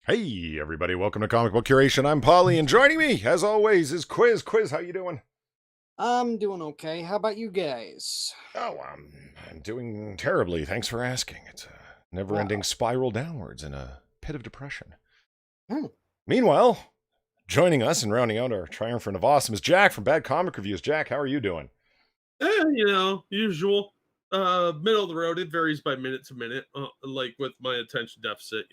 Hey, everybody, welcome to Comic Book Curation. I'm Polly, and joining me, as always, is Quiz. Quiz, how you doing? I'm doing okay. How about you guys? Oh, I'm doing terribly. Thanks for asking. It's a never-ending Wow. spiral downwards in a pit of depression. Hmm. Meanwhile, joining us and rounding out our triumvirate of awesome is Jack from Bad Comic Reviews. Jack, how are you doing? Usual. Middle of the road. It varies by minute to minute. Like with my attention deficit,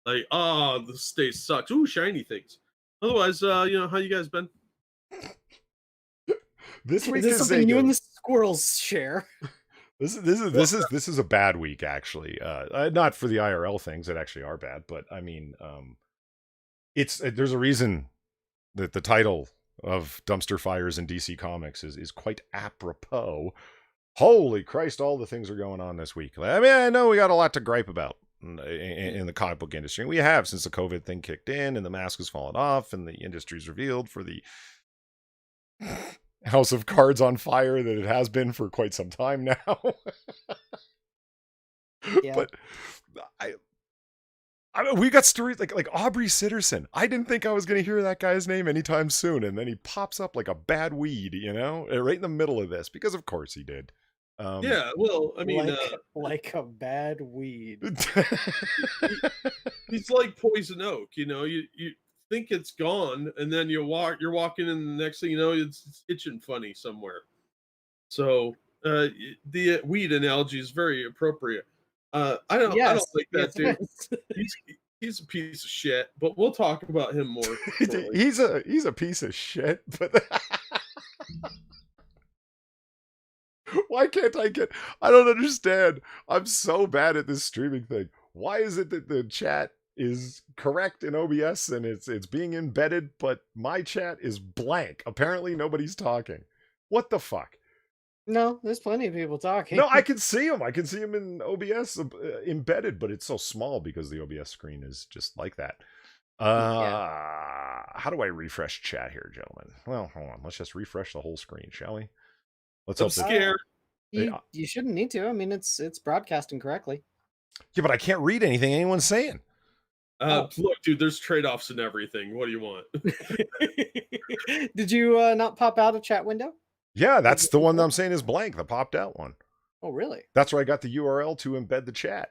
like the state sucks. Ooh, shiny things. Otherwise, how you guys been? This Is week this is something you a and the squirrels share? this is a bad week actually. Not for the IRL things that actually are bad, but I mean, it's there's a reason that the title of Dumpster Fires in DC Comics is quite apropos. Holy Christ, all the things are going on this week. I mean, I know we got a lot to gripe about in the comic book industry. We have since the COVID thing kicked in and the mask has fallen off and the industry's revealed for the House of Cards on fire that it has been for quite some time now. Yeah. But I mean, we got stories like Aubrey Sitterson. I didn't think I was going to hear that guy's name anytime soon, and then he pops up like a bad weed, right in the middle of this, because of course he did. Yeah, well, I mean, like a bad weed. he's like poison oak. You think it's gone, and then you're walking, and the next thing you know, it's itching funny somewhere. So the weed analogy is very appropriate. I don't like that Yes, dude. it is. He's he's a piece of shit, but we'll talk about him more shortly. he's a piece of shit, but why can't I don't understand. I'm so bad at this streaming thing. Why is it that the chat is correct in OBS and it's being embedded, but my chat is blank? Apparently nobody's talking. What the fuck? No, there's plenty of people talking. No, I can see them. I can see them in OBS embedded, but it's so small because the OBS screen is just like that. How do I refresh chat here, gentlemen? Well, hold on. Let's just refresh the whole screen, shall we? Let's I'm hope that. scared. You shouldn't need to. I mean, it's broadcasting correctly. Yeah, but I can't read anything anyone's saying. Look, dude, there's trade-offs in everything. What do you want? Did you not pop out a chat window? Yeah, that's the one that I'm saying is blank, the popped out one. Oh, really? That's where I got the URL to embed the chat.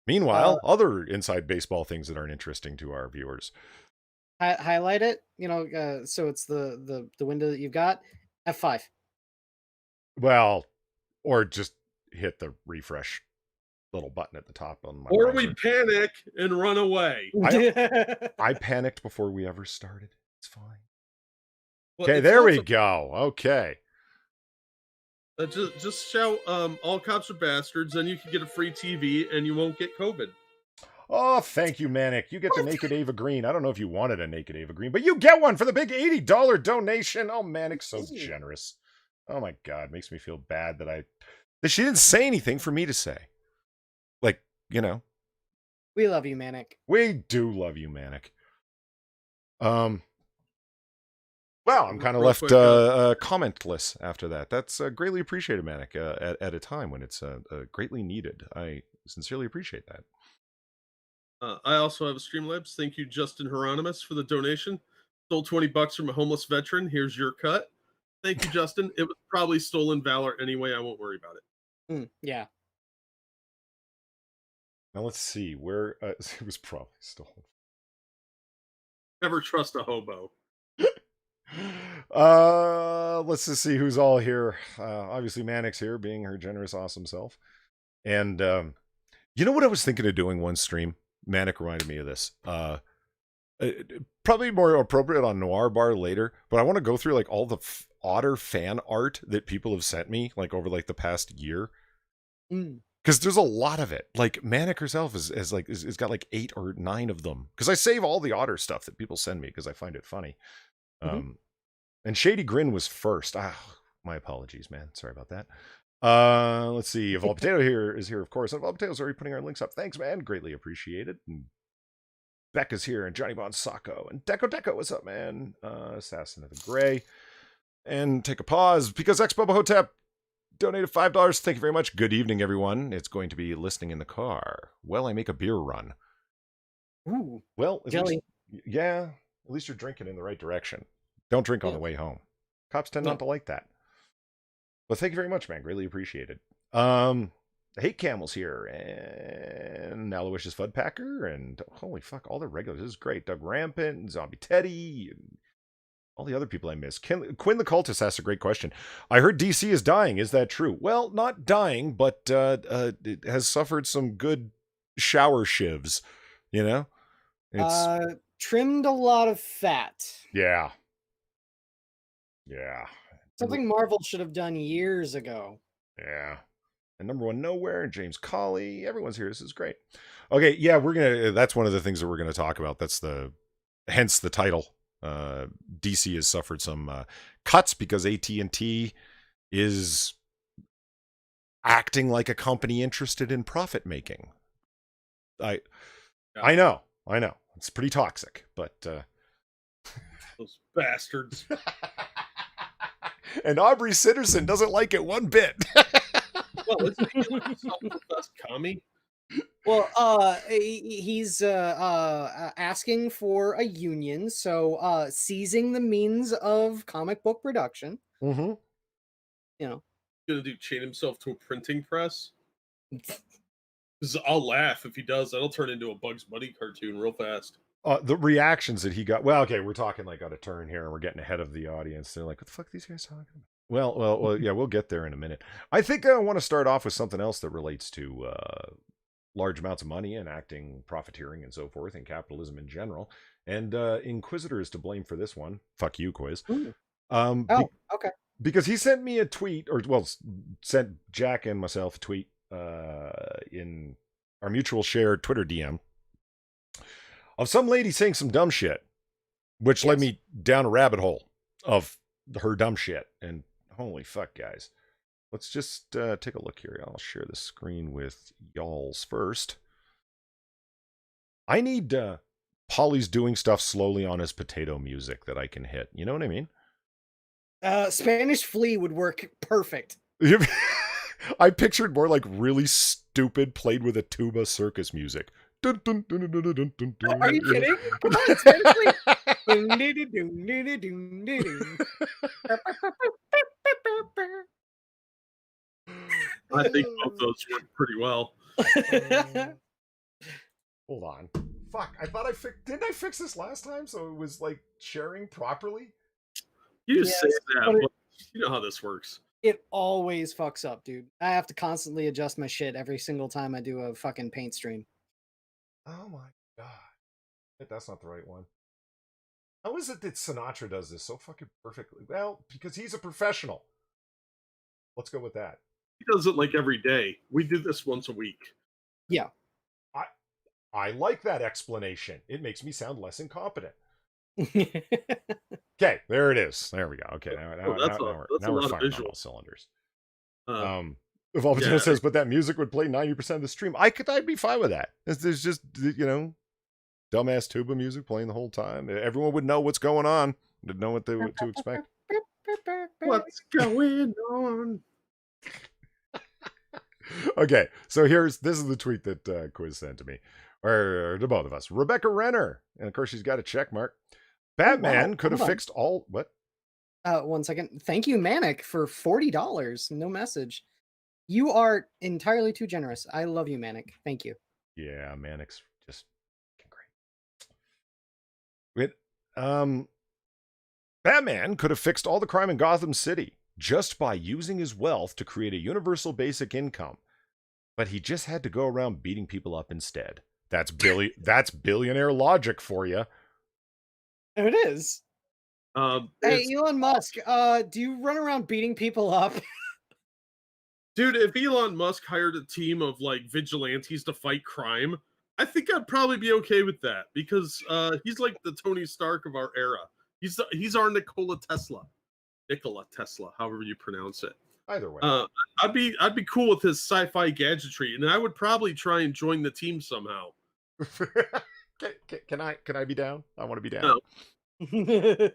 Meanwhile, other inside baseball things that aren't interesting to our viewers. Highlight it. So it's the window that you've got. F5. Well, or just hit the refresh little button at the top on my Or browser. we panic and run away. I panicked before we ever started. It's fine. Well, Okay, it's there we also- go. Okay. just shout all cops are bastards, and you can get a free TV and you won't get COVID. Oh, thank you, Manic. You get the Naked Ava Green. I don't know if you wanted a Naked Ava Green, but you get one for the big $80 donation. Oh, Manic's so generous. Oh my God, makes me feel bad that she didn't say anything for me to say. Like, We love you, Manic. we do love you, Manic. Well, I'm kind of left commentless after that. That's greatly appreciated, Manic, at a time when it's greatly needed. I sincerely appreciate that. I also have a Streamlabs. Thank you, Justin Hieronymus, for the donation. Stole $20 from a homeless veteran. Here's your cut. Thank you, Justin. It was probably stolen valor anyway. I won't worry about it. Yeah. Now let's see where it was probably stolen. Never trust a hobo. Let's just see who's all here. Obviously Manic's here, being her generous, awesome self. And you know what I was thinking of doing one stream? Manic reminded me of this. Probably more appropriate on Noir Bar later, but I want to go through like all the Otter fan art that people have sent me like over like the past year. Because there's a lot of it. Like Manic herself is got like 8 or 9 of them. Because I save all the Otter stuff that people send me because I find it funny. And Shady Grin was first. My apologies, man. Sorry about that. Let's see. Evolved Potato is here, of course. Evolved Potato's already putting our links up. Thanks, man. Greatly appreciated. And Becca's here, and Johnny Bon Sacco, and Deco. What's up, man? Assassin of the Gray. And take a pause because Ex Bubba Hotep donated $5. Thank you very much. Good evening, everyone. It's going to be listening in the car while I make a beer run. Ooh, Well, at least, jelly. yeah, at least you're drinking in the right direction. Don't drink on Yeah. the way home. Cops tend Yeah. not to like that. Well, thank you very much, man. Greatly apprecited. Hate Camel's here, and Aloysius Fudpacker, and holy fuck, all the regulars. This is great. Doug Rampant, and Zombie Teddy, and all the other people I missed. Quinn the Cultist asked a great question. I heard DC is dying. Is that true? Well, not dying, but it has suffered some good shower shivs. You know, it's Trimmed a lot of fat. yeah, yeah, Something Marvel should have done years ago. yeah. And number one, Nowhere, and James Colley. Everyone's here. This is great. Okay, yeah, that's one of the things that we're gonna talk about. Hence the title. DC has suffered some cuts because AT&T is acting like a company interested in profit making. I know. It's pretty toxic, but Those bastards. and Aubrey Sitterson doesn't like it one bit. Well, isn't he like a self-professed commie? Well, he's asking for a union, so seizing the means of comic book production. Mm-hmm. You know, Gonna chain himself to a printing press? 'Cause I'll laugh if he does. That'll turn into a Bugs Bunny cartoon real fast. The reactions that he got. Well, okay, we're talking like out of turn here, and we're getting ahead of the audience. They're like, "What the fuck are these guys talking about?" Well, yeah, we'll get there in a minute. I think I want to start off with something else that relates to large amounts of money and acting, profiteering, and so forth, and capitalism in general. And Inquisitor is to blame for this one. Fuck you, Quiz. Ooh. Um, Oh, okay. because he sent me a tweet, or well, sent Jack and myself a tweet in our mutual shared Twitter DM of some lady saying some dumb shit, which led me down a rabbit hole of her dumb shit. And holy fuck, guys. Let's just take a look here. I'll share the screen with y'all's first. I need Polly's doing stuff slowly on his potato music that I can hit. You know what I mean? Spanish Flea would work perfect. I pictured more like really stupid, played with a tuba circus music. Are you kidding? Come on, Spanish Flea. I think both those work pretty well. Hold on. Fuck, I thought didn't I fix this last time so it was like sharing properly? You just say that, but but you know how this works. It always fucks up, dude. I have to constantly adjust my shit every single time I do a fucking paint stream. Oh my god. That's not the right one. How is it that Sinatra does this so fucking perfectly? Well, because he's a professional. Let's go with that. He does it like every day. We do this once a week. Yeah. I like that explanation. It makes me sound less incompetent. Okay, there it is. There we go. Okay, now we're firing on all cylinders. Evolve says, but that music would play 90% of the stream. I'd be fine with that. There's just, dumbass tuba music playing the whole time. Everyone would know what's going on. They'd know what to expect. What's going on? Okay, so this is the tweet that Quiz sent to me, or to both of us. Rebecca Renner, and of course she's got a check mark. Batman could have fixed all what? 1 second. Thank you, Manic, for $40. No message. You are entirely too generous. I love you, Manic. Thank you. Yeah, Manic's just great. Batman could have fixed all the crime in Gotham City just by using his wealth to create a universal basic income. But he just had to go around beating people up instead. That's billionaire logic for you. It is. Hey, Elon Musk, do you run around beating people up? Dude, if Elon Musk hired a team of like vigilantes to fight crime, I think I'd probably be okay with that because he's like the Tony Stark of our era. He's our Nikola Tesla, however you pronounce it. Either way, I'd be cool with his sci-fi gadgetry, and I would probably try and join the team somehow. Can I be down? I want to be down. No.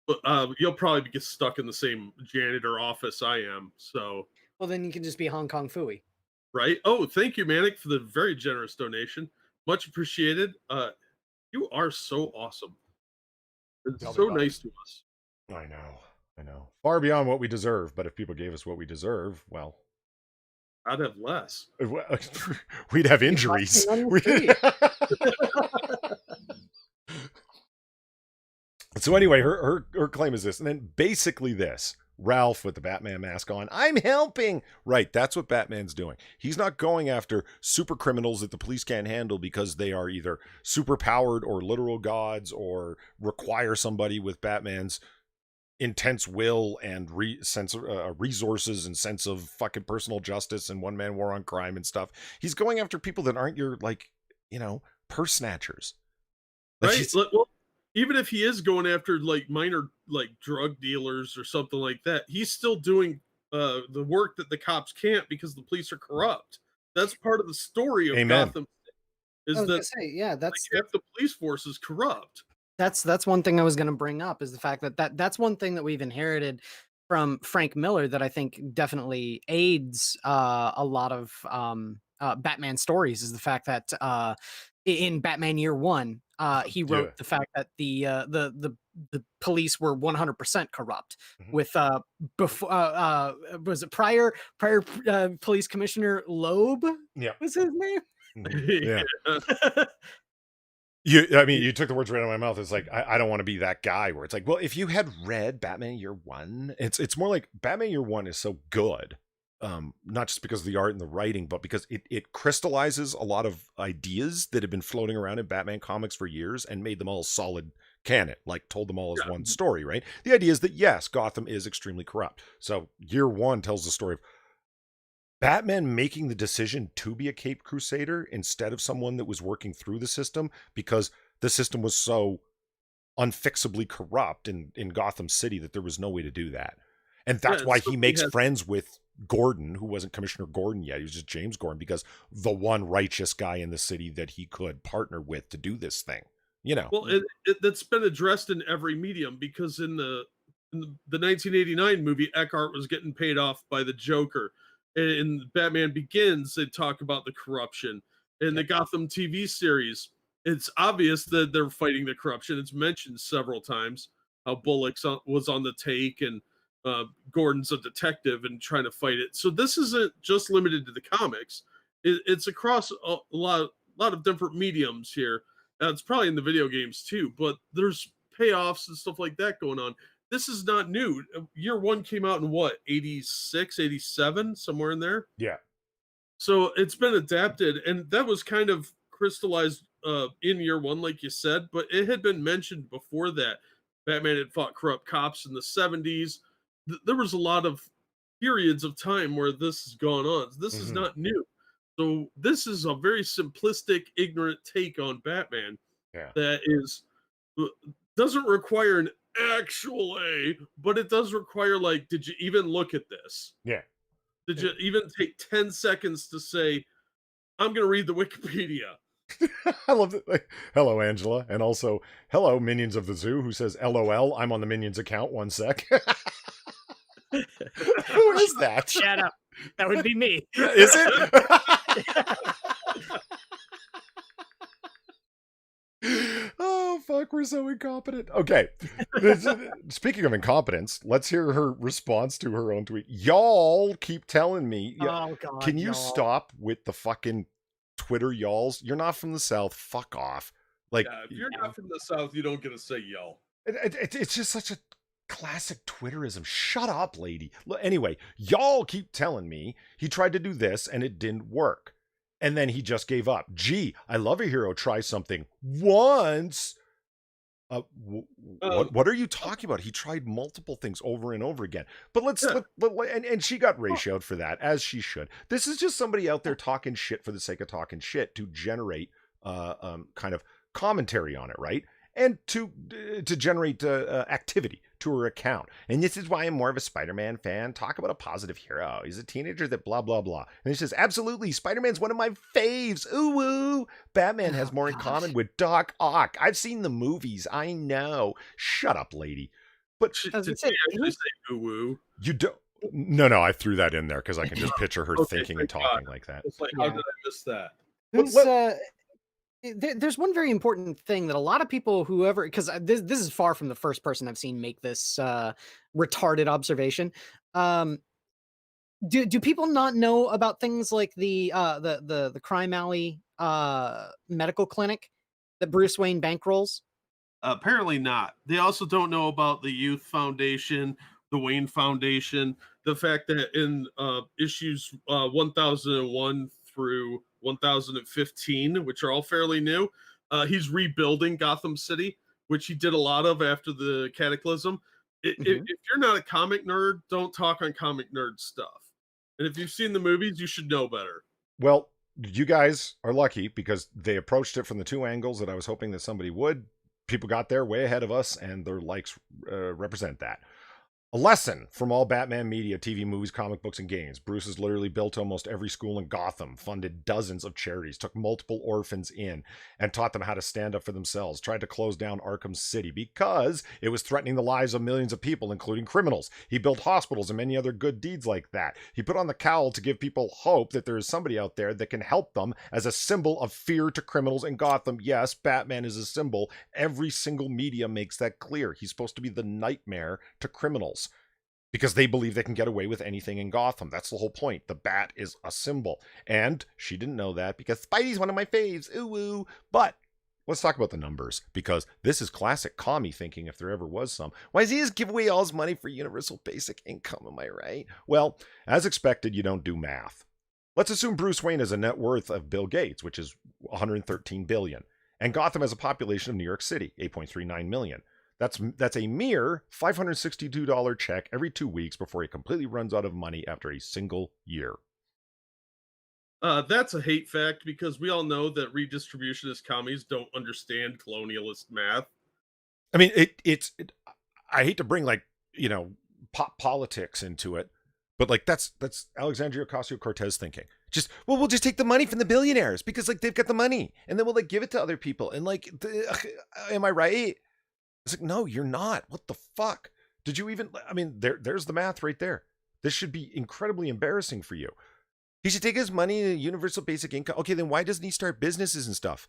But you'll probably get stuck in the same janitor office I am. So, well, then you can just be Hong Kong Fooey, right? Oh, thank you, Manic, for the very generous donation. Much appreciated. You are so awesome. Tell It's me so about it. nice to us. I know. I know. Far beyond what we deserve, but if people gave us what we deserve, well, I'd have less. we'd have Be busting injuries. on the street. So anyway, her claim is this, and then basically this. Ralph with the Batman mask on. I'm helping. Right, that's what Batman's doing. He's not going after super criminals that the police can't handle because they are either super powered or literal gods or require somebody with Batman's intense will and resources and sense of fucking personal justice and one man war on crime and stuff. He's going after people that aren't your purse snatchers. Like Right? Well, even if he is going after like minor like drug dealers or something like that, he's still doing the work that the cops can't because the police are corrupt. That's part of the story of Amen. Gotham I is was gonna that say, yeah, like half the police force is corrupt. that's one thing I was gonna bring up is the fact that's one thing that we've inherited from Frank Miller that I think definitely aids a lot of Batman stories is the fact that in Batman Year One, he Yeah. wrote the fact that the police were 100% corrupt. Mhm. With before was it prior police commissioner Loeb Yeah. was his name? Yeah. Yeah. You took the words right out of my mouth. It's like, I don't want to be that guy where it's like, well, if you had read Batman Year One, it's more like Batman Year One is so good. Not just because of the art and the writing, but because it crystallizes a lot of ideas that have been floating around in Batman comics for years and made them all solid canon, like told them all as one story, right? The idea is that, yes, Gotham is extremely corrupt. So Year One tells the story of Batman making the decision to be a Caped Crusader instead of someone that was working through the system because the system was so unfixably corrupt in Gotham City that there was no way to do that. And that's why he makes friends with Gordon, who wasn't Commissioner Gordon yet. He was just James Gordon because the one righteous guy in the city that he could partner with to do this thing, Well, that's been addressed in every medium because in the 1989 movie, Eckhart was getting paid off by the Joker. In Batman Begins, they talk about the corruption. In the Gotham TV series, it's obvious that they're fighting the corruption. It's mentioned several times how Bullock was on the take and Gordon's a detective and trying to fight it. So this isn't just limited to the comics. It's across a lot of different mediums here. It's probably in the video games too, but there's payoffs and stuff like that going on. This is not new. Year One came out in what, 86, 87, somewhere in there? Yeah. So it's been adapted, and that was kind of crystallized in Year One, like you said, but it had been mentioned before that. Batman had fought corrupt cops in the 70s. There was a lot of periods of time where this has gone on. This is not new. So this is a very simplistic, ignorant take on Batman Yeah. that is doesn't require an actual A, but it does require like, did you even look at this? Yeah. Did you even take 10 seconds to say, I'm going to read the Wikipedia? I love it. Like, hello, Angela. And also, hello, Minions of the Zoo, who says, LOL, I'm on the Minions account. One sec. Who is that? Shut up. That would be me. Is it? Oh, fuck. We're so incompetent. Okay. Speaking of incompetence, let's hear her response to her own tweet. Y'all keep telling me. Oh, God. Can you y'all. stop with the fucking Twitter y'alls? You're not from the South. Fuck off. Like, If you're not from the South, you don't get to say y'all. it's just such a classic Twitterism. Shut up, lady. Anyway, y'all keep telling me he tried to do this and it didn't work. And then he just gave up. Gee, I love a hero try something once. What are you talking about? He tried multiple things over and over again. But and she got ratioed for that, as she should. This is just somebody out there talking shit for the sake of talking shit to generate kind of commentary on it, right? And to generate activity to her account. And this is why I'm more of a Spider-Man fan. Talk about a positive hero. He's a teenager that blah, blah, blah. And he says, absolutely, Spider-Man's one of my faves. Ooh, woo. Batman has more in common with Doc Ock. I've seen the movies. I know. Shut up, lady. But Did she actually say ooh-woo? You don't. No, I threw that in there because I can just picture her thinking and talking like that. It's like, how did I miss that? Who's There's one very important thing that a lot of people, whoever, because this is far from the first person I've seen make this retarded observation. Um, do people not know about things like the crime alley medical clinic that Bruce Wayne bankrolls? Apparently not. They also don't know about the Youth Foundation, the Wayne Foundation, the fact that in issues 1001 through 1015, which are all fairly new, he's rebuilding Gotham City, which he did a lot of after the Cataclysm. Hmm. If you're not a comic nerd, don't talk on comic nerd stuff. And if you've seen the movies, you should know better. Well, you guys are lucky because they approached it from the two angles that I was hoping that somebody would. People got there way ahead of us, and their likes represent that. A lesson from all Batman media, TV, movies, comic books, and games. Bruce has literally built almost every school in Gotham, funded dozens of charities, took multiple orphans in, and taught them how to stand up for themselves. Tried to close down Arkham City because it was threatening the lives of millions of people, including criminals. He built hospitals and many other good deeds like that. He put on the cowl to give people hope that there is somebody out there that can help them as a symbol of fear to criminals in Gotham. Yes, Batman is a symbol. Every single media makes that clear. He's supposed to be the nightmare to criminals because they believe they can get away with anything in Gotham. That's the whole point. The bat is a symbol. And she didn't know that because Spidey's one of my faves. Ooh, ooh. But let's talk about the numbers because this is classic commie thinking if there ever was some. Why does he just give away all his money for universal basic income? Am I right? Well, as expected, you don't do math. Let's assume Bruce Wayne has a net worth of Bill Gates, which is 113 billion, and Gotham has a population of New York City, 8.39 million. That's a mere $562 check every 2 weeks before he completely runs out of money after a single year. That's a hate fact because we all know that redistributionist commies don't understand colonialist math. I mean, I hate to bring like pop politics into it, but like that's Alexandria Ocasio Cortez thinking. Just we'll just take the money from the billionaires because like they've got the money, and then we'll like give it to other people. And like, am I right? It's like, no, you're not. What the fuck? Did you even? I mean, there's the math right there. This should be incredibly embarrassing for you. He should take his money to universal basic income. Okay, then why doesn't he start businesses and stuff?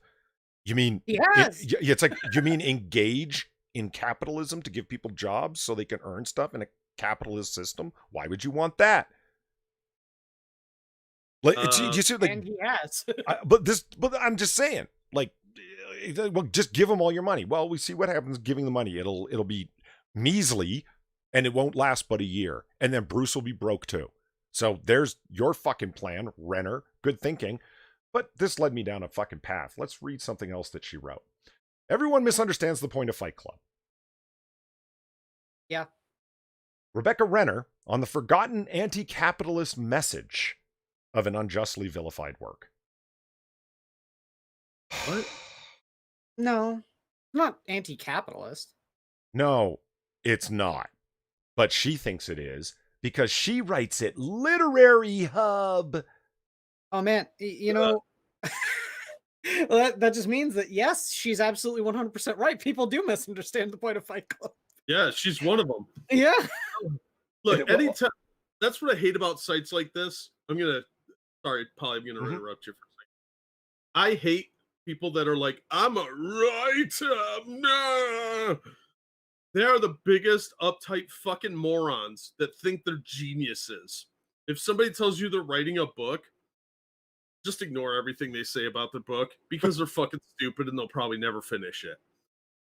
You mean Yes. it's like you mean engage in capitalism to give people jobs so they can earn stuff in a capitalist system? Why would you want that? Like it's just like, And he has. but I'm just saying, like, well, just give them all your money. Well, we see what happens giving the money. It'll be measly, and it won't last but a year, and then Bruce will be broke too. So there's your fucking plan, Renner. Good thinking. But this led me down a fucking path. Let's read something else that she wrote. Everyone misunderstands the point of Fight Club. Yeah. Rebecca Renner on the forgotten anti-capitalist message of an unjustly vilified work. What? No, not anti-capitalist. No, it's not. But she thinks it is because she writes it Literary Hub. Oh man, well, that just means that yes, she's absolutely 100% right. People do misunderstand the point of Fight Club. Yeah, she's one of them. Yeah. Look, Well, anytime that's what I hate about sites like this. Sorry, Polly, I'm gonna interrupt you for a second. I hate people that are like, I'm a writer. No. They are the biggest uptight fucking morons that think they're geniuses. If somebody tells you they're writing a book, just ignore everything they say about the book because they're fucking stupid and they'll probably never finish it.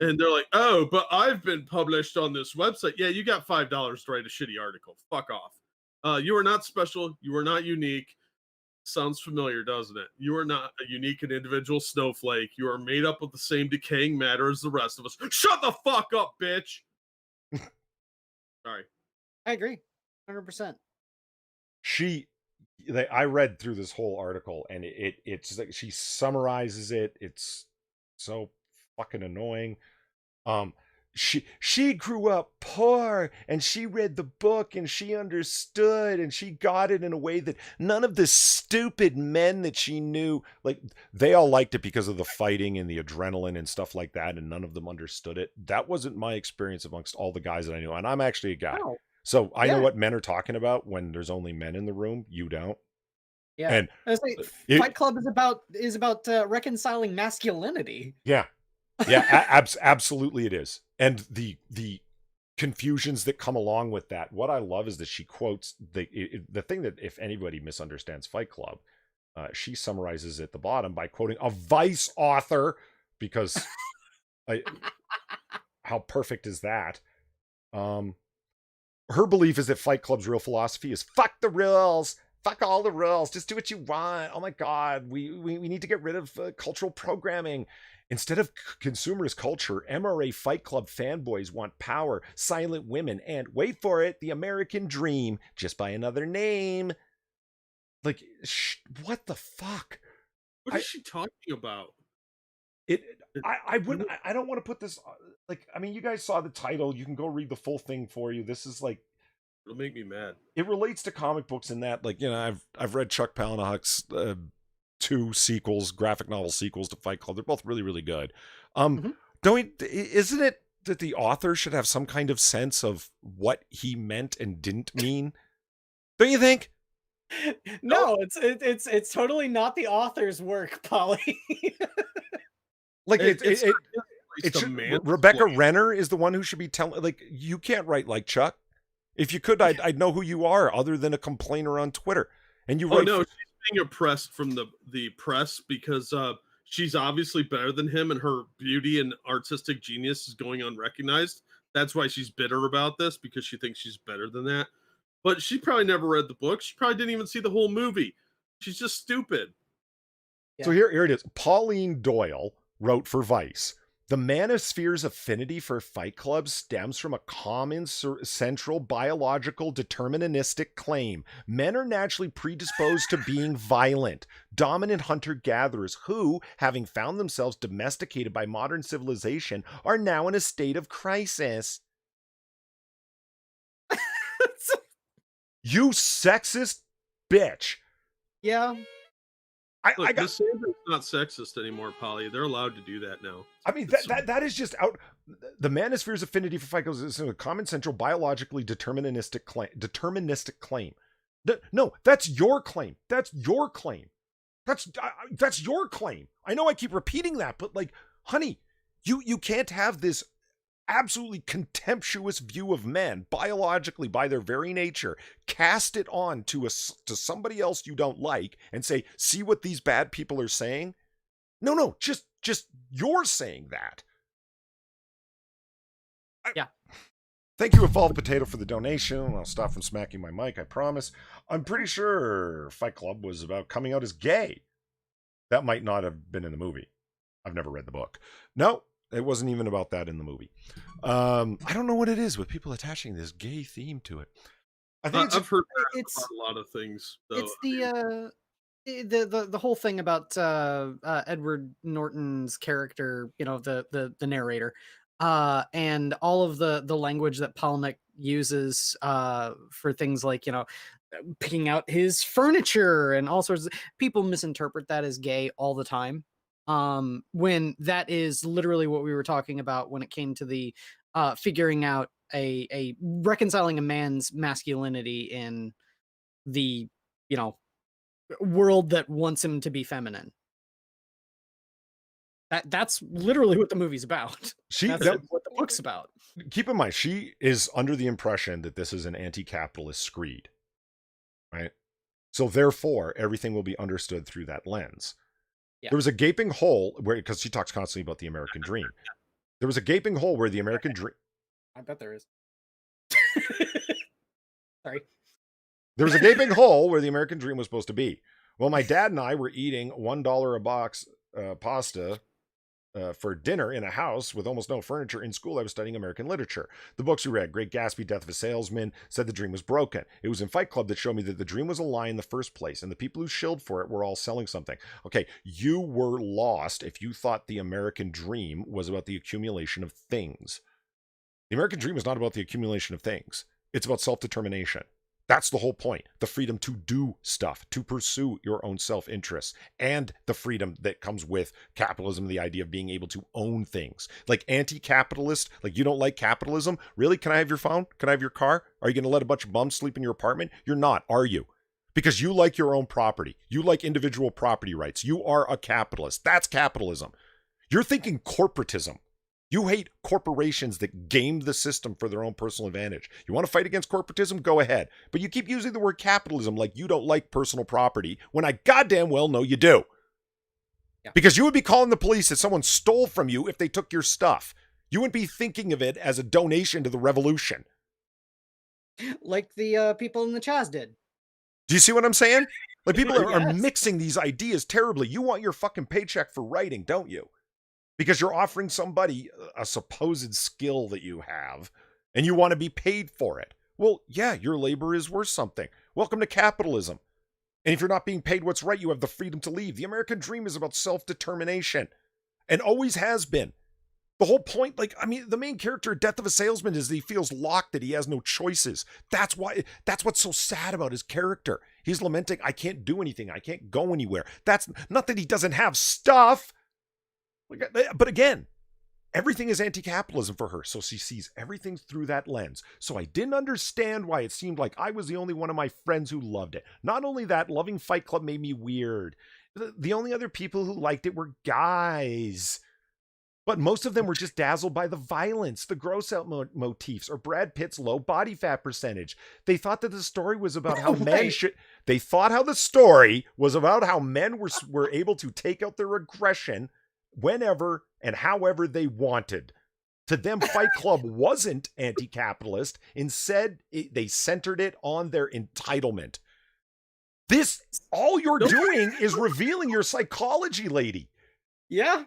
And they're like, oh, but I've been published on this website. Yeah, you got $5 to write a shitty article. Fuck off. You are not special. You are not unique. Sounds familiar, doesn't it? You are not a unique and individual snowflake. You are made up of the same decaying matter as the rest of us. Shut the fuck up, bitch. Sorry. I agree. 100%. I read through this whole article and it's like she summarizes it. It's so fucking annoying. She grew up poor and she read the book and she understood and she got it in a way that none of the stupid men that she knew, like, they all liked it because of the fighting and the adrenaline and stuff like that, and none of them understood it. That wasn't my experience amongst all the guys that I knew, and I'm actually a guy. Oh, So I know yeah. what men are talking about when there's only men in the room. You don't. Yeah. And I was like, it, Fight Club is about reconciling masculinity. yeah, yeah, absolutely it is. And the confusions that come along with that. What I love is that she quotes the thing that if anybody misunderstands Fight Club, she summarizes at the bottom by quoting a Vice author because I, how perfect is that? Um, her belief is that Fight Club's real philosophy is fuck the rules. Fuck all the rules. Just do what you want. Oh my God. We need to get rid of cultural programming. Instead of consumerist culture, MRA Fight Club fanboys want power, silent women, and wait for it, the American dream, just by another name. Like, what the fuck? What I is she talking about? it. It- I wouldn't. I don't want to put this. Like, I mean, you guys saw the title. You can go read the full thing for you. This is like It'll make me mad. it relates to comic books in that, like, I've read Chuck Palahniuk's two sequels, graphic novel sequels to Fight Club. They're both really really good. Um, Mhm. isn't it that the author should have some kind of sense of what he meant and didn't mean? Don't you think? No, it's totally not the author's work, Polly. Like It's not his place it to should. Rebecca mansplain. Renner is the one who should be telling. Like, you can't write like Chuck. If you could, I'd know who you are, other than a complainer on Twitter. And you Oh write no, for, she's being oppressed from the press because she's obviously better than him, and her beauty and artistic genius is going unrecognized. That's why she's bitter about this, because she thinks she's better than that. But she probably never read the book. She probably didn't even see the whole movie. She's just stupid. So Yeah. here it is. Pauline Doyle wrote for Vice. The manosphere's affinity for Fight Club stems from a common central biological deterministic claim. Men are naturally predisposed to being violent, dominant hunter-gatherers who, having found themselves domesticated by modern civilization, are now in a state of crisis. You sexist bitch. Yeah. I Look, got. Miss Sanders not sexist anymore, Polly. They're allowed to do that now. I mean, that is just out. The manosphere's affinity for Fight Club is a common central biologically deterministic claim. No, that's your claim. That's your claim. That's your claim. I know I keep repeating that, but like, honey, you can't have this absolutely contemptuous view of men biologically by their very nature, cast it on to somebody else you don't like, and say, see what these bad people are saying. No, just you're saying that. Yeah. Thank you, Evolved Potato, for the donation. I'll stop from smacking my mic, I promise. I'm pretty sure Fight Club was about coming out as gay. That might not have been in the movie. I've never read the book. No, it wasn't even about that in the movie. I don't know what it is with people attaching this gay theme to it. I think I've heard that it's about a lot of things, though. it's the whole thing about Edward Norton's character, the narrator, and all of the language that Palahniuk uses for things like picking out his furniture and all sorts of people misinterpret that as gay all the time. When that is literally what we were talking about when it came to the figuring out a reconciling a man's masculinity in the you know world that wants him to be feminine. That's literally what the movie's about. That's what the book's about. Keep in mind, she is under the impression that this is an anti-capitalist screed, right? So therefore, everything will be understood through that lens. Yeah. There was a gaping hole where, because she talks constantly about the American dream. There was a gaping hole where the American dream. I bet there is. Sorry. There was a gaping hole where the American dream was supposed to be. Well, my dad and I were eating $1 a box pasta for dinner in a house with almost no furniture. In school, I was studying American literature. The books we read, Great Gatsby, Death of a Salesman, said the dream was broken. It was in Fight Club that showed me that the dream was a lie in the first place, and the people who shilled for it were all selling something. Okay, you were lost if you thought the American dream was about the accumulation of things. The American dream is not about the accumulation of things. It's about self-determination. That's the whole point. The freedom to do stuff, to pursue your own self-interest, and the freedom that comes with capitalism, the idea of being able to own things. Like anti-capitalist, like you don't like capitalism? Really? Can I have your phone? Can I have your car? Are you going to let a bunch of bums sleep in your apartment? You're not, are you? because you like your own property. You like individual property rights. You are a capitalist. That's capitalism. You're thinking corporatism. You hate corporations that game the system for their own personal advantage. You want to fight against corporatism? Go ahead. But you keep using the word capitalism like you don't like personal property when I goddamn well know you do. Yeah. Because you would be calling the police if someone stole from you if they took your stuff. You wouldn't be thinking of it as a donation to the revolution. Like the people in the Chaz did. Do you see what I'm saying? Like people are Yes. mixing these ideas terribly. You want your fucking paycheck for writing, don't you? Because you're offering somebody a supposed skill that you have and you want to be paid for it. Well, yeah, your labor is worth something. Welcome to capitalism. And if you're not being paid what's right, you have the freedom to leave. The American dream is about self-determination and always has been. The whole point, like, I mean, the main character, Death of a Salesman, is that he feels locked, that he has no choices. That's what's so sad about his character. He's lamenting, I can't do anything. I can't go anywhere. That's not that he doesn't have stuff. But again, everything is anti-capitalism for her, so she sees everything through that lens. So I didn't understand why it seemed like I was the only one of my friends who loved it. Not only that, loving Fight Club made me weird. The only other people who liked it were guys. But most of them were just dazzled by the violence, the gross out motifs, or Brad Pitt's low body fat percentage. They thought that the story was about how men should... They thought how the story was about how men were able to take out their aggression whenever and however they wanted. To them, Fight Club wasn't anti-capitalist. Instead, they centered it on their entitlement. This, all you're doing is revealing your psychology, lady. Yeah.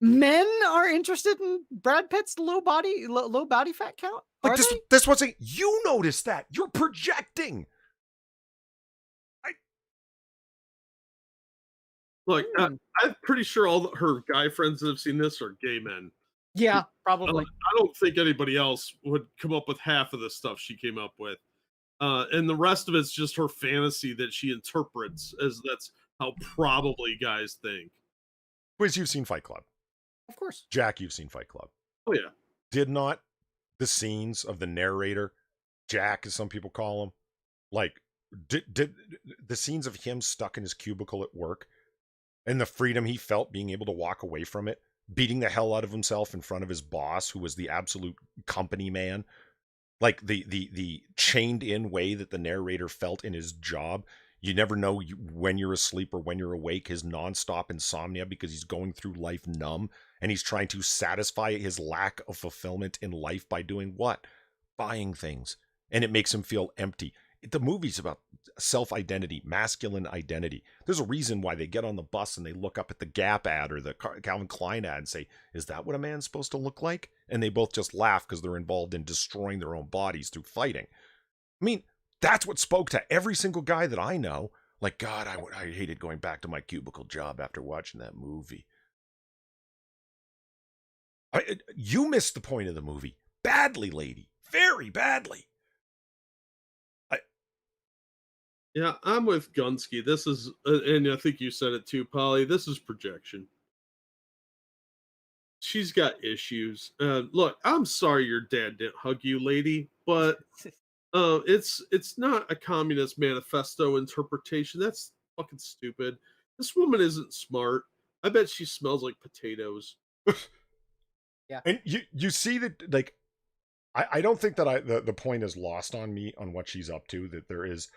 Men are interested in Brad Pitt's low body fat count. Like this wasn't, you noticed that. You're projecting. Look, I'm pretty sure all her guy friends that have seen this are gay men. Yeah, probably. I don't think anybody else would come up with half of the stuff she came up with. And the rest of it's just her fantasy that she interprets as that's how probably guys think. Quiz, you've seen Fight Club. Of course. Jack, you've seen Fight Club. Oh, yeah. Did not the scenes of the narrator, Jack as some people call him, like, did the scenes of him stuck in his cubicle at work and the freedom he felt being able to walk away from it, beating the hell out of himself in front of his boss, who was the absolute company man, like the chained in way that the narrator felt in his job. You never know when you're asleep or when you're awake, his nonstop insomnia because he's going through life numb and he's trying to satisfy his lack of fulfillment in life by doing what? Buying things. And it makes him feel empty. The movie's about self-identity, masculine identity. There's a reason why they get on the bus and they look up at the Gap ad or the Calvin Klein ad and say, is that what a man's supposed to look like? And they both just laugh because they're involved in destroying their own bodies through fighting. I mean, that's what spoke to every single guy that I know. Like, God, I hated going back to my cubicle job after watching that movie. You missed the point of the movie. Badly, lady. Very badly. Yeah, I'm with Gunsky. This is, and I think you said it too, Polly. This is projection. She's got issues. Look, I'm sorry your dad didn't hug you, lady, but it's not a communist manifesto interpretation. That's fucking stupid. This woman isn't smart. I bet she smells like potatoes. Yeah. And you see that, like, I don't think that the point is lost on me on what she's up to, that there is,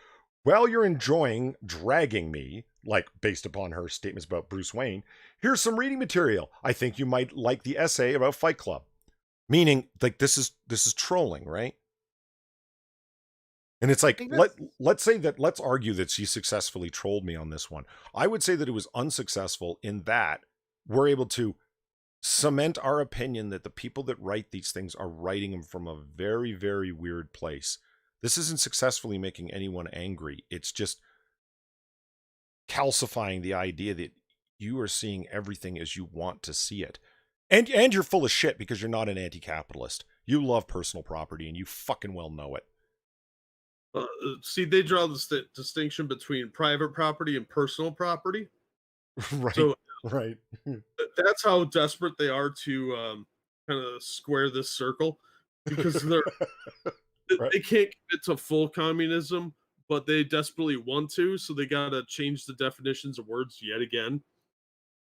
well, you're enjoying dragging me, like based upon her statements about Bruce Wayne, here's some reading material. I think you might like the essay about Fight Club. Meaning, like, this is trolling, right? And it's like, let's argue that she successfully trolled me on this one. I would say that it was unsuccessful in that we're able to cement our opinion that the people that write these things are writing them from a very, very weird place. This isn't successfully making anyone angry. It's just calcifying the idea that you are seeing everything as you want to see it. And you're full of shit because you're not an anti-capitalist. You love personal property and you fucking well know it. See, they draw the distinction between private property and personal property. Right. So, right. That's how desperate they are to kind of square this circle, because right. They can't commit to full communism, but they desperately want to, so they gotta change the definitions of words yet again.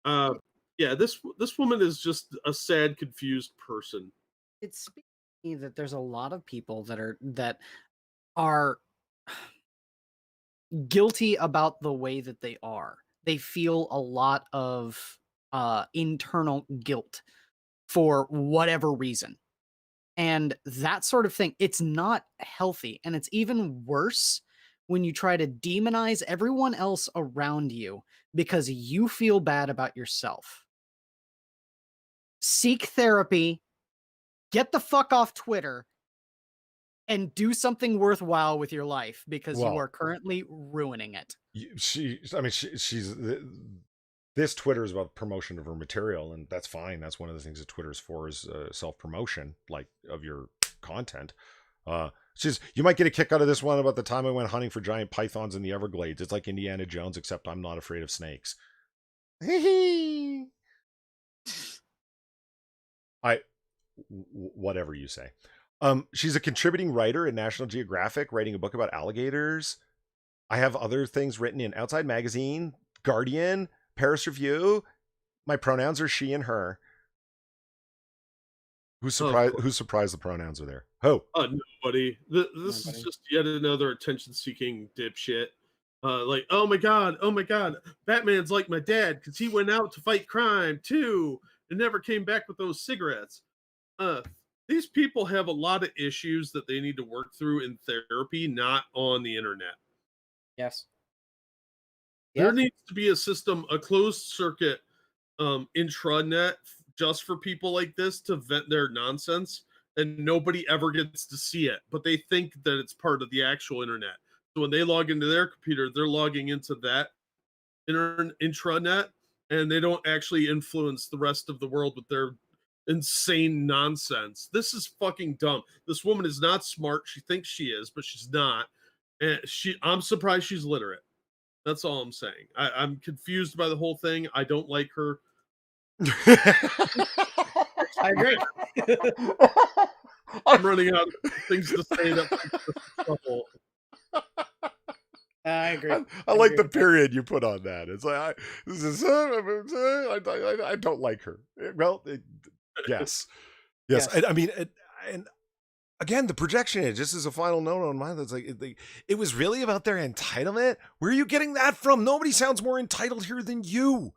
Uh, yeah, this woman is just a sad, confused person. It speaks to me that there's a lot of people that are guilty about the way that they are. They feel a lot of internal guilt for whatever reason. And that sort of thing, it's not healthy. And it's even worse when you try to demonize everyone else around you because you feel bad about yourself. Seek therapy, get the fuck off Twitter, and do something worthwhile with your life because you Well, are currently ruining it. I mean, she's this Twitter is about promotion of her material, and that's fine. That's one of the things that Twitter is for, is self promotion, like of your content. You might get a kick out of this one about the time I went hunting for giant pythons in the Everglades. It's like Indiana Jones, except I'm not afraid of snakes. Whatever you say. She's a contributing writer at National Geographic, writing a book about alligators. I have other things written in Outside Magazine, Guardian, Paris Review. My pronouns are she and her. Who's surprised? Who's surprised the pronouns are there? Ho. Nobody. This is just yet another attention-seeking dipshit. Like, oh my god, Batman's like my dad because he went out to fight crime too and never came back with those cigarettes. Uh, these people have a lot of issues that they need to work through in therapy, not on the internet. Yes. There needs to be a system, a closed circuit intranet just for people like this to vent their nonsense, and nobody ever gets to see it, but they think that it's part of the actual internet. So when they log into their computer, they're logging into that intranet, and they don't actually influence the rest of the world with their insane nonsense. This is fucking dumb. This woman is not smart. She thinks she is, but she's not. And I'm surprised she's literate. That's all I'm saying. I'm confused by the whole thing. I don't like her. I agree. I'm running out of things to say that. I agree. I like the period you put on that. It's like I don't like her. Well, yes. Yes. I mean, and again, the projection is just as a final note on mine. That's like it was really about their entitlement. Where are you getting that from? Nobody sounds more entitled here than you.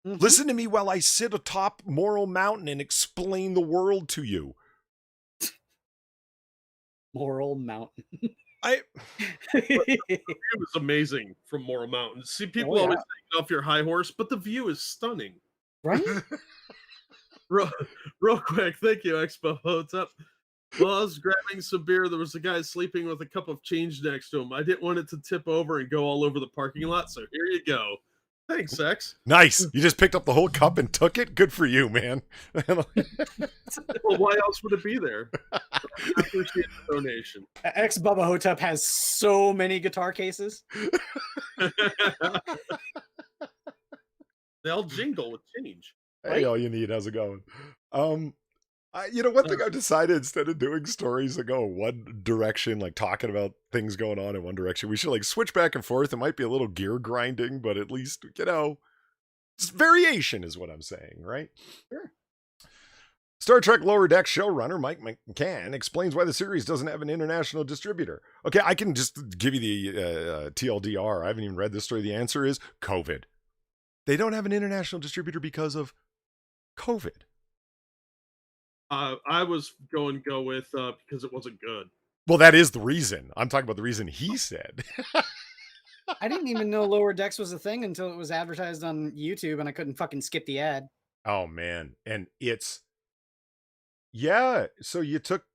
Mm-hmm. Listen to me while I sit atop Moral Mountain and explain the world to you. Moral Mountain. It was amazing from Moral Mountain. See, people always take off your high horse, but the view is stunning. Right? Real quick, thank you, Expo. What's up? Well, I was grabbing some beer. There was a guy sleeping with a cup of change next to him. I didn't want it to tip over and go all over the parking lot, so here you go. Thanks, X. Nice. You just picked up the whole cup and took it? Good for you, man. Well, why else would it be there? I appreciate the donation. X Bubba Hotep has so many guitar cases. They all jingle with change. Right? Hey, all you need. How's it going? One thing I've decided, instead of doing stories that go one direction, like talking about things going on in one direction, we should like switch back and forth. It might be a little gear grinding, but at least, just variation is what I'm saying, right? Sure. Star Trek Lower Deck showrunner Mike McCann explains why the series doesn't have an international distributor. Okay, I can just give you the TLDR. I haven't even read this story. The answer is COVID. They don't have an international distributor because of COVID. I was going to go with because it wasn't good. Well, that is the reason. I'm talking about the reason he said. I didn't even know Lower Decks was a thing until it was advertised on YouTube, and I couldn't fucking skip the ad. Oh, man. And so you took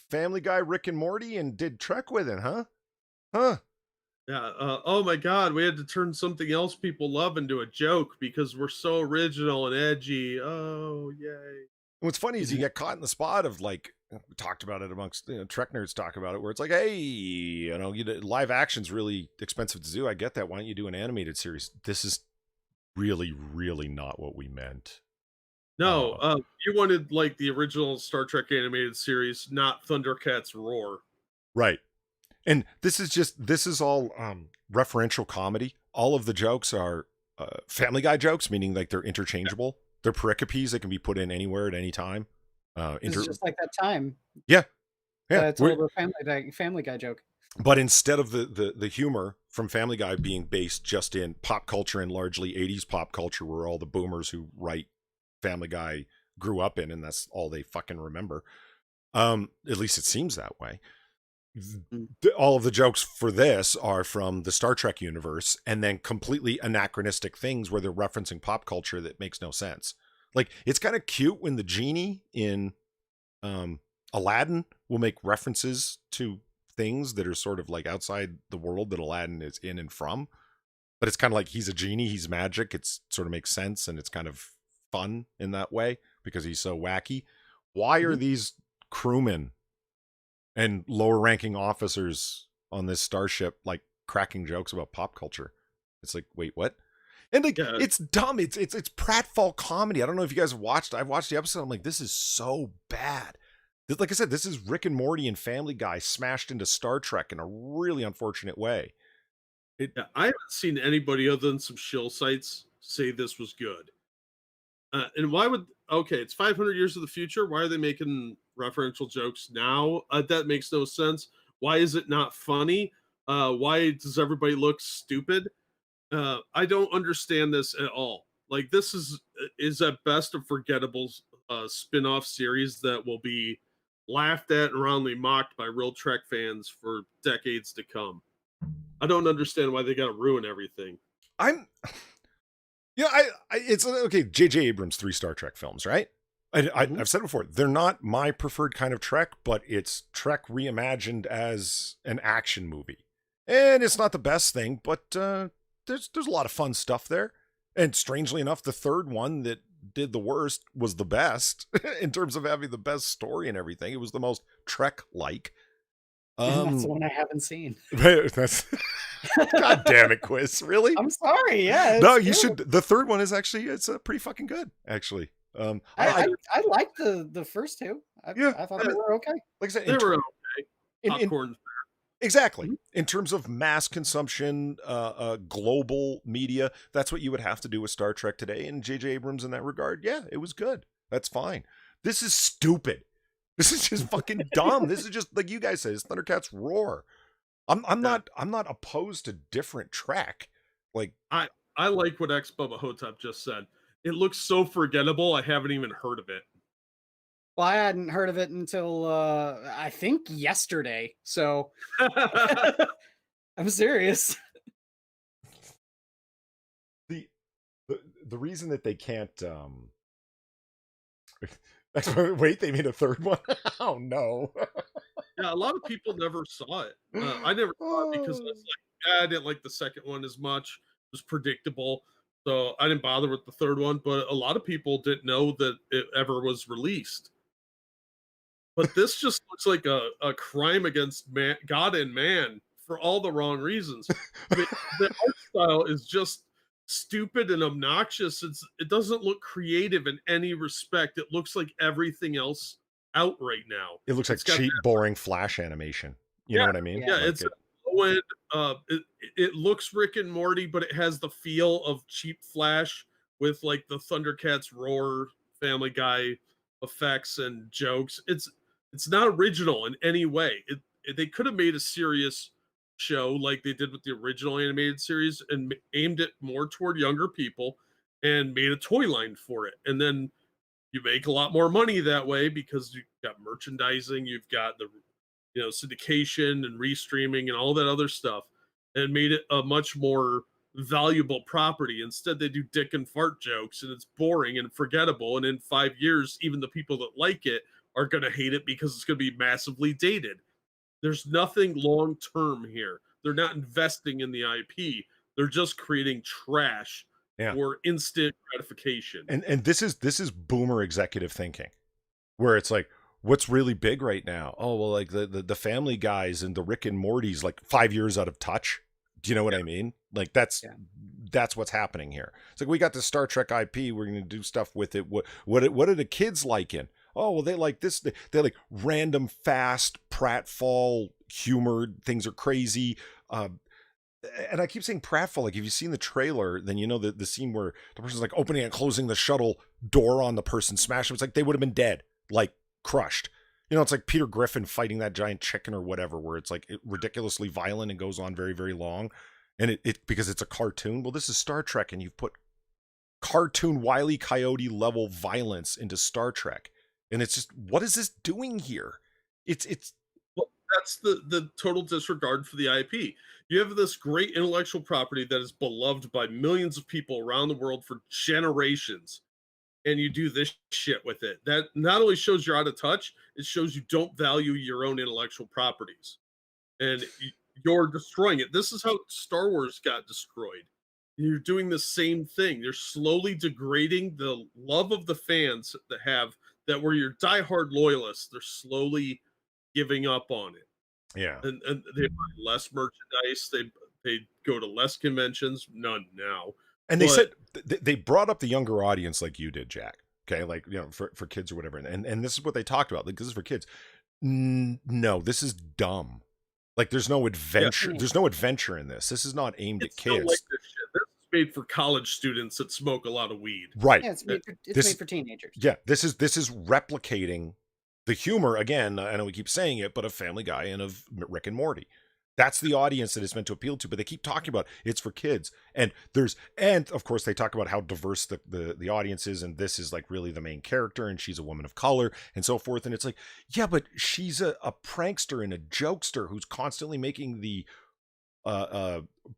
Family Guy, Rick and Morty, and did Trek with it, huh? Huh. Yeah. Oh, my God. We had to turn something else people love into a joke because we're so original and edgy. Oh, yay. What's funny is you get caught in the spot of like, we talked about it amongst Trek nerds talk about it, where it's like, hey, live action's really expensive to do. I get that. Why don't you do an animated series? This is really, really not what we meant. No, you wanted like the original Star Trek animated series, not Thundercats Roar. Right. And this is all referential comedy. All of the jokes are Family Guy jokes, meaning like they're interchangeable. They're pericopes that can be put in anywhere at any time. It's just like that time Yeah, that yeah. I told a Family Guy joke. But instead of the humor from Family Guy being based just in pop culture and largely 80s pop culture, where all the boomers who write Family Guy grew up in, and that's all they fucking remember. At least it seems that way. All of the jokes for this are from the Star Trek universe, and then completely anachronistic things where they're referencing pop culture that makes no sense. Like, it's kind of cute when the genie in Aladdin will make references to things that are sort of like outside the world that Aladdin is in and from. But it's kind of like he's a genie, he's magic. It's sort of makes sense, and it's kind of fun in that way because he's so wacky. Why are these crewmen and lower ranking officers on this starship like cracking jokes about pop culture? It's like, wait, what? And like, it's dumb. It's pratfall comedy. I don't know if you guys watched. I've watched the episode. I'm like, this is so bad. Like I said, this is Rick and Morty and Family Guy smashed into Star Trek in a really unfortunate way. I haven't seen anybody other than some shill sites say this was good. And why would it's 500 years of the future? Why are they making referential jokes now? That makes no sense. Why is it not funny? Why does everybody look stupid? I don't understand this at all. Like, this is at best a forgettable spin-off series that will be laughed at and roundly mocked by real Trek fans for decades to come. I don't understand why they got to ruin everything. It's okay. J.J. Abrams' 3 Star Trek films, right? I've said it before, they're not my preferred kind of Trek, but it's Trek reimagined as an action movie. And it's not the best thing, but there's a lot of fun stuff there. And strangely enough, the third one that did the worst was the best in terms of having the best story and everything. It was the most Trek-like. That's the one I haven't seen. That's God damn it, Quiz. Really? I'm sorry. Yeah. No, you should. The third one is actually, it's pretty fucking good, actually. I liked the first two. I thought they were okay. Like I said, they were okay. Popcorn. Exactly. In terms of mass consumption, global media, that's what you would have to do with Star Trek today. And J.J. Abrams, in that regard, yeah, it was good. That's fine. This is stupid. This is just fucking dumb. This is just like you guys said, it's Thundercats roar. I'm not opposed to different Trek. Like, I like what X Bubba Hotep just said. It looks so forgettable. I haven't even heard of it. Well, I hadn't heard of it until I think yesterday. So I'm serious. The reason that they can't wait, they made a third one. Oh no. Yeah, a lot of people never saw it. I never saw it because I was like, I didn't like the second one as much. It was predictable. So I didn't bother with the third one, but a lot of people didn't know that it ever was released. But this just looks like a crime against God and man for all the wrong reasons. The art style is just stupid and obnoxious. It doesn't look creative in any respect. It looks like everything else out right now. It looks like cheap, boring Flash animation. You know what I mean? Yeah, like it looks Rick and Morty, but it has the feel of cheap Flash with like the Thundercats roar, Family Guy effects and jokes. It's not original in any way. They could have made a serious show like they did with the original animated series and aimed it more toward younger people and made a toy line for it. And then you make a lot more money that way because you've got merchandising, you've got the syndication and restreaming and all that other stuff, and made it a much more valuable property. Instead, they do dick and fart jokes and it's boring and forgettable. And in 5 years, even the people that like it are going to hate it because it's going to be massively dated. There's nothing long term here. They're not investing in the IP. They're just creating trash for instant gratification. And this is boomer executive thinking, where it's like, what's really big right now? Oh, well, like the Family Guys and the Rick and Morty's like 5 years out of touch. Do you know what I mean? Like that's what's happening here. It's like, we got the Star Trek IP. We're going to do stuff with it. What are the kids liking? Oh, well, they like this. They like random, fast, pratfall humor. Things are crazy. Uh, and I keep saying pratfall. Like if you've seen the trailer, then you know the scene where the person's like opening and closing the shuttle door on the person, smash them. It's like they would have been dead, like crushed. You know, it's like Peter Griffin fighting that giant chicken or whatever, where it's like ridiculously violent and goes on very, very long. And it because it's a cartoon. Well, this is Star Trek, and you've put cartoon Wile E. Coyote level violence into Star Trek, and it's just, what is this doing here? It's Well, that's the total disregard for the IP. You have this great intellectual property that is beloved by millions of people around the world for generations, and you do this shit with it. That not only shows you're out of touch, it shows you don't value your own intellectual properties, and you're destroying it. This is how Star Wars got destroyed. You're doing the same thing. You're slowly degrading the love of the fans that were your diehard loyalists. They're slowly giving up on it, yeah. and they buy less merchandise. They go to less conventions. None now. And they But said they brought up the younger audience like you did, Jack. Okay, like for kids or whatever, and this is what they talked about. Like this is for kids. No, this is dumb. Like there's no yeah, adventure. There's no adventure in this. This is not aimed at it's still like kids. this shit. This is made for college students that smoke a lot of weed. Right. Yeah, it's This made for teenagers. yeah, this is replicating the humor again. I know we keep saying it, but of Family Guy and of Rick and Morty. That's the audience that it's meant to appeal to, but they keep talking about it's for kids. And of course they talk about how diverse the audience is, and this is like really the main character, and she's a woman of color and so forth. And it's like, yeah, but she's a prankster and a jokester who's constantly making the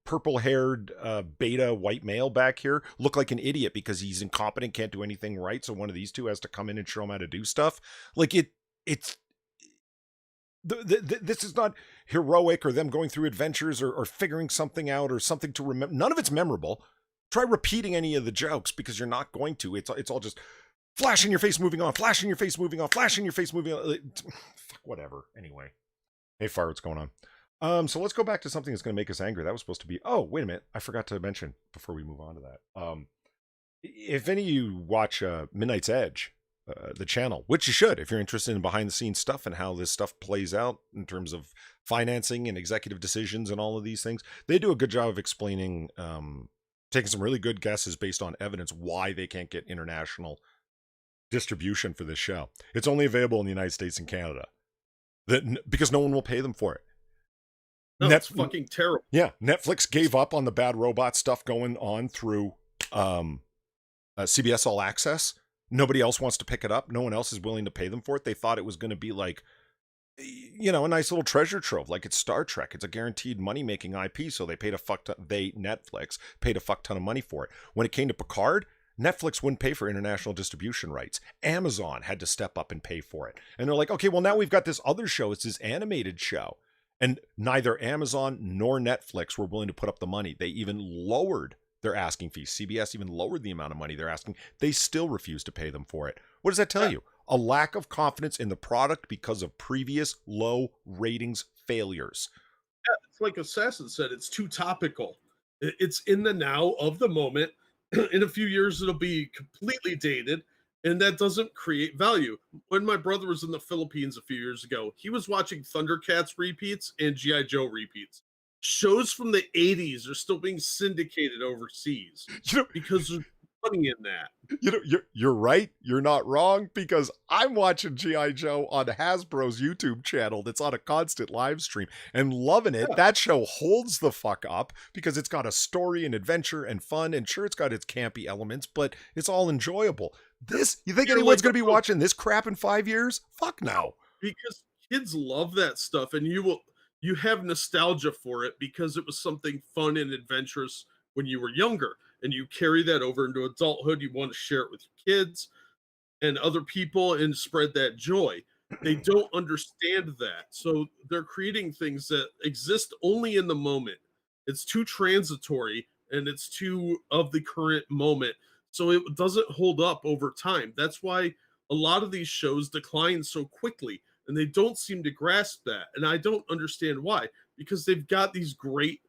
purple-haired beta white male back here look like an idiot because he's incompetent, can't do anything right. So one of these two has to come in and show him how to do stuff. Like it's this is not heroic or them going through adventures or figuring something out or something to remember. None of it's memorable. Try repeating any of the jokes because you're not going to. It's all just flash in your face, moving on, flash in your face, moving on, flash in your face, moving on. Fuck, whatever. Anyway, hey, Fire, what's going on? So let's go back to something that's going to make us angry. That was supposed to be. Oh, wait a minute. I forgot to mention before we move on to that. If any of you watch Midnight's Edge, the channel, which you should if you're interested in behind the scenes stuff and how this stuff plays out in terms of financing and executive decisions and all of these things, they do a good job of explaining, taking some really good guesses based on evidence why they can't get international distribution for this show. It's only available in the United States and Canada because no one will pay them for it. No, it's fucking terrible. Yeah, Netflix gave up on the Bad Robot stuff going on through CBS All Access. Nobody else wants to pick it up. No one else is willing to pay them for it. They thought it was going to be like, a nice little treasure trove, like it's Star Trek. It's a guaranteed money-making IP, so they paid Netflix paid a fuck ton of money for it. When it came to Picard, Netflix wouldn't pay for international distribution rights. Amazon had to step up and pay for it. And they're like, okay, well now we've got this other show. It's this animated show. And neither Amazon nor Netflix were willing to put up the money. They even lowered their asking fees. CBS even lowered the amount of money they're asking. They still refuse to pay them for it. What does that tell you? A lack of confidence in the product because of previous low ratings failures. Yeah, it's like Assassin said, it's too topical. It's in the now of the moment. In a few years, it'll be completely dated, and that doesn't create value. When my brother was in the Philippines a few years ago, he was watching Thundercats repeats and G.I. Joe repeats. Shows from the 80s are still being syndicated overseas because there's money in that. You're right. You're not wrong, because I'm watching G.I. Joe on Hasbro's YouTube channel that's on a constant live stream and loving it. Yeah. That show holds the fuck up because it's got a story and adventure and fun, and sure, it's got its campy elements, but it's all enjoyable. You think anyone's going to be watching this crap in 5 years? Fuck no. Because kids love that stuff, and you have nostalgia for it because it was something fun and adventurous when you were younger, and you carry that over into adulthood. You want to share it with your kids and other people and spread that joy. They don't understand that. So they're creating things that exist only in the moment. It's too transitory and it's too of the current moment. So it doesn't hold up over time. That's why a lot of these shows decline so quickly, and they don't seem to grasp that. And I don't understand why, because they've got these great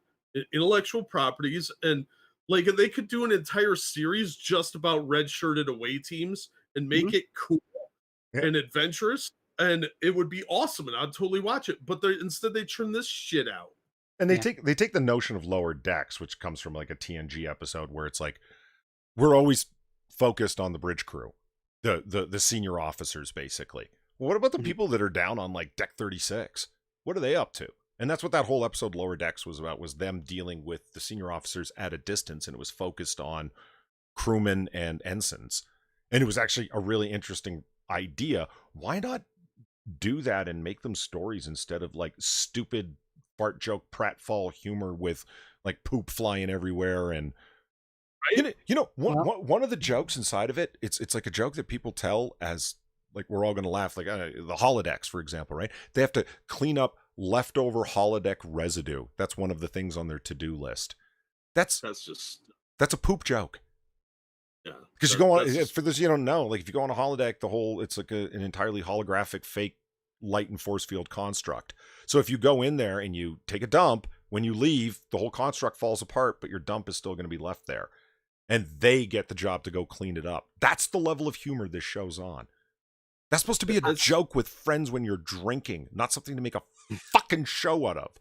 intellectual properties, and like they could do an entire series just about red-shirted away teams and make it cool and adventurous. and it would be awesome, and I'd totally watch it. But instead they turn this shit out. And Yeah. they take the notion of lower decks, which comes from like a TNG episode where it's like we're always focused on the bridge crew, the senior officers, basically. What about the people that are down on like deck 36? What are they up to? And that's what that whole episode Lower Decks was about, was them dealing with the senior officers at a distance, and it was focused on crewmen and ensigns. And it was actually a really interesting idea. Why not do that and make them stories instead of like stupid fart joke pratfall humor with like poop flying everywhere? And one of the jokes inside of it, it's like a joke that people tell as like we're all going to laugh, like the holodecks, for example, right? They have to clean up leftover holodeck residue. That's one of the things on their to-do list. That's a poop joke. Yeah, because you go on, for those you don't know, like if you go on a holodeck, it's like an entirely holographic fake light and force field construct. So if you go in there and you take a dump, when you leave, the whole construct falls apart, but your dump is still going to be left there. And they get the job to go clean it up. That's the level of humor this show's on. That's supposed to be a joke with friends when you're drinking, not something to make a fucking show out of.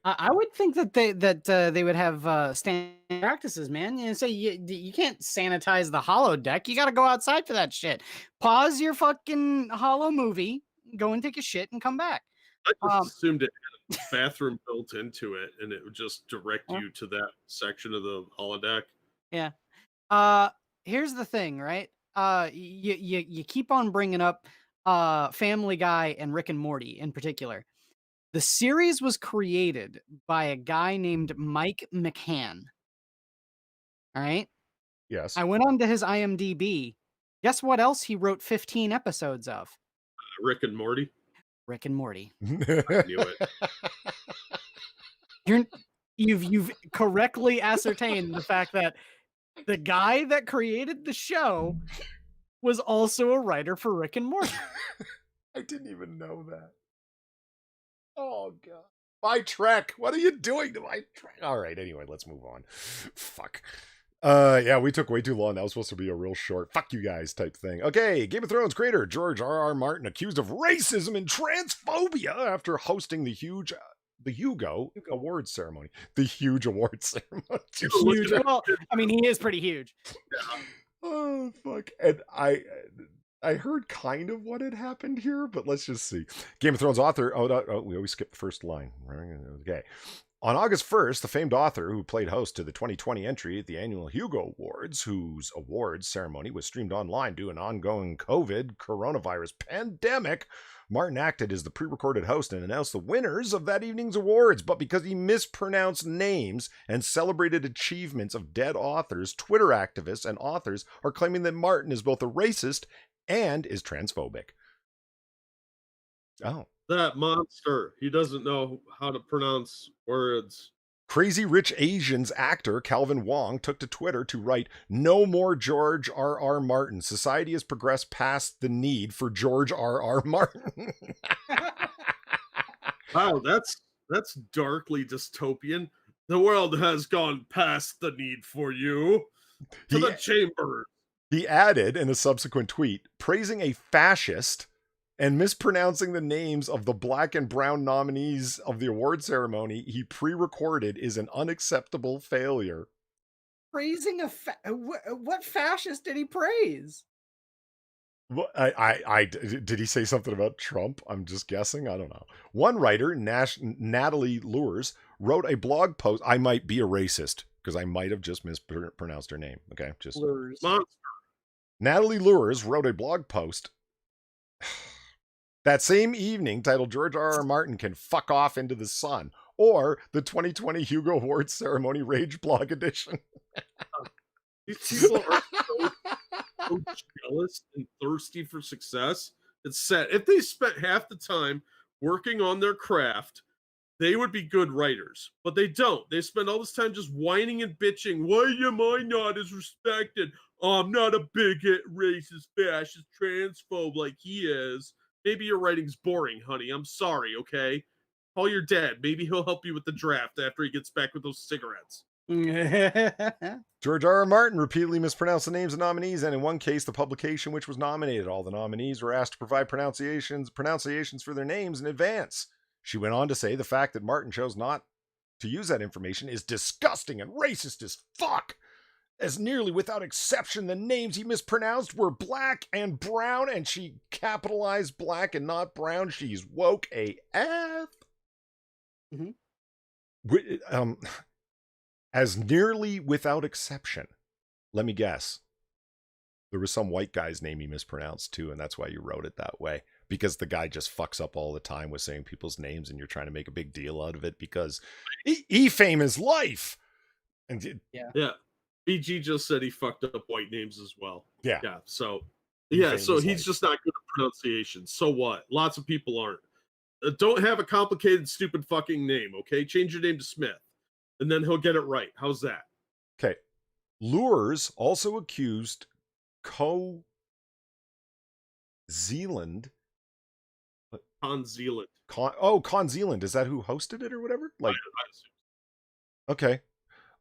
I would think that they would have standard practices, man. You know, say you can't sanitize the holo deck. You got to go outside for that shit. Pause your fucking holo movie, go and take a shit, and come back. I just assumed it had a bathroom built into it, and it would just direct you to that section of the holodeck. Yeah. Here's the thing, right? You keep on bringing up Family Guy and Rick and Morty in particular. The series was created by a guy named Mike McCann. All right. Yes. I went on to his IMDb. Guess what else he wrote 15 episodes of? Rick and Morty. Rick and Morty. I knew it. You've correctly ascertained the fact that the guy that created the show was also a writer for Rick and Morty. I didn't even know that. Oh, God. My Trek. What are you doing to my Trek? All right, anyway, let's move on. Fuck. Yeah, we took way too long. That was supposed to be a real short fuck you guys type thing. Okay, Game of Thrones creator George R.R. Martin accused of racism and transphobia after hosting the Hugo awards ceremony. The huge awards ceremony. Huge. Well, I mean, he is pretty huge. Yeah. Oh, fuck. And I heard kind of what had happened here, but let's just see. Game of Thrones author. We always skip the first line. Okay. On August 1st, the famed author who played host to the 2020 entry at the annual Hugo Awards, whose awards ceremony was streamed online due to an ongoing coronavirus pandemic, Martin acted as the pre-recorded host and announced the winners of that evening's awards. But because he mispronounced names and celebrated achievements of dead authors, Twitter activists and authors are claiming that Martin is both a racist and is transphobic. Oh. That monster. He doesn't know how to pronounce words. Crazy Rich Asians actor Calvin Wong took to Twitter to write, "No more George R.R. Martin. Society has progressed past the need for George R.R. Martin." Wow, that's darkly dystopian. The world has gone past the need for you. To the chamber. He added in a subsequent tweet, praising a fascist and mispronouncing the names of the black and brown nominees of the award ceremony he pre-recorded is an unacceptable failure. Praising what fascist did he praise? Well, did he say something about Trump? I'm just guessing. I don't know. One writer, Natalie Lures, wrote a blog post. I might be a racist because I might have just mispronounced her name. Okay, just Lures. Natalie Lures wrote a blog post that same evening titled "George R.R. Martin Can Fuck Off into the Sun," or the 2020 Hugo Awards Ceremony Rage Blog Edition. These people are so jealous and thirsty for success. It's sad. If they spent half the time working on their craft, they would be good writers. But they don't. They spend all this time just whining and bitching. Why am I not as respected? I'm not a bigot, racist, fascist, transphobe like he is. Maybe your writing's boring, honey. I'm sorry, okay? Call your dad. Maybe he'll help you with the draft after he gets back with those cigarettes. George R.R. Martin repeatedly mispronounced the names of nominees, and in one case, the publication which was nominated. All the nominees were asked to provide pronunciations for their names in advance. She went on to say the fact that Martin chose not to use that information is disgusting and racist as fuck. As nearly without exception, the names he mispronounced were Black and Brown, and she capitalized Black and not Brown. She's woke AF. Mm-hmm. As nearly without exception. Let me guess. There was some white guy's name he mispronounced too, and that's why you wrote it that way. Because the guy just fucks up all the time with saying people's names, and you're trying to make a big deal out of it because E-Fame is life. And yeah. BG just said he fucked up white names as well. Yeah. Yeah. So E-Fame so is he's life. just not good at pronunciation. So what? Lots of people aren't. Don't have a complicated, stupid fucking name, okay? Change your name to Smith, and then he'll get it right. How's that? Okay. Lures also accused Zealand. Con Zealand. Con Zealand. Is that who hosted it or whatever? Like, okay.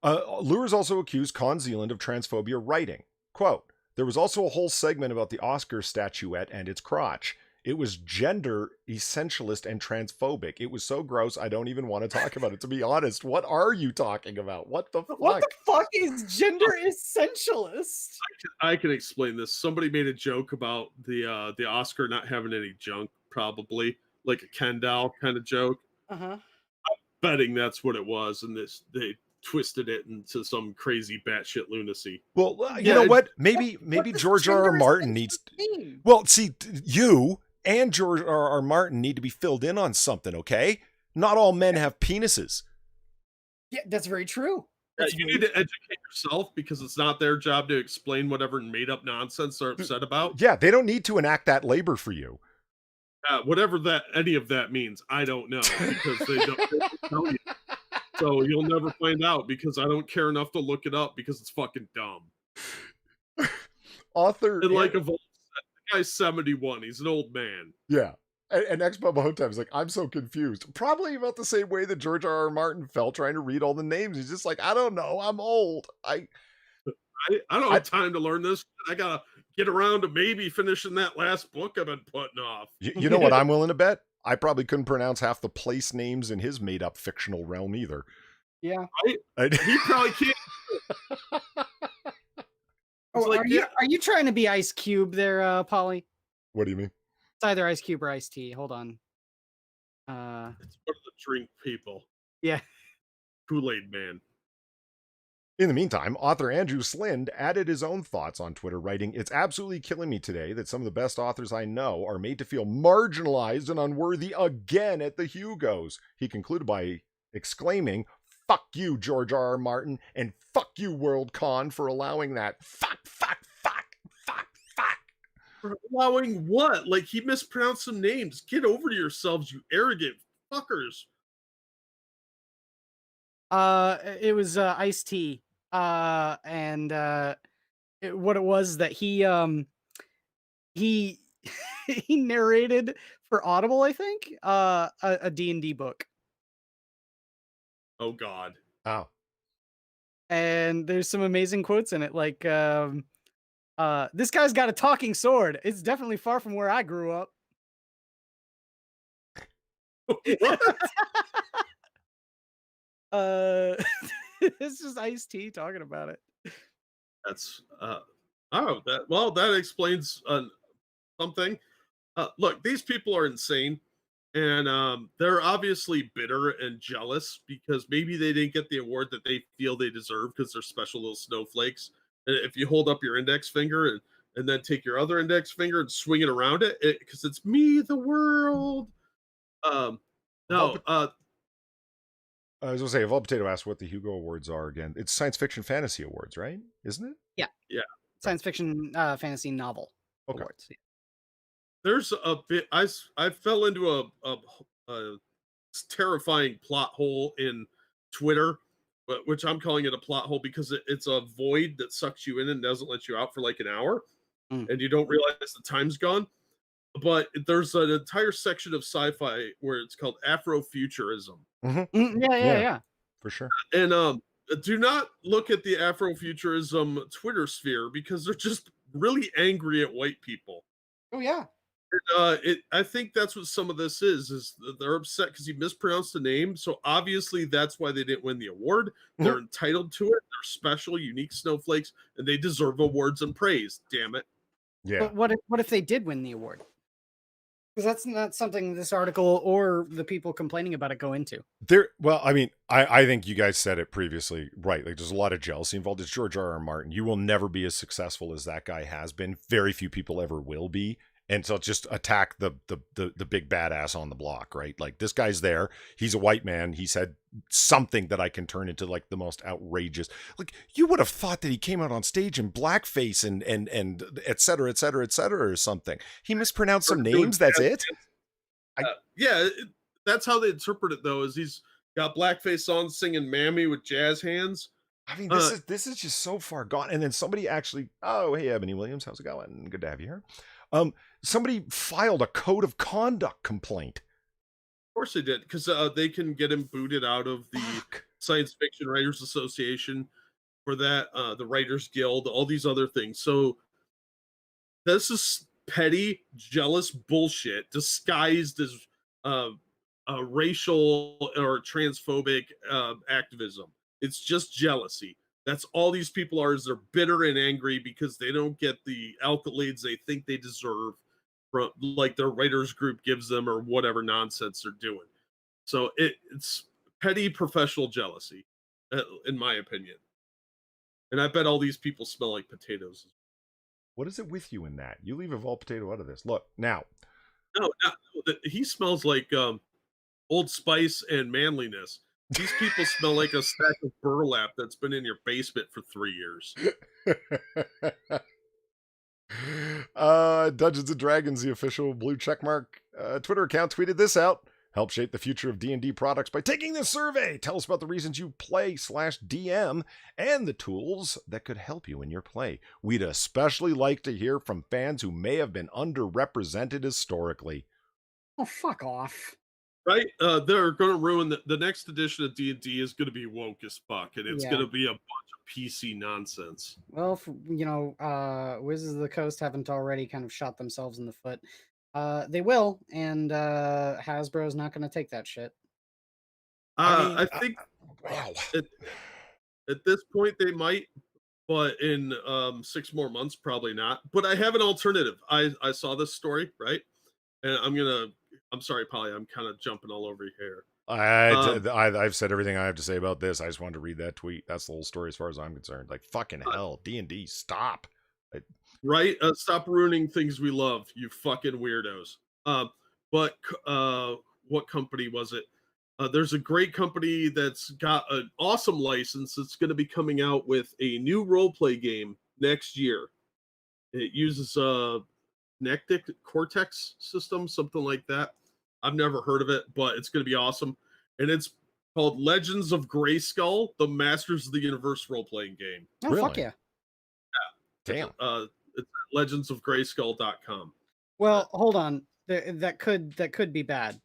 Lures also accused Con Zealand of transphobia writing. Quote, there was also a whole segment about the Oscar statuette and its crotch. It was gender essentialist and transphobic. It was so gross, I don't even want to talk about it, to be honest. What are you talking about? What the fuck? What the fuck is gender essentialist? I can explain this. Somebody made a joke about the Oscar not having any junk, probably. Like a Ken doll kind of joke. Uh-huh. I'm betting that's what it was, and they twisted it into some crazy batshit lunacy. Well, you know what? Maybe George R.R. Martin needs... Well, see, you and George R.R. Martin need to be filled in on something, okay? Not all men have penises. Yeah, that's very true. You need to educate yourself because it's not their job to explain whatever made-up nonsense they're upset about. Yeah, they don't need to enact that labor for you. Whatever any of that means, I don't know because they don't tell you. So you'll never find out because I don't care enough to look it up because it's fucking dumb. Author and like the guy's 71, he's an old man. Yeah. And Expo Mahotep is like, I'm so confused. Probably about the same way that George R.R. Martin felt trying to read all the names. He's just like, I don't know. I'm old. I don't have time to learn this. I gotta get around to maybe finishing that last book I've been putting off. You know what I'm willing to bet? I probably couldn't pronounce half the place names in his made-up fictional realm either. Yeah. He probably can't. Are you trying to be Ice Cube there, Polly? What do you mean? It's either Ice Cube or Ice Tea. Hold on. It's one of the drink people. Yeah. Kool-Aid Man. In the meantime, author Andrew Slind added his own thoughts on Twitter, writing, it's absolutely killing me today that some of the best authors I know are made to feel marginalized and unworthy again at the Hugos. He concluded by exclaiming, fuck you, George R.R. Martin, and fuck you, WorldCon, for allowing that. Fuck. For allowing what? Like, he mispronounced some names. Get over to yourselves, you arrogant fuckers. It was Ice-T. And what it was that he he narrated for Audible, I think, a D&D book. Oh God. Oh. And there's some amazing quotes in it, like this guy's got a talking sword. It's definitely far from where I grew up. What? It's just Ice-T talking about it. That's that explains something. Look, these people are insane, and they're obviously bitter and jealous because maybe they didn't get the award that they feel they deserve because they're special little snowflakes. And if you hold up your index finger and then take your other index finger and swing it around it, because it's me, the world. I was going to say, Evolved Potato asked what the Hugo Awards are again. It's Science Fiction Fantasy Awards, right? Isn't it? Yeah. Yeah. Science Fiction Fantasy Novel Awards. Yeah. There's a bit, I fell into a terrifying plot hole in Twitter, which I'm calling it a plot hole because it's a void that sucks you in and doesn't let you out for like an hour. And you don't realize the time's gone. But there's an entire section of sci-fi where it's called Afrofuturism. Mm-hmm. Yeah. For sure. And Do not look at the Afrofuturism Twitter sphere because they're just really angry at white people. Oh yeah. I think that's what some of this is they're upset because he mispronounced the name. So obviously that's why they didn't win the award. They're entitled to it. They're special, unique snowflakes, and they deserve awards and praise. Damn it. Yeah. But what if they did win the award? Because that's not something this article or the people complaining about it go into. Well, I mean, I think you guys said it previously, right? Like, there's a lot of jealousy involved. It's George R. R. Martin. You will never be as successful as that guy has been. Very few people ever will be. And so just attack the big badass on the block, right? Like, this guy's there. He's a white man. He said something that I can turn into like the most outrageous. Like, you would have thought that he came out on stage in blackface and et cetera, et cetera, et cetera, or something. He mispronounced some names. That's it. Yeah, that's how they interpret it though. Is he's got blackface on, singing "Mammy" with jazz hands. I mean, this is just so far gone. And then somebody actually, oh, hey, Ebony Williams, how's it going? Good to have you here. Somebody filed a code of conduct complaint. Of course they did, because they can get him booted out of the Science Fiction Writers Association for that, the Writers Guild, all these other things. So this is petty, jealous bullshit disguised as uh, racial or transphobic activism. It's just jealousy. That's all these people are. Is they're bitter and angry because they don't get the accolades they think they deserve from like their writers group gives them or whatever nonsense they're doing. So it's petty professional jealousy, in my opinion. And I bet all these people smell like potatoes. What is it with you in that? You leave a Vol potato out of this. Look, now. No, he smells like Old Spice and manliness. These people smell like a stack of burlap that's been in your basement for 3 years. Dungeons and Dragons, the official blue checkmark Twitter account, tweeted this out. Help shape the future of D&D products by taking this survey. Tell us about the reasons you play/DM and the tools that could help you in your play. We'd especially like to hear from fans who may have been underrepresented historically. Oh, fuck off. Right? They're going to ruin the next edition of D&D is going to be woke as fuck, and it's going to be a bunch of PC nonsense. Well, Wizards of the Coast haven't already kind of shot themselves in the foot. They will, and Hasbro's not going to take that shit. I think wow. At this point they might, but in 6 more months probably not. But I have an alternative. I saw this story, right? And I'm sorry, Polly, I'm kind of jumping all over here. I've said everything I have to say about this. I just wanted to read that tweet. That's the whole story as far as I'm concerned. Like, fucking hell, D&D, stop. Right? Stop ruining things we love, you fucking weirdos. But what company was it? There's a great company that's got an awesome license that's going to be coming out with a new role play game next year. It uses a Nectic Cortex system, something like that. I've never heard of it, but it's going to be awesome. And it's called Legends of Grayskull, the Masters of the Universe role playing game. Oh, really? Fuck yeah. Yeah. Damn. It's legendsofgrayskull.com. Well, hold on. That could be bad.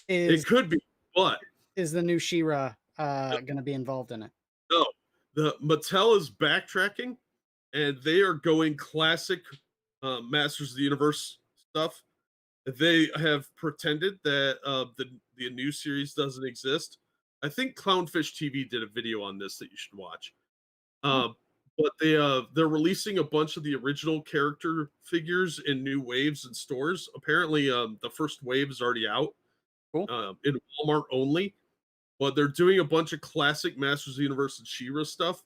It could be, but is the new She-Ra going to be involved in it? No. The Mattel is backtracking, and they are going classic Masters of the Universe stuff. They have pretended that the new series doesn't exist. I think Clownfish TV did a video on this that you should watch. But they're releasing a bunch of the original character figures in new waves in stores. Apparently, the first wave is already out. Cool. In Walmart only. But they're doing a bunch of classic Masters of the Universe and She-Ra stuff,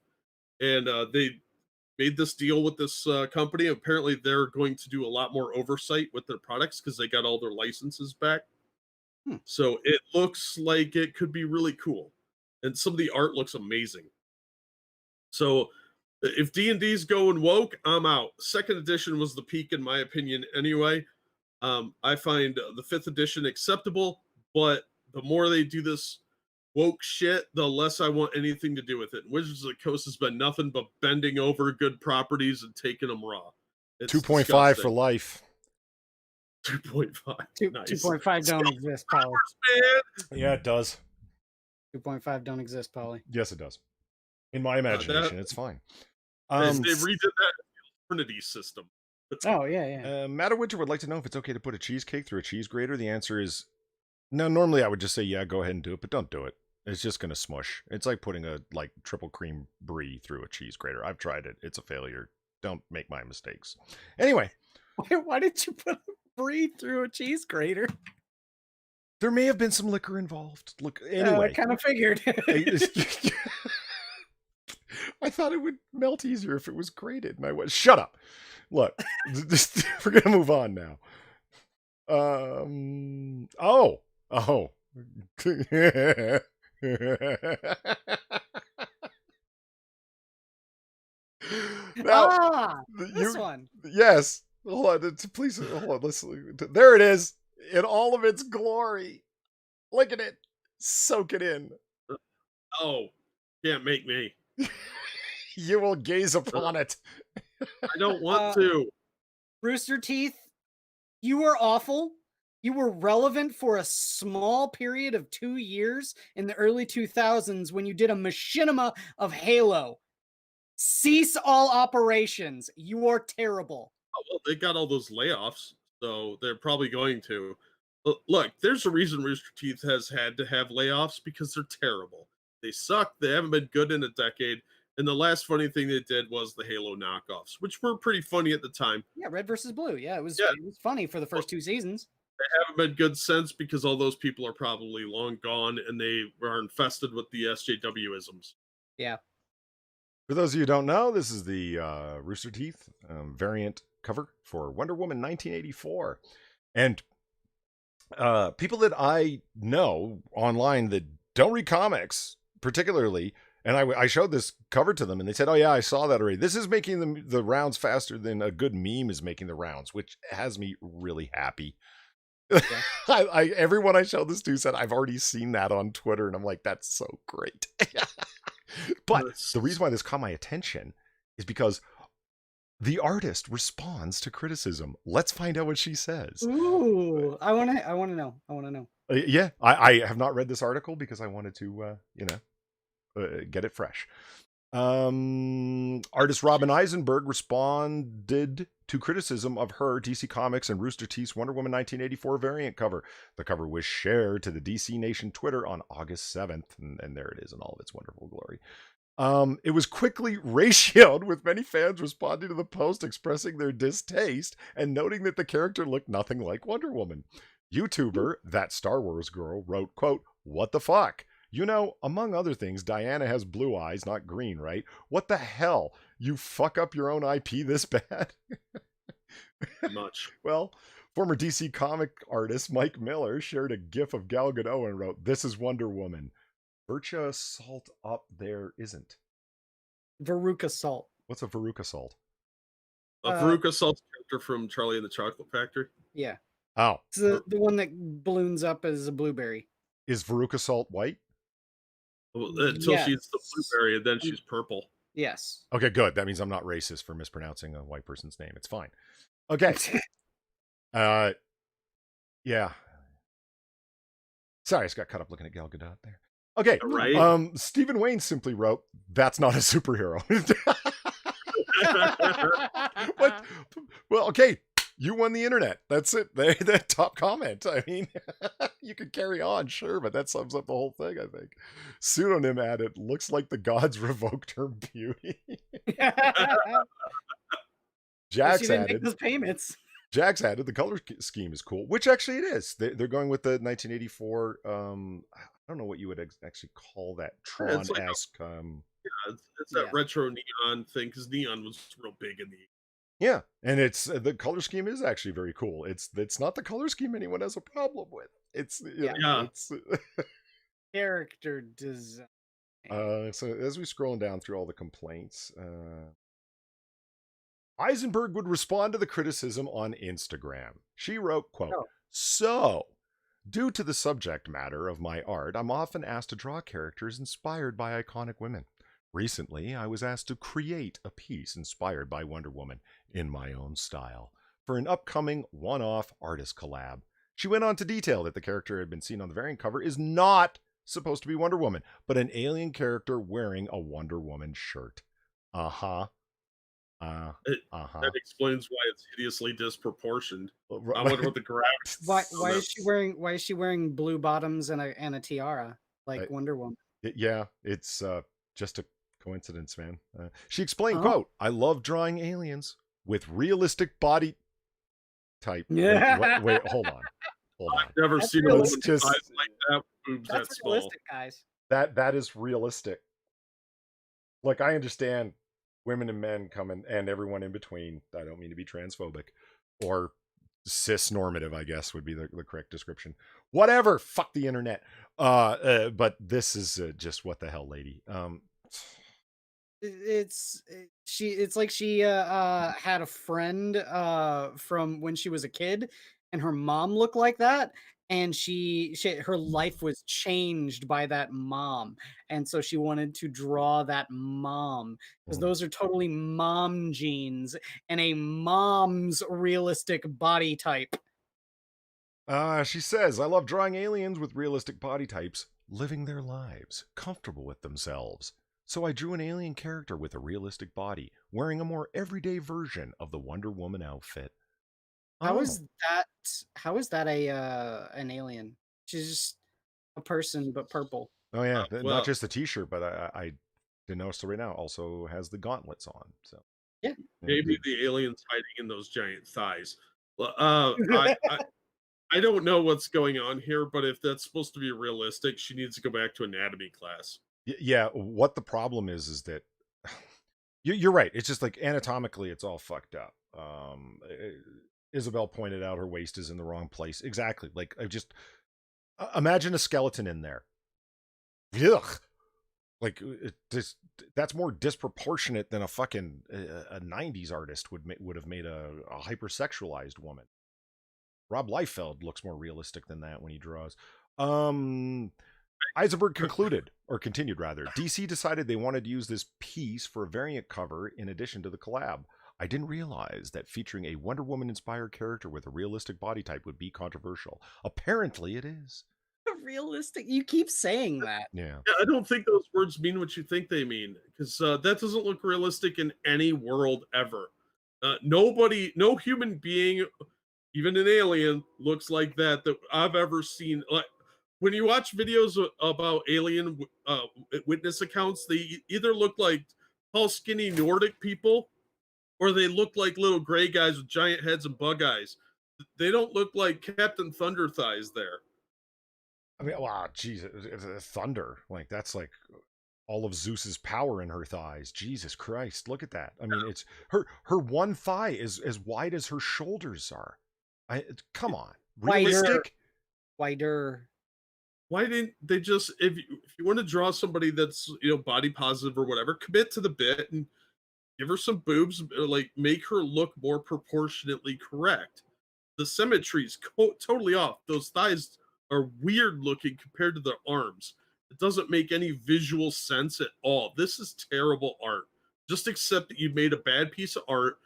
and they made this deal with this company. Apparently, they're going to do a lot more oversight with their products because they got all their licenses back. So it looks like it could be really cool, and some of the art looks amazing. So if D&D's going woke, I'm out. Second edition was the peak in my opinion anyway. I find the 5th edition acceptable, but the more they do this woke shit, the less I want anything to do with it. Wizards of the Coast has been nothing but bending over good properties and taking them raw. 2.5 for life. 2.5. 2.5 don't exist, Paul. Man. Yeah, it does. 2.5 don't exist, Polly. Yes, it does. In my imagination, it's fine. They redid that Trinity system. Oh, yeah. Matter Winter would like to know if it's okay to put a cheesecake through a cheese grater. The answer is no. Normally, I would just say, yeah, go ahead and do it, but don't do it. It's just going to smush. It's like putting a triple cream brie through a cheese grater. I've tried it. It's a failure. Don't make my mistakes. Anyway. Why did you put a brie through a cheese grater? There may have been some liquor involved. Look, anyway. I kind of figured. I thought it would melt easier if it was grated, and I went, shut up. Look, we're going to move on now. Oh. Now, this one. Yes. Hold on. Please, hold on. Listen. There it is in all of its glory. Look at it. Soak it in. Oh, can't make me. You will gaze upon it. I don't want to. Rooster Teeth, you were awful. You were relevant for a small period of 2 years in the early 2000s when you did a machinima of Halo. Cease all operations. You are terrible. Oh, well, they got all those layoffs, so they're probably going to. Look, there's a reason Rooster Teeth has had to have layoffs because they're terrible. They suck. They haven't been good in a decade. And the last funny thing they did was the Halo knockoffs, which were pretty funny at the time. Yeah, Red versus Blue. Yeah, it was funny for the first 2 seasons. They haven't been good since because all those people are probably long gone and they are infested with the SJW-isms. Yeah. For those of you who don't know, this is the Rooster Teeth variant cover for Wonder Woman 1984. And people that I know online that don't read comics particularly, and I showed this cover to them, and they said, oh, yeah, I saw that already. This is making the rounds faster than a good meme is making the rounds, which has me really happy. Yeah. Everyone I showed this to said, I've already seen that on Twitter, and I'm like, that's so great. But the reason why this caught my attention is because the artist responds to criticism. Let's find out what she says. Ooh, I want to know. Yeah, I have not read this article because I wanted to, get it fresh. Artist Robin Eisenberg responded to criticism of her DC Comics and Rooster Teeth's Wonder Woman 1984 variant cover. The cover was shared to the DC Nation Twitter on August 7th, and there it is in all of its wonderful glory. It was quickly ratioed, with many fans responding to the post expressing their distaste and noting that the character looked nothing like Wonder Woman. YouTuber, That Star Wars Girl, wrote, quote, "What the fuck? You know, among other things, Diana has blue eyes, not green, right? What the hell? You fuck up your own IP this bad?" Much. Well, former DC comic artist Mike Miller shared a gif of Gal Gadot and wrote, "This is Wonder Woman. Veruca Salt up there isn't." Veruca Salt. What's a Veruca Salt? Veruca Salt's character from Charlie and the Chocolate Factory. Yeah. Oh. It's the one that balloons up as a blueberry. Is Veruca Salt white? Until she's the blueberry, and then she's purple. Yes. Okay, good. That means I'm not racist for mispronouncing a white person's name. It's fine. Okay. Yeah. Sorry, I just got caught up looking at Gal Gadot there. Okay. Right. Stephen Wayne simply wrote, "That's not a superhero." What? Well, okay. You won the internet. That's it. That top comment. I mean, you could carry on, sure, but that sums up the whole thing, I think. Pseudonym added, "Looks like the gods revoked her beauty." Jax added, make those payments. Jax added, "The color scheme is cool," which actually it is. They're going with the 1984. I don't know what you would actually call that, Tron-esque. It's that retro neon thing, because neon was real big in the. Yeah, and it's the color scheme is actually very cool. It's not the color scheme anyone has a problem with. It's it's character design. So as we scroll down through all the complaints, Eisenberg would respond to the criticism on Instagram. She wrote, quote, "So, due to the subject matter of my art, I'm often asked to draw characters inspired by iconic women. Recently, I was asked to create a piece inspired by Wonder Woman in my own style for an upcoming one-off artist collab." She went on to detail that the character had been seen on the variant cover is not supposed to be Wonder Woman, but an alien character wearing a Wonder Woman shirt. Uh-huh. That explains why it's hideously disproportioned. I Right. wonder what the gravity on Why that. is she wearing blue bottoms and a tiara I- like Wonder Woman? yeah, it's just a coincidence, man. She explained, Oh. quote, "I love drawing aliens with realistic body type." Wait, hold on. Hold on. Never That's seen a woman Let's realistic. with eyes just like that, boobs that That's small. realistic, guys. that is realistic. Like, I understand women and men coming and everyone in between. I don't mean to be transphobic or cis normative, I guess would be the correct description. Whatever, fuck the internet. But this is just what the hell, lady. It's like she had a friend from when she was a kid, and her mom looked like that, and her life was changed by that mom, and so she wanted to draw that mom because Mhm. those are totally mom genes and a mom's realistic body type. She says, "I love drawing aliens with realistic body types, living their lives, comfortable with themselves. So I drew an alien character with a realistic body, wearing a more everyday version of the Wonder Woman outfit." How Oh. is that? How is that a an alien? She's just a person, but purple. Oh yeah, not Well, just the T-shirt, but I didn't notice till right now. Also has the gauntlets on. So Yeah. yeah, maybe the alien's hiding in those giant thighs. Well, I don't know what's going on here, but if that's supposed to be realistic, she needs to go back to anatomy class. yeah. What the problem is that you're right. It's just like anatomically, it's all fucked up. Isabel pointed out her waist is in the wrong place. Exactly. Like I just imagine a skeleton in there. Ugh. Like that's more disproportionate than a fucking a '90s artist would have made a hypersexualized woman. Rob Liefeld looks more realistic than that when he draws. Eisenberg continued rather. DC decided they wanted to use this piece for a variant cover in addition to the collab. I didn't realize that featuring a Wonder Woman inspired character with a realistic body type would be controversial. Apparently it is. Realistic. You keep saying that. Yeah. Yeah, I don't think those words mean what you think they mean because that doesn't look realistic in any world ever. No human being, even an alien, looks like that I've ever seen. Like when you watch videos about alien witness accounts, they either look like tall, skinny Nordic people, or they look like little gray guys with giant heads and bug eyes. They don't look like Captain Thunder thighs there. I mean, wow, Jesus, thunder. Like that's like all of Zeus's power in her thighs. Jesus Christ, look at that. I mean, it's her one thigh is as wide as her shoulders are. Come on, Wider. realistic. Wider. Why didn't they just if you want to draw somebody that's body positive or whatever, commit to the bit and give her some boobs, like make her look more proportionately correct. The symmetry's totally off. Those thighs are weird looking compared to the arms. It doesn't make any visual sense at all. This is terrible art. Just accept that you made a bad piece of art,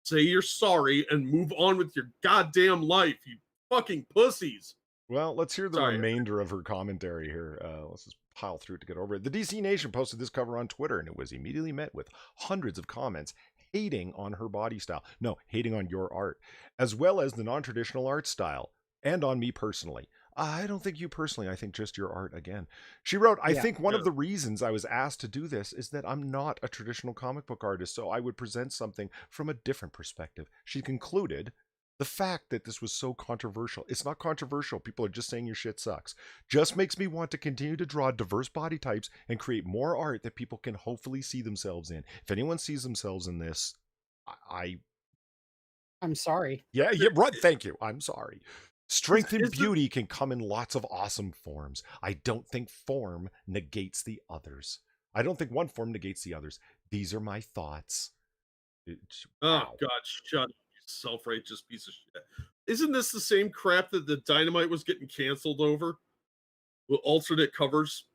say you're sorry, and move on with your goddamn life, you fucking pussies. Well, let's hear the Sorry. remainder of her commentary here. Let's just pile through it to get over it. The DC Nation posted this cover on Twitter, and it was immediately met with hundreds of comments hating on her body style. No, hating on your art, as well as the non-traditional art style, and on me personally. I don't think you personally, I think just your art again. She wrote, "I Yeah. think one Yeah. of the reasons I was asked to do this is that I'm not a traditional comic book artist, so I would present something from a different perspective." She concluded, "The fact that this was so controversial, it's not controversial. People are just saying your shit sucks. Just makes me want to continue to draw diverse body types and create more art that people can hopefully see themselves in. If anyone sees themselves in this, I I'm sorry. yeah, yeah, right. Thank you. I'm sorry. Strength and Is it beauty can come in lots of awesome forms. I don't think form negates the others. I don't think one form negates the others. These are my thoughts." Oh Wow. God, shut up, you self-righteous piece of shit. Isn't this the same crap that the Dynamite was getting canceled over? With alternate covers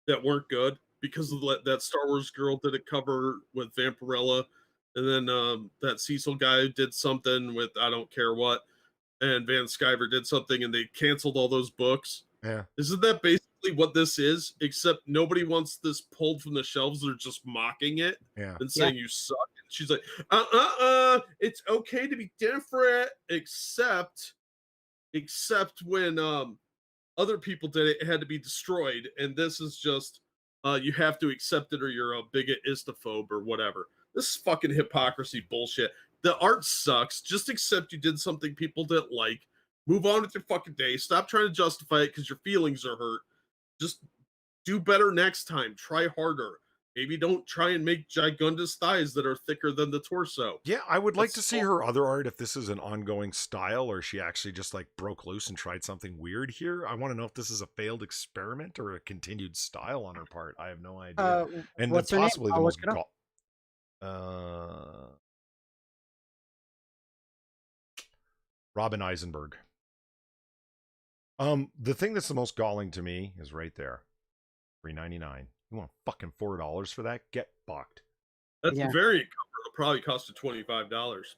that weren't good because of that Star Wars girl did a cover with Vampirella, and then that Cecil guy did something with I don't care what, and Van Sciver did something, and they canceled all those books. Yeah. Isn't that basically what this is, except nobody wants this pulled from the shelves. They're just mocking it Yeah. and Yeah. saying you suck. And she's like, it's okay to be different, except when other people did it, it had to be destroyed. And this is just you have to accept it or you're a bigot, istophobe, or whatever. This is fucking hypocrisy bullshit. The art sucks. Just accept you did something people didn't like. Move on with your fucking day. Stop trying to justify it because your feelings are hurt. Just do better next time. Try harder. Maybe don't try and make gigundous thighs that are thicker than the torso. Yeah, I would like to That's see all. her other art if this is an ongoing style or she actually just like broke loose and tried something weird here. I want to know if this is a failed experiment or a continued style on her part. I have no idea. And What's her name? possibly the I'll look most it up. Robin Eisenberg. The thing that's the most galling to me is right there. $3.99. You want fucking $4 for that? Get fucked. That's Yeah. a variant cover. It'll probably cost you $25.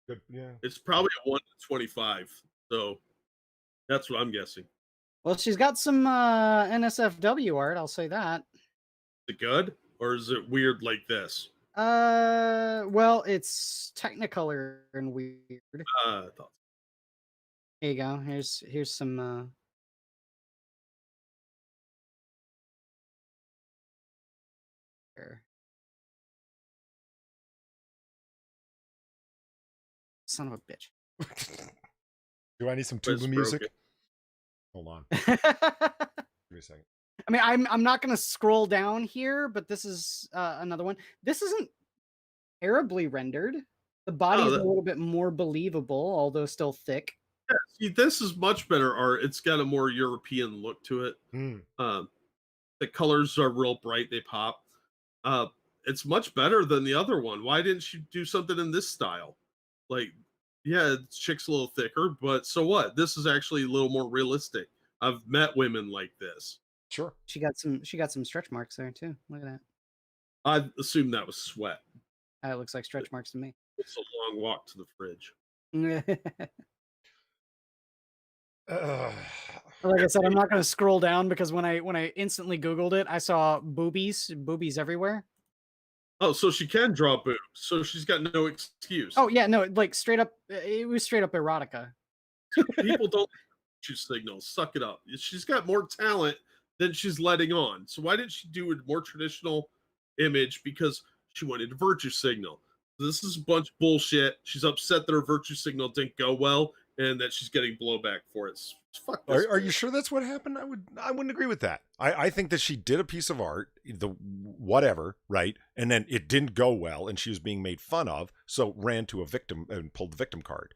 Good, yeah. It's probably a 1 to 25. So that's what I'm guessing. Well, she's got some NSFW art. I'll say that. Is it good or is it weird like this? Well, it's Technicolor and weird. I thought Here you go. Here's some. Here. Son of a bitch. Do I need some it's tuba music? broken. Hold on. Give me a second. I mean, I'm not gonna scroll down here, but this is another one. This isn't terribly rendered. The body's a little bit more believable, although still thick. Yeah, see, this is much better art. It's got a more European look to it. The colors are real bright; they pop. It's much better than the other one. Why didn't she do something in this style? Like, yeah, chick's a little thicker, but so what? This is actually a little more realistic. I've met women like this. Sure. She got some stretch marks there too. Look at I assume that was sweat. that. It looks like stretch marks to me. It's a long walk to the fridge. Like I said, I'm not going to scroll down because when I instantly Googled it, I saw boobies everywhere. Oh, so she can draw boobs. So she's got no excuse. Oh yeah, no, like straight up, it was straight up erotica. People don't virtue signals. Suck it up. She's got more talent than she's letting on. So why didn't she do a more traditional image? Because she wanted a virtue signal. This is a bunch of bullshit. She's upset that her virtue signal didn't go well and that she's getting blowback for it. Fuck this. Are you sure that's what happened? I wouldn't agree with that. I think that she did a piece of art, the whatever, right? And then it didn't go well and she was being made fun of, so ran to a victim and pulled the victim card.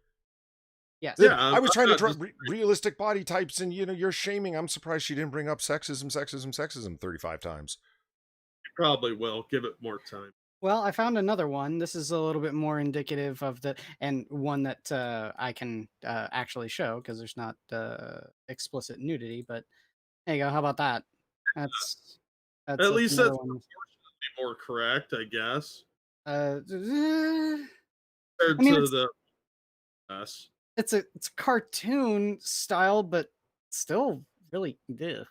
Yes. Yeah, I was trying to draw realistic body types and you're shaming. I'm surprised she didn't bring up sexism 35 times. You probably will. Give it more time. Well, I found another one. This is a little bit more indicative of and one that I can actually show because there's not explicit nudity. But there you go. How about that? That's At least that's one. more correct, I guess. I Compared mean, to the us. It's a cartoon style, but still really ugh.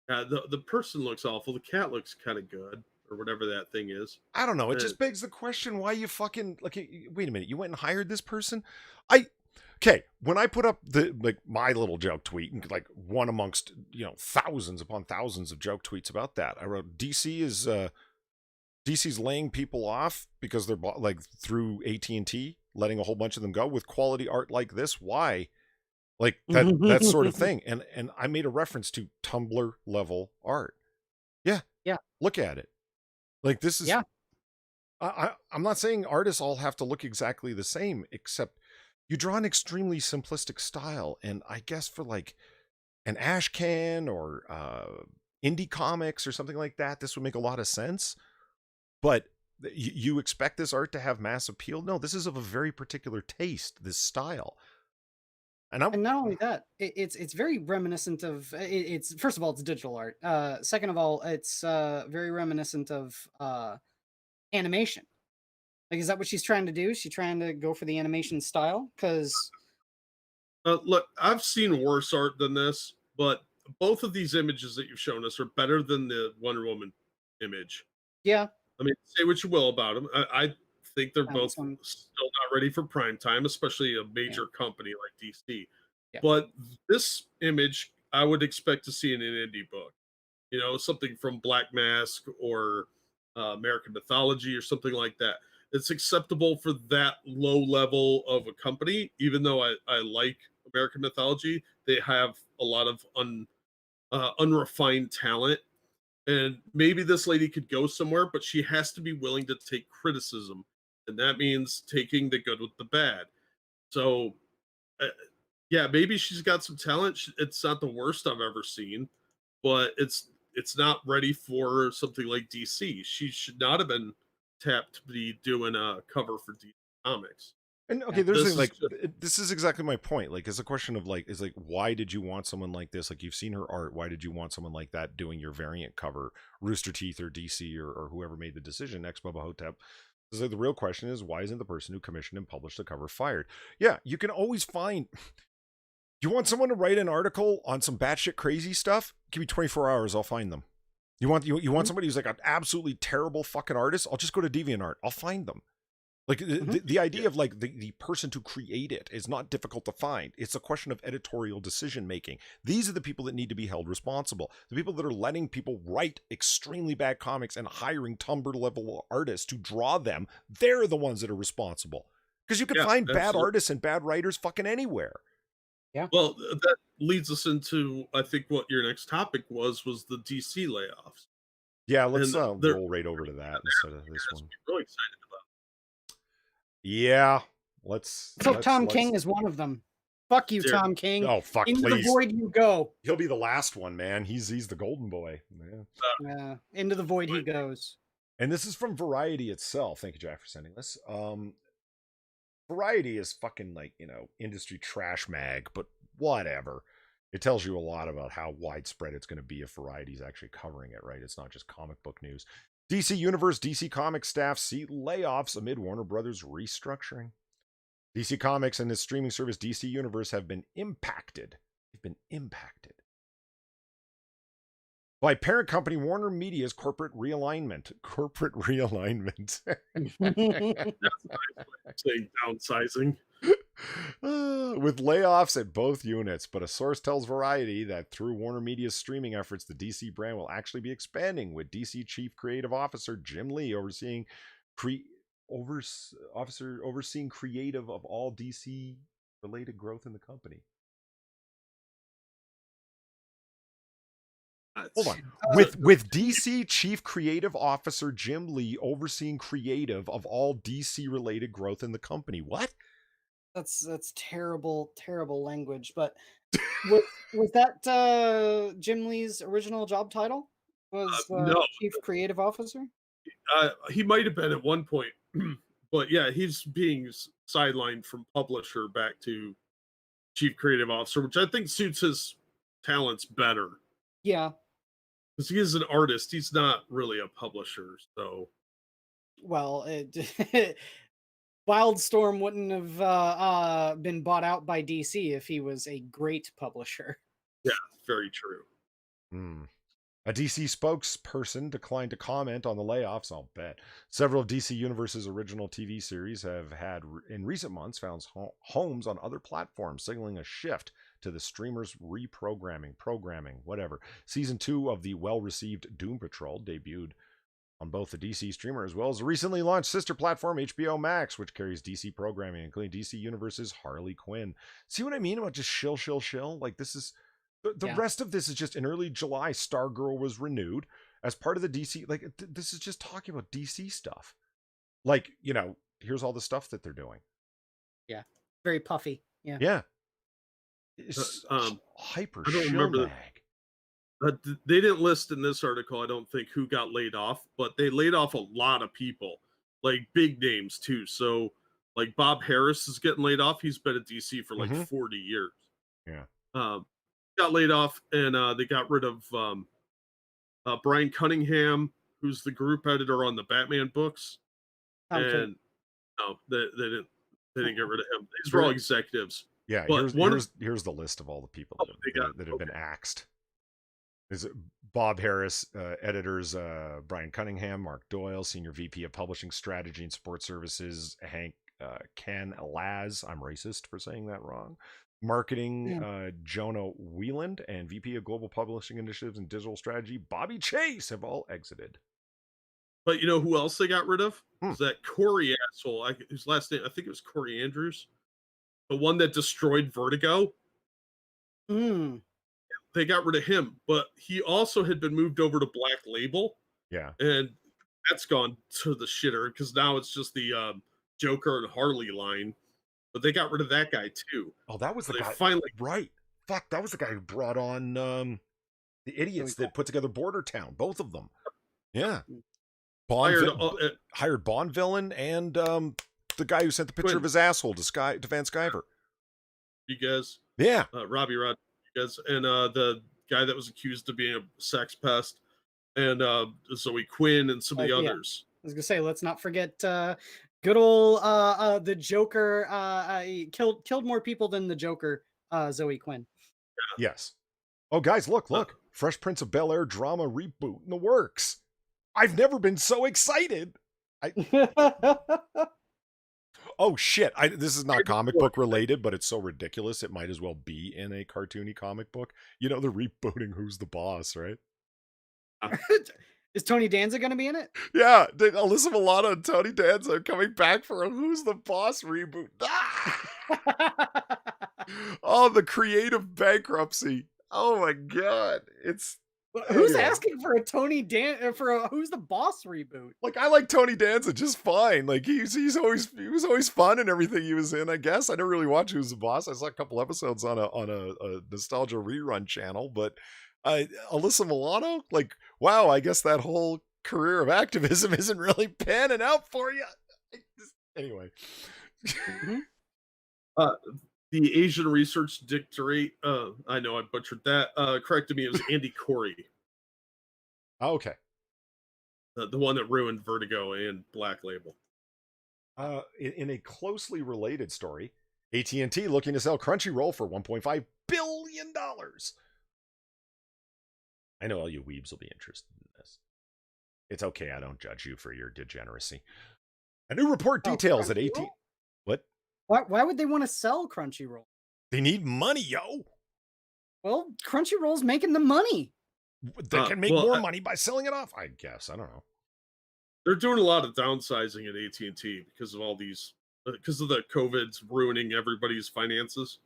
Yeah, the person looks awful. The cat looks kind of good, or whatever that thing is. I don't know. It just begs the question why you fucking like. Wait a minute. You went and hired this person? Okay. When I put up my little joke tweet and like one amongst thousands upon thousands of joke tweets about that, I wrote DC's laying people off because they're like through AT&T, letting a whole bunch of them go with quality art like this. Why? Like that sort of thing. And I made a reference to Tumblr level art. Yeah. Look at it. Like this is. Yeah. I'm not saying artists all have to look exactly the same, except you draw an extremely simplistic style. And I guess for like an ash can or indie comics or something like that, this would make a lot of sense. But you expect this art to have mass appeal? No, this is of a very particular taste, this style. And not only that, it's very reminiscent of it's first of all, it's digital art. Second of all, it's very reminiscent of animation. Like, is that what she's trying to do? Is she trying to go for the animation style? Because look, I've seen worse art than this, but both of these images that you've shown us are better than the Wonder Woman image. Yeah, I mean, say what you will about them. I think they're this both one. still not ready for prime time, especially a Yeah, major company like DC. yeah. But this image, I would expect to see in an indie book. You know, something from Black Mask or American Mythology or something like that. It's acceptable for that low level of a company, even though I like American Mythology. They have a lot of unrefined talent, and maybe this lady could go somewhere, but she has to be willing to take criticism, and that means taking the good with the bad. So, uh, yeah, maybe she's got some talent. It's not the worst I've ever seen, but it's not ready for something like DC. She should not have been tapped to be doing a cover for DC Comics. And okay, Yeah. there's This is like just this is exactly my point. Like, it's a question of like, is like, why did you want someone like this? Like, you've seen her art. Why did you want someone like that doing your variant cover? Rooster Teeth or DC or whoever made the decision, ex Bubba Hotep. So like, the real question is, why isn't the person who commissioned and published the cover fired? Yeah, you can always find. You want someone to write an article on some batshit crazy stuff? Give me 24 hours, I'll find them. You want Mhm, somebody who's like an absolutely terrible fucking artist? I'll just go to DeviantArt. I'll find them. Like mhm. the yeah, idea of like the person to create it is not difficult to find. It's a question of editorial decision making. These are the people that need to be held responsible. The people that are letting people write extremely bad comics and hiring Tumblr level artists to draw them, they're the ones that are responsible. Because you can yeah, find bad absolutely. artists and bad writers fucking anywhere. Yeah. Well, that leads us into I think what your next topic was the DC layoffs, Yeah, let's and they're roll right over to that instead of this that's one. what I'm really excited about. Yeah, So Tom let's. King is one of them. Fuck you, There, Tom King. Oh fuck, Into the please. void you go. He'll be the last one, man. He's the golden boy. Yeah. Into the void he but goes. And this is from Variety itself. Thank you, Jack, for sending this. Variety is fucking like, industry trash mag, but whatever. It tells you a lot about how widespread it's going to be if Variety's actually covering it, right? It's not just comic book news. DC Universe, DC Comics staff see layoffs amid Warner Brothers restructuring. DC Comics and its streaming service DC Universe have been impacted. They've been impacted by parent company Warner Media's corporate realignment. Corporate realignment. that's a nice way of saying downsizing. With layoffs at both units, but a source tells Variety that through Warner Media's streaming efforts, the DC brand will actually be expanding, with DC Chief Creative Officer Jim Lee overseeing creative of all DC related growth in the company. Hold That's on. so, With DC Chief Creative Officer Jim Lee overseeing creative of all DC related growth in the company. What? That's terrible, terrible language. But was that Jim Lee's original job title? Was no, chief creative officer? he might have been at one point, but yeah, he's being sidelined from publisher back to chief creative officer, which I think suits his talents better Yeah. because he is an artist. He's not really a publisher, so Well, Wildstorm wouldn't have been bought out by DC if he was a great publisher. yeah, very true. Hmm. A DC spokesperson declined to comment on the layoffs, I'll bet. Several of DC Universe's original TV series have had, in recent months, found homes on other platforms, signaling a shift to the streamers' programming, whatever. Season 2 of the well-received Doom Patrol debuted on both the DC streamer as well as the recently launched sister platform HBO Max, which carries DC programming, including DC Universe's Harley Quinn. See what I mean about just shill? Like, this is the Yeah. rest of this is just in early July, Stargirl was renewed as part of the DC. Like, this is just talking about DC stuff. Like, here's all the stuff that they're doing. Yeah. Very puffy. Yeah. Yeah. Uh, It's um, hyper I don't shill remember. mag. They didn't list in this article, I don't think, who got laid off, but they laid off a lot of people, like big names too. So, like Bob Harris is getting laid off. He's been at DC for like Mm-hmm. 40 years. Yeah. Got laid off, and they got rid of Brian Cunningham, who's the group editor on the Batman books, Tom King. and no, they didn't get rid of him. These were all Very, executives. Yeah, But here's one of here's the list of all the people oh, they got that have been okay. axed. Is it Bob Harris, editors Brian Cunningham, Mark Doyle, Senior VP of Publishing Strategy and Support Services, Hank Ken Laz. I'm racist for saying that wrong. Marketing, Yeah. Jonah Wieland, and VP of Global Publishing Initiatives and Digital Strategy, Bobby Chase, have all exited. But you know who else they got rid of? Hmm. Is that Corey asshole? His last name, I think it was Corey Andrews, the one that destroyed Vertigo. Mm. They got rid of him, but he also had been moved over to Black Label, Yeah. and that's gone to the shitter because now it's just the Joker and Harley line. But they got rid of that guy too. Oh, that was the They guy. finally Right. Fuck, that was the guy who brought on the Really idiots cool. that put together Border Town, both of them. Yeah. hired Hired Bond villain and the guy who sent the picture Quinn, of his asshole to Van Sciver. you guys, Yeah. Robbie Rodriguez, and the guy that was accused of being a sex pest, and Zoe Quinn and some of the Yeah. others. I was gonna say, let's not forget good old the Joker. He killed more people than the Joker. Zoe Quinn. Yes. Oh, guys, look. Uh, Fresh Prince of Bel-Air drama reboot in the works. I've never been so excited. Oh, shit. This is not comic book related, but it's so ridiculous it might as well be in a cartoony comic book. You know, they're rebooting Who's the Boss, right? Is Tony Danza gonna be in it? Yeah, Alyssa Milano and Tony Danza are coming back for a Who's the Boss reboot. Ah! Oh, the creative bankruptcy. Oh my god. It's Who's anyway. asking for a for a Who's the Boss reboot? Like, I like Tony Danza just fine. Like he was always fun in everything he was in, I guess. I never really watched Who's the Boss. I saw a couple episodes on a nostalgia rerun channel, but Alyssa Milano, like, wow, I guess that whole career of activism isn't really panning out for you. Anyway. Mm-hmm. The Asian Research Directorate, I know I butchered that, corrected me, it was Andy Corey, Okay. the one that ruined Vertigo and Black Label. In a closely related story, AT&T looking to sell Crunchyroll for $1.5 billion. I know all you weebs will be interested in this. It's okay, I don't judge you for your degeneracy. A new report details that AT... What? Why would they want to sell Crunchyroll? They need money, yo! Well, Crunchyroll's making the money. They can make more money by selling it off, I guess. I don't know. They're doing a lot of downsizing at AT&T because of all these, because of the COVID's ruining everybody's finances.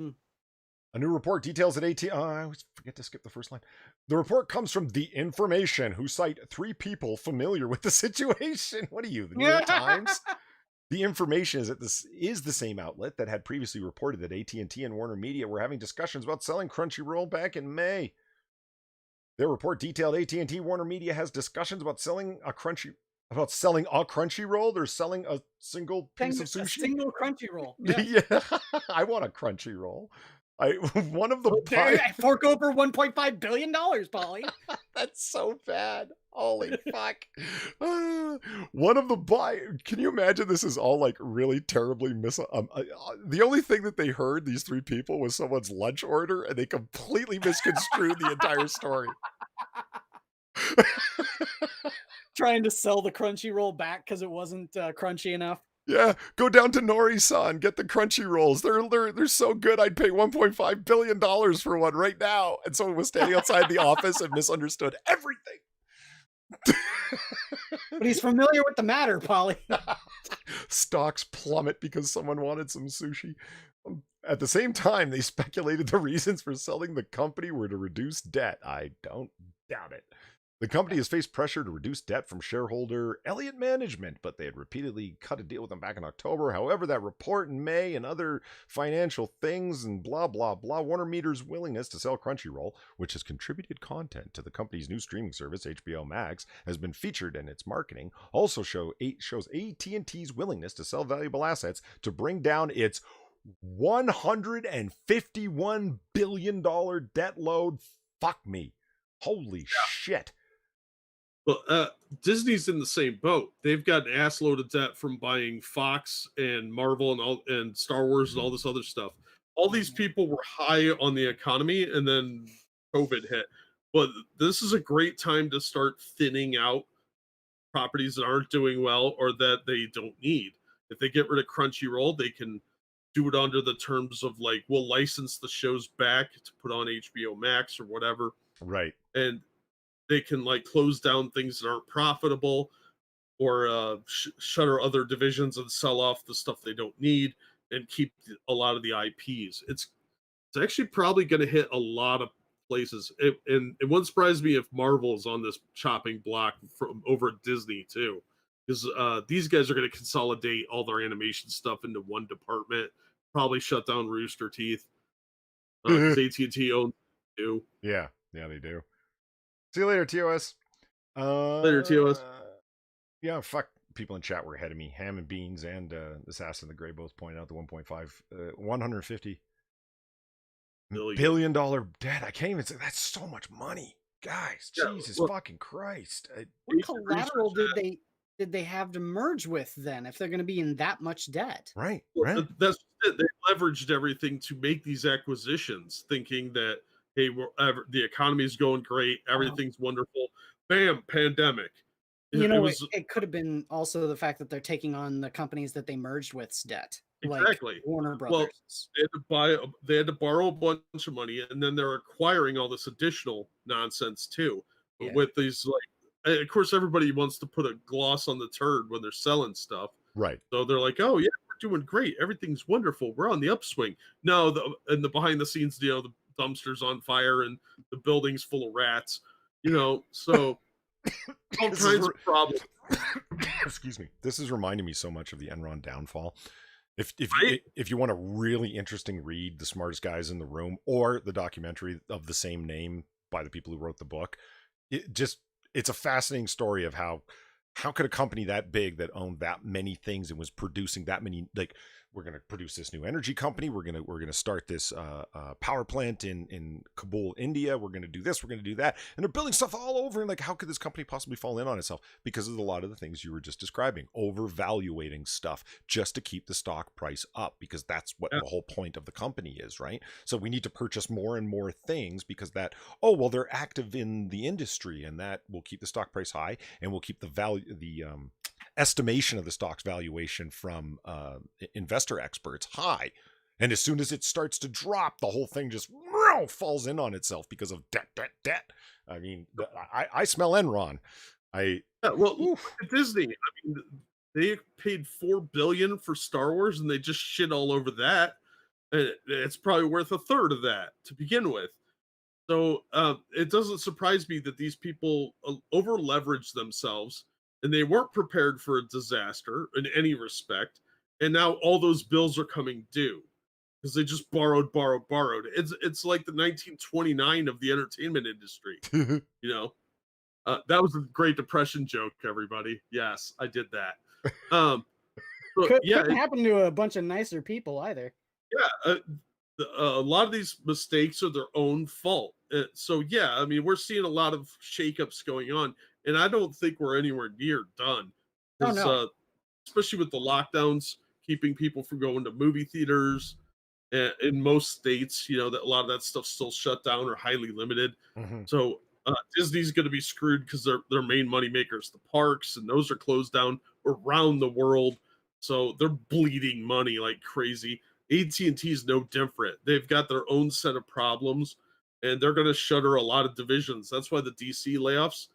A new report details that I always forget to skip the first line. The report comes from The Information, who cite 3 people familiar with the situation. What are you, the New York Times? The Information is the same outlet that had previously reported that AT&T and Warner Media were having discussions about selling Crunchyroll back in May. Their report detailed AT&T Warner Media has discussions about selling a Crunchyroll. They're selling a single piece of sushi. A single Crunchyroll. Yeah, I want a Crunchyroll. One of the fork over $1.5 billion, Polly. That's so bad. Holy fuck. One of the can you imagine this is all like really terribly the only thing that they heard, these 3 people, was someone's lunch order, and they completely misconstrued the entire story. Trying to sell the Crunchyroll back because it wasn't crunchy enough. Yeah, go down to Nori-san, get the Crunchy Rolls. They're so good, I'd pay $1.5 billion for one right now. And someone was standing outside the office and misunderstood everything. But he's familiar with the matter, Polly. Stocks plummet because someone wanted some sushi. At the same time, they speculated the reasons for selling the company were to reduce debt. I don't doubt it. The company has faced pressure to reduce debt from shareholder Elliott Management, but they had repeatedly cut a deal with them back in October. However, that report in May and other financial things and blah, blah, blah, Warner Media's willingness to sell Crunchyroll, which has contributed content to the company's new streaming service, HBO Max, has been featured in its marketing, also shows AT&T's willingness to sell valuable assets to bring down its $151 billion debt load. Fuck me. Holy shit. Well, Disney's in the same boat. They've got an ass load of debt from buying Fox and Marvel and Star Wars and all this other stuff. all these Mhm. people were high on the economy, and then COVID hit. But this is a great time to start thinning out properties that aren't doing well or that they don't need. If they get rid of Crunchyroll, they can do it under the terms of like, we'll license the shows back to put on HBO Max or whatever, Right. and they can like close down things that aren't profitable, or shutter other divisions and sell off the stuff they don't need and keep a lot of the IPs. It's actually probably going to hit a lot of places. And it wouldn't surprise me if Marvel is on this chopping block from over at Disney too, because these guys are going to consolidate all their animation stuff into one department. Probably shut down Rooster Teeth because AT&T owns it too. Yeah. Yeah, they do. See you later, TOS. Later, TOS. Yeah, fuck, people in chat were ahead of me. Ham and Beans and Assassin the Gray both pointed out the 1.5, 150 billion dollar debt. I can't even say that's so much money, guys. Yeah, Jesus look, fucking Christ. What research collateral did they have to merge with then if they're going to be in that much debt? Right, Well, right. that's it. They leveraged everything to make these acquisitions, thinking that hey, the economy is going great, Uh, everything's wonderful. Bam, pandemic. you It know, was it could have been also the fact that they're taking on the companies that they merged with's debt, like exactly. Warner Well, Brothers. they had to borrow a bunch of money, and then they're acquiring all this additional nonsense too. Yeah. With these, like, of course, everybody wants to put a gloss on the turd when they're selling stuff. Right. So they're like, "Oh yeah, we're doing great. Everything's wonderful. We're on the upswing." No, the behind the scenes, the dumpster's on fire and the building's full of rats. So all This is kinds of problems, excuse me. This is reminding me so much of the Enron downfall. right? If you want a really interesting read, The Smartest Guys in the Room, or the documentary of the same name by the people who wrote the book, it's a fascinating story of how could a company that big that owned that many things and was producing that many, like, we're going to produce this new energy company, we're going to start this power plant in Kabul, India, we're going to do this, we're going to do that, and they're building stuff all over, and like, how could this company possibly fall in on itself? Because of a lot of the things you were just describing, overvaluating stuff just to keep the stock price up, because that's what Yeah, the whole point of the company is, right? So we need to purchase more and more things because that, oh well, they're active in the industry, and that will keep the stock price high and will keep the value, the estimation of the stock's valuation from investor experts high. And as soon as it starts to drop, the whole thing just falls in on itself because of debt. I mean, I smell Enron. yeah. Well, look Oof. at Disney. I mean, they paid $4 billion for Star Wars, and they just shit all over that. And it's probably worth a third of that to begin with. So it doesn't surprise me that these people over leverage themselves, and they weren't prepared for a disaster in any respect. And now all those bills are coming due because they just borrowed. It's like the 1929 of the entertainment industry. You know, that was a Great Depression joke. Everybody, yes, I did that. Um, but yeah, Couldn't happen to a bunch of nicer people either. yeah. A lot of these mistakes are their own fault. So yeah, I mean, we're seeing a lot of shakeups going on, and I don't think we're anywhere near done Oh because, no. especially with the lockdowns, keeping people from going to movie theaters. In most states, that a lot of that stuff's still shut down or highly limited. Mhm. So Disney's going to be screwed because their main money makers, the parks, and those are closed down around the world. So they're bleeding money like crazy. AT&T is no different. They've got their own set of problems, and they're going to shutter a lot of divisions. That's why the DC layoffs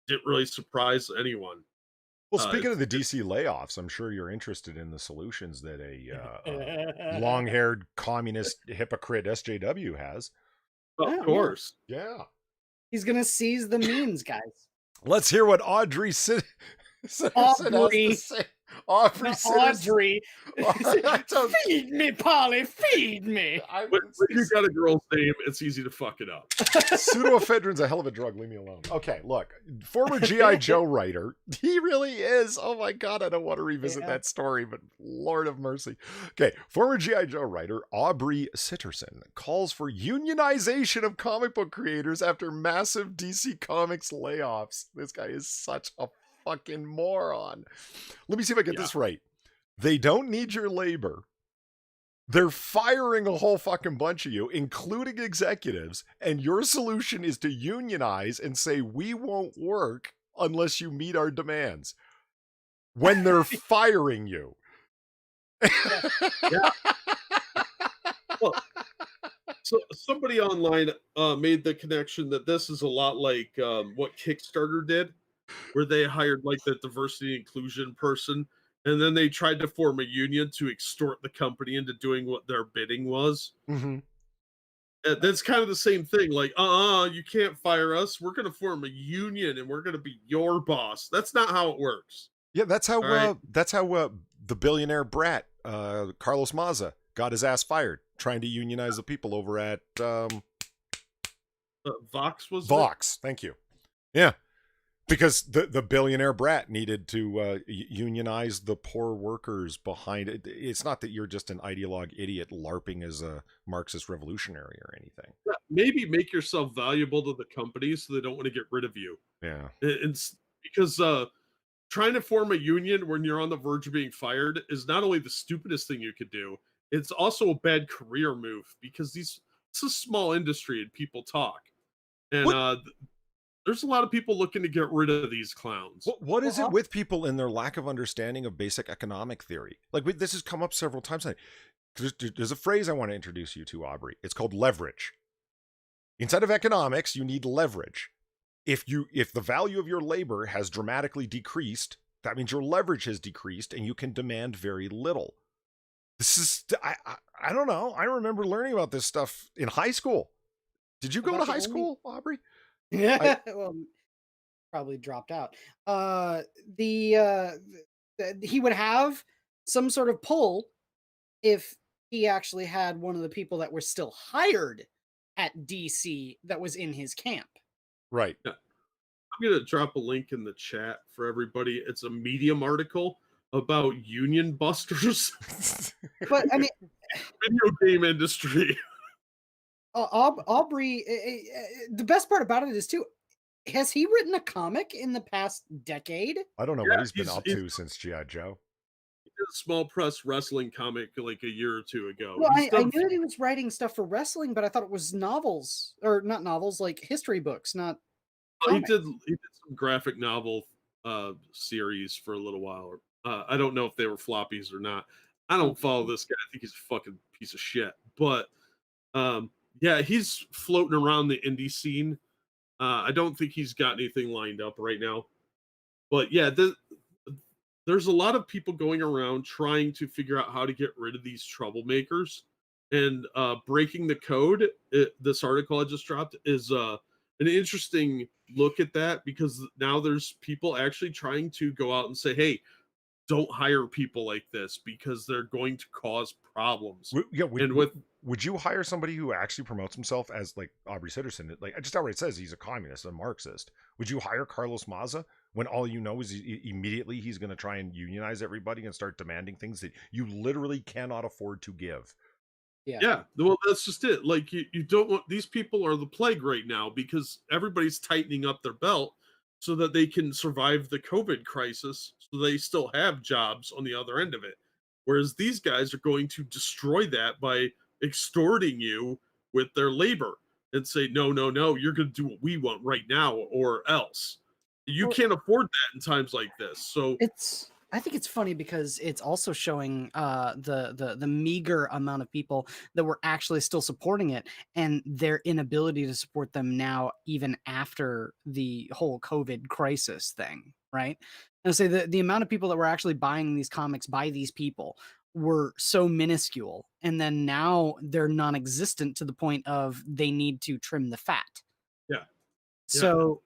didn't really surprise anyone. Well, Uh, speaking of it's, the it's DC layoffs, I'm sure you're interested in the solutions that a long-haired communist hypocrite SJW has. of Oh yeah. course. Yeah. He's gonna seize the means, guys. Let's hear what Audrey Citizen has to Aubrey. say. Aubrey Not Citizen. Audrey. I don't. Feed me, Polly, feed me. When you got a girl's name, it's easy to fuck it up. Pseudoephedrine's a hell of a drug. Leave me alone. Okay, look. Former G.I. Joe writer. He really is. Oh my God, I don't want to revisit Yeah. that story, but Lord of mercy. Okay, former G.I. Joe writer Aubrey Sitterson calls for unionization of comic book creators after massive DC Comics layoffs. This guy is such a fucking moron. Let me see if I get Yeah. this right. They don't need your labor, They're firing a whole fucking bunch of you, including executives, and your solution is to unionize and say, we won't work unless you meet our demands when they're firing you. Yes. Yeah. Well, so somebody online made the connection that this is a lot like what Kickstarter did, where they hired like the diversity inclusion person, and then they tried to form a union to extort the company into doing what their bidding was. Mhm. That's kind of the same thing. Like, you can't fire us. We're going to form a union, and we're going to be your boss. That's not how it works. Yeah, All right. that's how the billionaire brat Carlos Maza got his ass fired trying to unionize the people over at Vox was it? Vox. Thank you. Yeah, because the billionaire brat needed to unionize the poor workers behind it. It's not that you're just an ideologue idiot larping as a Marxist revolutionary or anything. Yeah, maybe make yourself valuable to the company so they don't want to get rid of you. Yeah. It's because trying to form a union when you're on the verge of being fired is not only the stupidest thing you could do, it's also a bad career move because it's a small industry and people talk. And What there's a lot of people looking to get rid of these clowns. what Well, is it with people and their lack of understanding of basic economic theory? Like this has come up several times. There's a phrase I want to introduce you to, Aubrey. It's called leverage. Inside of economics, you need leverage. If the value of your labor has dramatically decreased, that means your leverage has decreased and you can demand very little. This is I don't know. I remember learning about this stuff in high school. Did you go to about the high only school, Aubrey? I yeah, well, probably dropped out. The he would have some sort of pull if he actually had one of the people that were still hired at DC that was in his camp. right. Yeah, I'm gonna drop a link in the chat for everybody. It's a Medium article about union busters, But I mean, video game industry. Aubrey, the best part about it is too, has he written a comic in the past decade? I don't know what Yeah, he's been up he's to since G.I. Joe. he did a small press wrestling comic like a year or two ago. Well, He's I done. knew that he was writing stuff for wrestling, but I thought it was novels or not novels, like history books, not He comics. did some graphic novel series for a little while. I don't know if they were floppies or not. I don't Okay. follow this guy. I think he's a fucking piece of shit. But yeah, he's floating around the indie scene. I don't think he's got anything lined up right now. But yeah, there's a lot of people going around trying to figure out how to get rid of these troublemakers. And breaking the code, this article I just dropped is an interesting look at that because now there's people actually trying to go out and say, hey, don't hire people like this because they're going to cause problems. Yeah, And with would you hire somebody who actually promotes himself as like Aubrey Sitterson? Like, I just outright says he's a communist, a Marxist. Would you hire Carlos Maza when all you know is immediately he's going to try and unionize everybody and start demanding things that you literally cannot afford to give? Yeah. yeah, well, that's just it. Like you don't want these people are the plague right now because everybody's tightening up their belt so that they can survive the COVID crisis, so they still have jobs on the other end of it. Whereas these guys are going to destroy that by extorting you with their labor and say, no, no, no, you're going to do what we want right now or else. You Well, can't afford that in times like this. So I think it's funny because it's also showing the meager amount of people that were actually still supporting it and their inability to support them now, even after the whole COVID crisis thing, right? And say the amount of people that were actually buying these comics by these people were so minuscule, and then now they're non-existent to the point of they need to trim the fat. yeah, yeah. So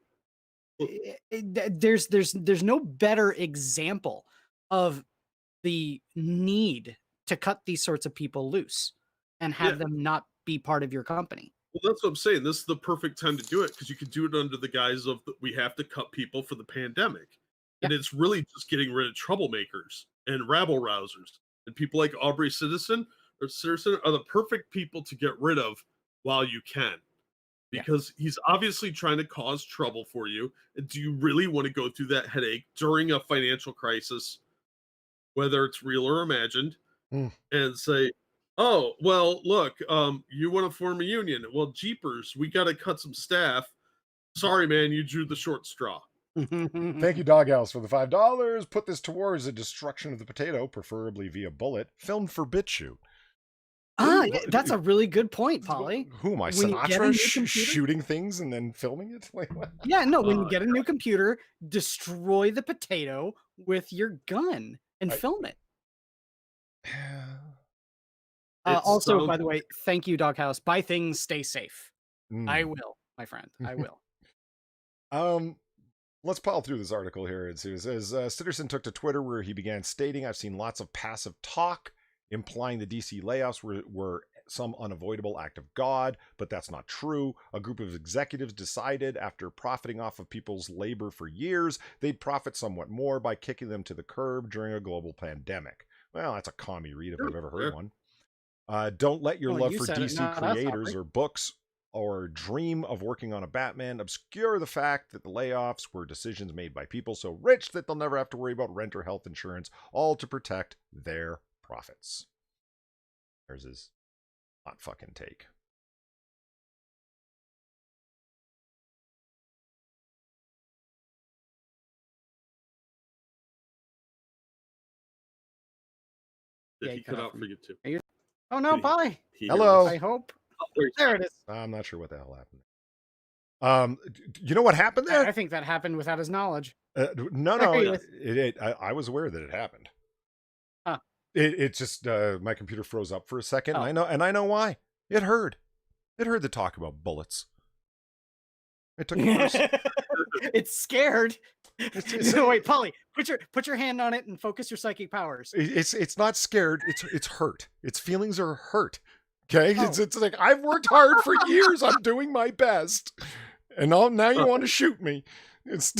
Well, there's no better example of the need to cut these sorts of people loose and yeah. have them not be part of your company. Well, that's what I'm saying. This is the perfect time to do it because you could do it under the guise of we have to cut people for the pandemic. Yeah. And it's really just getting rid of troublemakers and rabble rousers. And people like Aubrey Citizen are the perfect people to get rid of while you can. Yeah. Because he's obviously trying to cause trouble for you. And do you really want to go through that headache during a financial crisis, whether it's real or imagined, Mm. and say, Oh, well, look, you want to form a union. Well, jeepers, we got to cut some staff. Sorry, man, you drew the short straw. Thank you, Doghouse, for the $5. Put this towards the destruction of the potato, preferably via bullet, filmed for BitChute. That's a really good point, Polly. Who am I, When you get a Sinatra, new computer, shooting things and then filming it? Like, what? yeah, no, when you get a new computer, destroy the potato with your gun and film it. Also, by the way, thank you, Doghouse. Buy things, stay safe. I will, my friend. I will. Let's pile through this article here. It says, Stitterson took to Twitter where he began stating, I've seen lots of passive talk implying the DC layoffs were some unavoidable act of God, but that's not true. A group of executives decided, after profiting off of people's labor for years, they'd profit somewhat more by kicking them to the curb during a global pandemic. Well, that's a commie read if I've ever heard one. Don't let your love for DC creators or books or dream of working on a Batman obscure the fact that the layoffs were decisions made by people so rich that they'll never have to worry about rent or health insurance, all to protect their profits. There's his hot fucking take. Did he cut out for you too? Oh no, Polly. Hello. I hope. There it is. I'm not sure what the hell happened. You know what happened there? I think that happened without his knowledge. No. I was aware that it happened. Huh. It just my computer froze up for a second. Oh. And I know why. It heard the talk about bullets. It took it It's scared. No, wait, Polly, put your hand on it and focus your psychic powers. It's not scared. It's hurt. Its feelings are hurt. Okay, oh. It's like I've worked hard for years. I'm doing my best, and now you want to shoot me. It's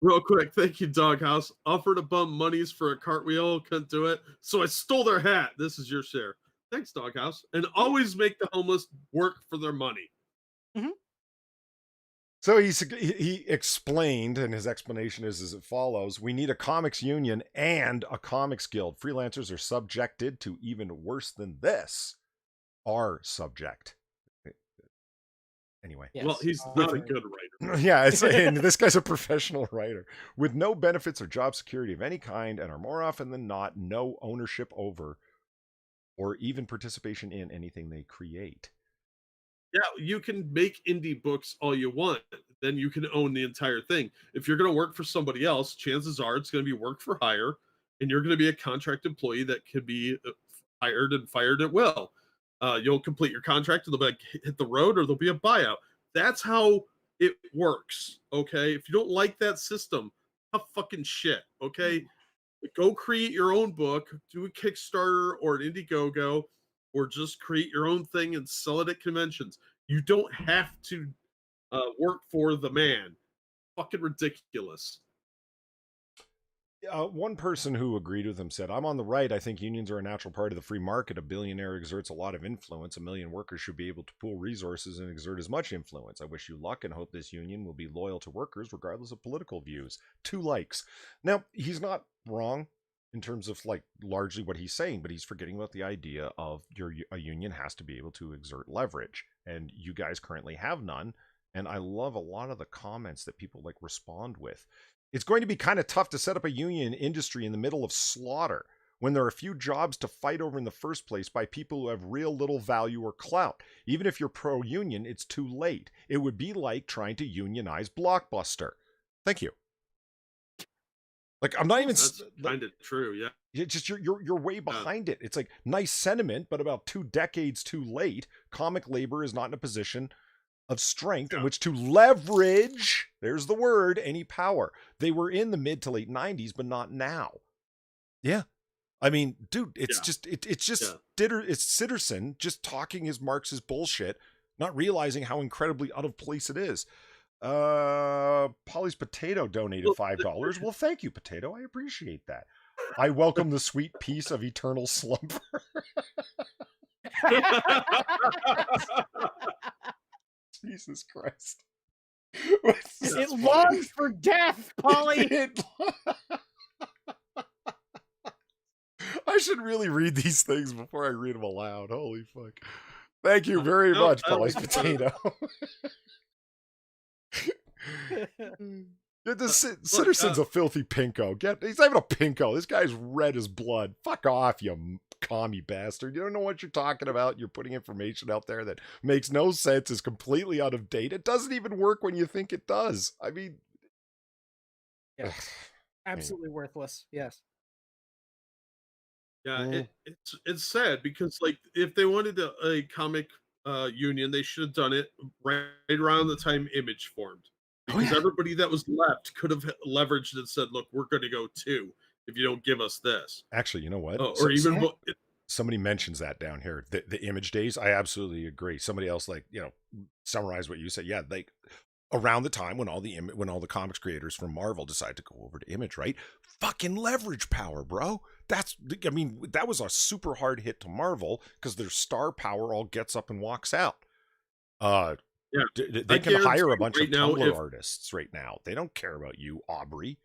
real quick. Thank you, Doghouse. Offered to bum monies for a cartwheel, couldn't do it, so I stole their hat. This is your share. Thanks, Doghouse. And always make the homeless work for their money. Mm-hmm. So he explained, and his explanation is as follows. We need a comics union and a comics guild. Freelancers are subjected to even worse than this. Are subject. Anyway. Yes. Well, he's not a good writer. Yeah, and this guy's a professional writer. With no benefits or job security of any kind, and are more often than not, no ownership over or even participation in anything they create. Yeah, you can make indie books all you want. Then you can own the entire thing. If you're going to work for somebody else, chances are it's going to be work for hire, and you're going to be a contract employee that could be hired and fired at will. You'll complete your contract, and they'll be like, hit the road, or there'll be a buyout. That's how it works, okay? If you don't like that system, tough fucking shit, okay? Go create your own book, do a Kickstarter or an Indiegogo, or just create your own thing and sell it at conventions. You don't have to work for the man. Fucking ridiculous. One person who agreed with him said, I'm on the right. I think unions are a natural part of the free market. A billionaire exerts a lot of influence. 1 million workers should be able to pool resources and exert as much influence. I wish you luck and hope this union will be loyal to workers regardless of political views. 2 likes. Now, he's not wrong in terms of like largely what he's saying, but he's forgetting about the idea of a union has to be able to exert leverage, and you guys currently have none. And I love a lot of the comments that people like respond with. It's going to be kind of tough to set up a union industry in the middle of slaughter when there are few jobs to fight over in the first place by people who have real little value or clout. Even if you're pro-union, it's too late. It would be like trying to unionize Blockbuster. Thank you. Like, I'm not even. That's kind of true, yeah. Just you're way behind it. It's like nice sentiment, but about 2 decades too late. Comic labor is not in a position of strength in which to leverage, there's the word, any power. They were in the mid to late 90s, but not now. Yeah. I mean, dude, it's just Sitterson just talking his Marxist bullshit, not realizing how incredibly out of place it is. Polly's Potato donated $5. Well, thank you, Potato. I appreciate that. I welcome the sweet peace of eternal slumber. Jesus Christ. It longs for death, Polly. I should really read these things before I read them aloud. Holy fuck. Thank you very No, much, I Polly's like Potato. Yeah, look, Citizen's a filthy pinko. He's not even a pinko. This guy's red as blood. Fuck off, you commie bastard. You don't know what you're talking about. You're putting information out there that makes no sense, is completely out of date. It doesn't even work when you think it does. I mean, Yeah. Absolutely worthless. Yes. yeah, it's sad because like if they wanted a comic union, they should have done it right around the time Image formed. oh Because yeah. everybody that was left could have leveraged and said, "Look, we're going to go too if you don't give us this." Actually, you know what? Or even Somebody mentions that down here, the Image days. I absolutely agree. Somebody else, like, summarize what you said. Yeah, like around the time when all the comics creators from Marvel decided to go over to Image, right? Fucking leverage power, bro. That was a super hard hit to Marvel because their star power all gets up and walks out. yeah, They I can hire a guarantee bunch right of now Tumblr artists right now. They don't care about you, Aubrey.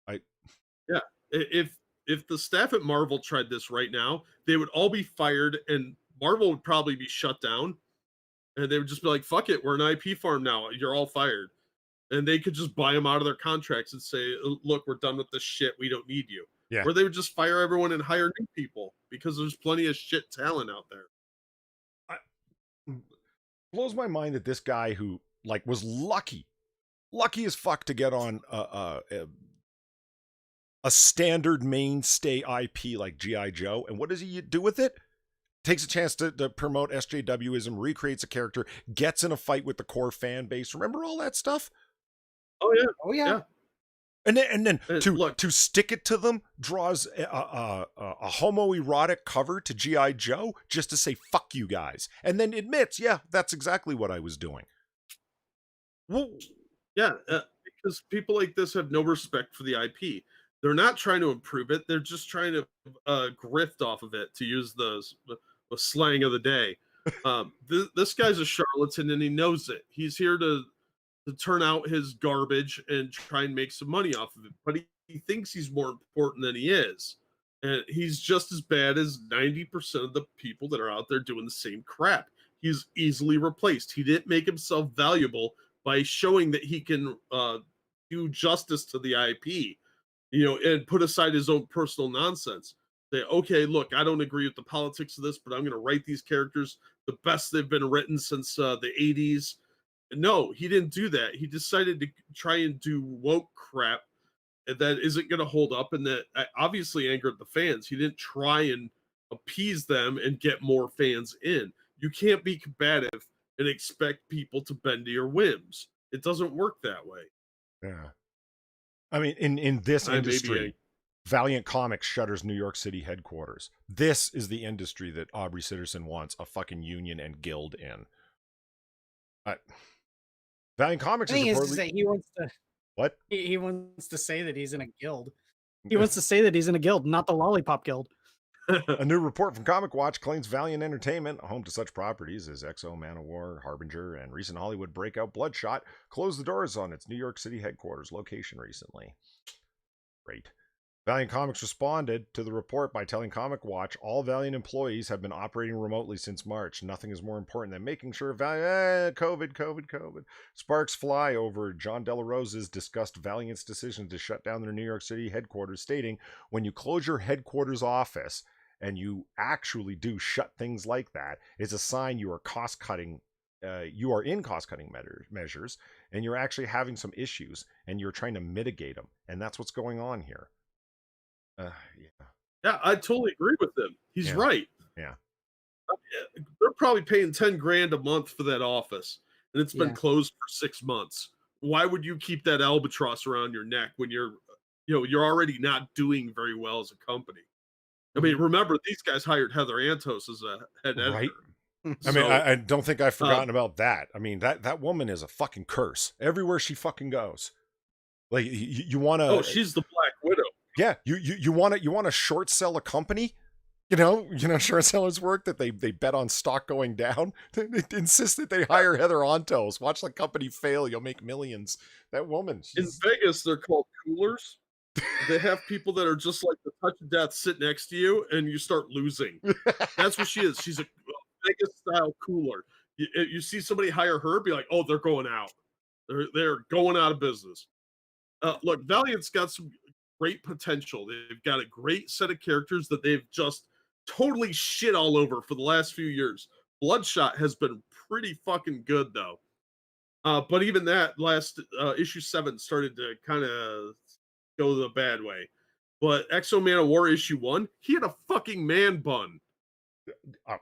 yeah, if the staff at Marvel tried this right now, they would all be fired and Marvel would probably be shut down and they would just be like, "Fuck it, we're an IP farm now. You're all fired." And they could just buy them out of their contracts and say, "Look, we're done with this shit. We don't need you." Yeah. Or they would just fire everyone and hire new people because there's plenty of shit talent out there. Blows my mind that this guy who like was lucky as fuck to get on a standard mainstay IP like G.I. Joe, and what does he do with it? Takes a chance to promote SJWism, recreates a character, gets in a fight with the core fan base. Remember all that stuff? Oh yeah, Oh yeah. yeah. And then Look, to stick it to them, draws a homoerotic cover to G.I. Joe just to say fuck you guys, and then admits, yeah, that's exactly what I was doing. Well, yeah, because people like this have no respect for the IP. They're not trying to improve it. They're just trying to grift off of it, to use the slang of the day. This guy's a charlatan and he knows it. He's here to turn out his garbage and try and make some money off of it. But he thinks he's more important than he is. And he's just as bad as 90% of the people that are out there doing the same crap. He's easily replaced. He didn't make himself valuable by showing that he can do justice to the IP, and put aside his own personal nonsense. Say, okay, look, I don't agree with the politics of this, but I'm going to write these characters the best they've been written since the 80s. No, he didn't do that. He decided to try and do woke crap that isn't going to hold up, and that obviously angered the fans. He didn't try and appease them and get more fans in. You can't be combative and expect people to bend to your whims. It doesn't work that way. yeah. I mean, in this I may be industry, Valiant Comics shutters New York City headquarters. This is the industry that Aubrey Sitterson wants a fucking union and guild in. Valiant Comics The is thing is to reportedly... say he wants to What? he wants to say that he's in a guild. He wants to say that he's in a guild, not the Lollipop Guild. A new report from Comic Watch claims Valiant Entertainment, home to such properties as Exo, Man of War, Harbinger, and recent Hollywood breakout Bloodshot, closed the doors on its New York City headquarters location recently. Great. Valiant Comics responded to the report by telling Comic Watch all Valiant employees have been operating remotely since March. Nothing is more important than making sure COVID. Sparks fly over John Della Rosa's discussed Valiant's decision to shut down their New York City headquarters, stating, when you close your headquarters office and you actually do shut things like that, it's a sign you are cost-cutting. You are in cost-cutting measures, and you're actually having some issues, and you're trying to mitigate them, and that's what's going on here. Yeah, I totally agree with him. He's right. Yeah. They're probably paying 10 grand a month for that office, and it's been closed for 6 months. Why would you keep that albatross around your neck when you're already not doing very well as a company? I mean, remember, these guys hired Heather Antos as a head editor. Right. I mean, I don't think I've forgotten about that. I mean, that woman is a fucking curse everywhere she fucking goes. Like, you want to... Oh, she's the Black Widow. Yeah, you want to short sell a company? Short sellers work that they bet on stock going down. They insist that they hire Heather Antos. Watch the company fail, you'll make millions. That woman. In Vegas, they're called coolers. They have people that are just like the touch of death sit next to you, and you start losing. That's what she is. She's a Vegas style cooler. You see somebody hire her, be like, oh, they're going out. They're going out of business. Look, Valiant's got some great potential. They've got a great set of characters that they've just totally shit all over for the last few years. Bloodshot has been pretty fucking good though. But even that last issue 7 started to kind of go the bad way. But Exo Man of War issue 1, he had a fucking man bun. Oh,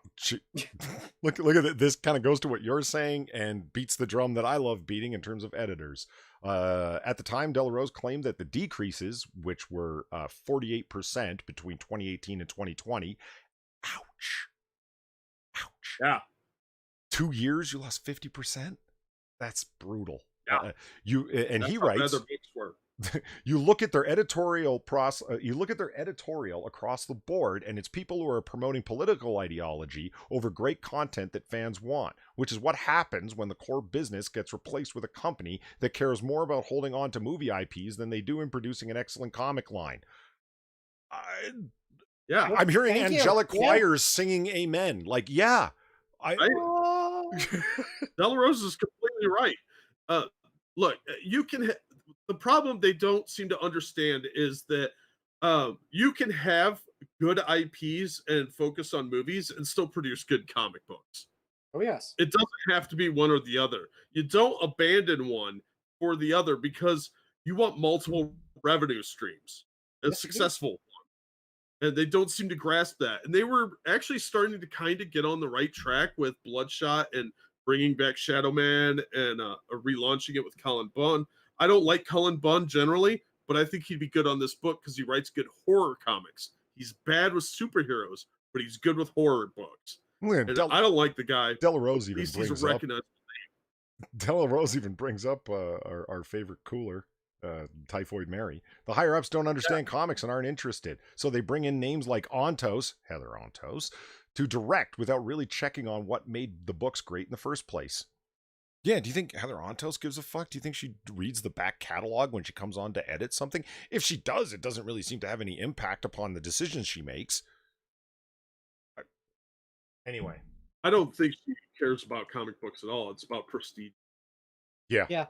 look at it. This kind of goes to what you're saying and beats the drum that I love beating in terms of editors. At the time, Del Rose claimed that the decreases, which were 48% between 2018 and 2020, ouch, ouch. Yeah. 2 years, you lost 50%. That's brutal. Yeah. He writes. You look at their editorial across the board, and it's people who are promoting political ideology over great content that fans want, which is what happens when the core business gets replaced with a company that cares more about holding on to movie IPs than they do in producing an excellent comic line. I'm hearing angelic choirs singing amen. Like, yeah. Del Rose is completely right. Look, you can the problem they don't seem to understand is that you can have good IPs and focus on movies and still produce good comic books. Oh, yes. It doesn't have to be one or the other. You don't abandon one for the other because you want multiple revenue streams. A successful one. And they don't seem to grasp that. And they were actually starting to kind of get on the right track with Bloodshot and bringing back Shadow Man and relaunching it with Cullen Bunn. I don't like Cullen Bunn generally, but I think he'd be good on this book because he writes good horror comics. He's bad with superheroes, but he's good with horror books. I don't like the guy. Del Rose even brings up our favorite cooler, Typhoid Mary. The higher ups don't understand comics and aren't interested, so they bring in names like Heather Ontos, to direct without really checking on what made the books great in the first place. Yeah, do you think Heather Ontos gives a fuck? Do you think she reads the back catalog when she comes on to edit something? If she does, it doesn't really seem to have any impact upon the decisions she makes. Anyway. I don't think she cares about comic books at all. It's about prestige. Yeah.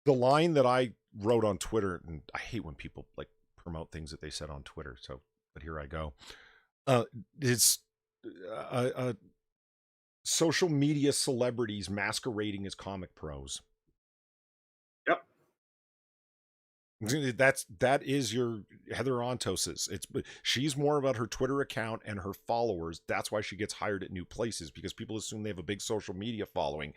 The line that I wrote on Twitter, and I hate when people like promote things that they said on Twitter, but here I go. It's social media celebrities masquerading as comic pros. Yep. That is your Heather Ontos's. She's more about her Twitter account and her followers. That's why she gets hired at new places, because people assume they have a big social media following.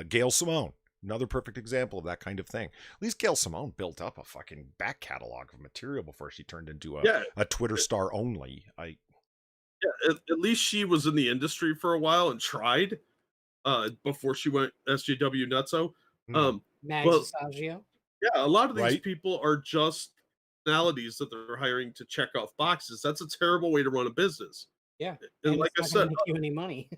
Gail Simone, another perfect example of that kind of thing. At least Gail Simone built up a fucking back catalog of material before she turned into a Twitter star only. At least she was in the industry for a while and tried before she went SJW Nutso. Mags Asagio. Yeah, a lot of these people are just personalities that they're hiring to check off boxes. That's a terrible way to run a business. Yeah, and like I said, make you any money.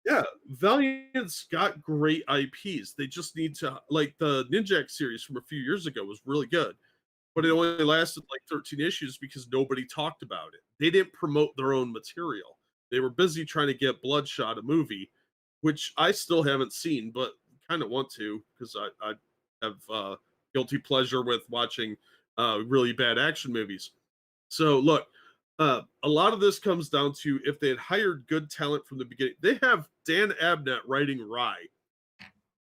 Yeah, Valiant's got great IPs. They just need to, like the Ninjak series from a few years ago was really good, but it only lasted like 13 issues because nobody talked about it. They didn't promote their own material. They were busy trying to get Bloodshot, a movie, which I still haven't seen, but kind of want to because I have guilty pleasure with watching really bad action movies. So look, a lot of this comes down to if they had hired good talent from the beginning. They have Dan Abnett writing Rye.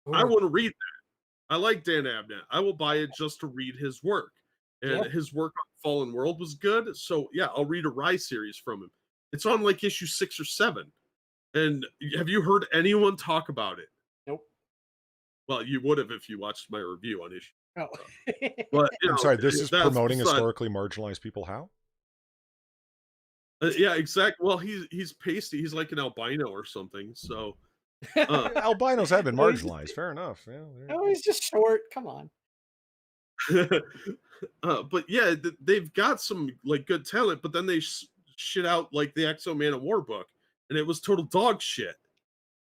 Ooh. I want to read that. I like Dan Abnett. I will buy it just to read his work. And his work on Fallen World was good. So yeah, I'll read a Rye series from him. It's on like issue 6 or 7. And have you heard anyone talk about it? Nope. Well, you would have if you watched my review on issue. Oh. But I'm sorry, this is promoting historically marginalized people. How? Yeah, exactly. Well, he's pasty. He's like an albino or something. So albinos have been marginalized. Fair enough. Yeah. Oh, he's just short. Come on. But yeah, they've got some like good talent, but then they shit out like the Exo Man of War book, and it was total dog shit.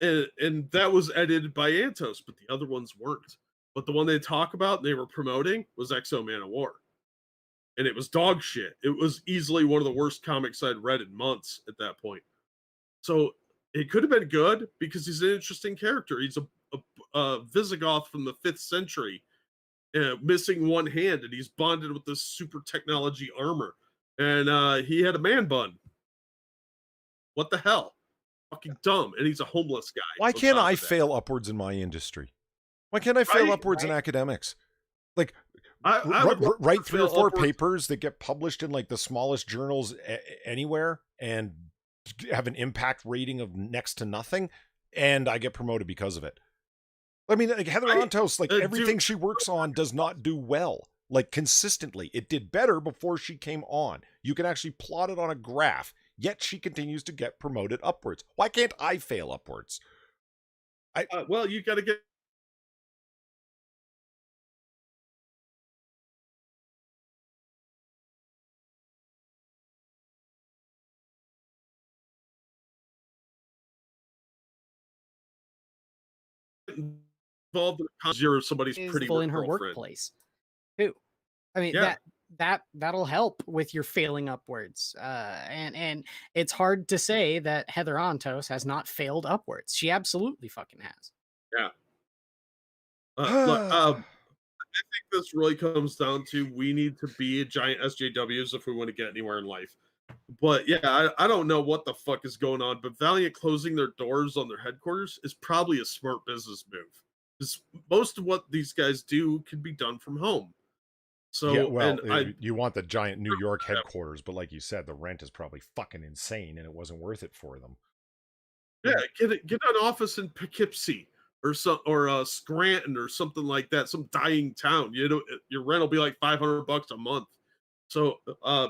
And that was edited by Antos, but the other ones weren't. But the one they talk about and they were promoting was Exo Man of War. and it was dog shit. It was easily one of the worst comics I'd read in months at that point. So it could have been good because he's an interesting character. He's a Visigoth from the 5th century, missing one hand, and he's bonded with this super technology armor. And he had a man bun. What the hell? Fucking dumb. And he's a homeless guy Why on can't top I of that. fail upwards in my industry? Why can't I fail Right? upwards in Right. academics? Like, I would love write to 3 or fail 4 upwards. papers that get published in like the smallest journals anywhere and have an impact rating of next to nothing, and I get promoted because of it. I mean, like Heather Right? Antos, like Dude, everything she works on does not do well, like consistently. It did better before she came on. You can actually plot it on a graph, yet she continues to get promoted upwards. Why can't I fail upwards? I well, you got to get involved in a you're somebody's Is pretty full in her girlfriend. workplace too. I mean, Yeah. that'll help with your failing upwards. And it's hard to say that Heather Antos has not failed upwards. She absolutely fucking has. Yeah. Look, I think this really comes down to we need to be giant SJWs if we want to get anywhere in life. But yeah, I don't know what the fuck is going on, but Valiant closing their doors on their headquarters is probably a smart business move. Because most of what these guys do can be done from home. Yeah, So, well, and I, you want the giant New York headquarters, but like you said, the rent is probably fucking insane, and it wasn't worth it for them. yeah, get an office in Poughkeepsie or Scranton or something like that, some dying town. You know, your rent will be like $500 a month. So,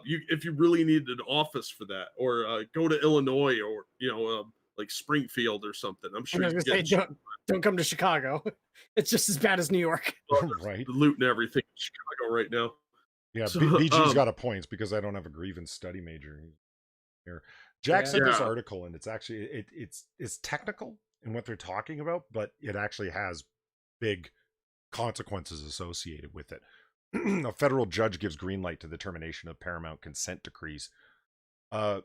you if you really needed an office for that, or go to Illinois, or like Springfield or something. I'm And sure I you was can gonna get say, don't come to Chicago. It's just as bad as New York. Right? loot and everything in Chicago right now. Yeah, So, BG's got a point because I don't have a grievance study major here. Jack Yeah. sent this yeah, article, and it's actually it's technical in what they're talking about, but it actually has big consequences associated with it. A federal judge gives green light to the termination of Paramount consent decrees. Uh,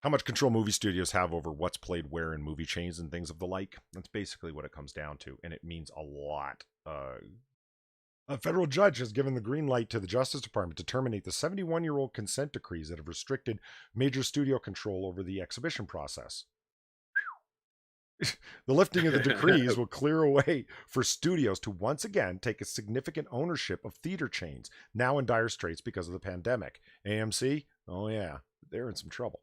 how much control movie studios have over what's played where in movie chains and things of the like. That's basically what it comes down to, and it means a lot. A federal judge has given the green light to the Justice Department to terminate the 71-year-old consent decrees that have restricted major studio control over the exhibition process. The lifting of the decrees will clear a way for studios to once again take a significant ownership of theater chains, now in dire straits because of the pandemic. AMC? Oh yeah, they're in some trouble.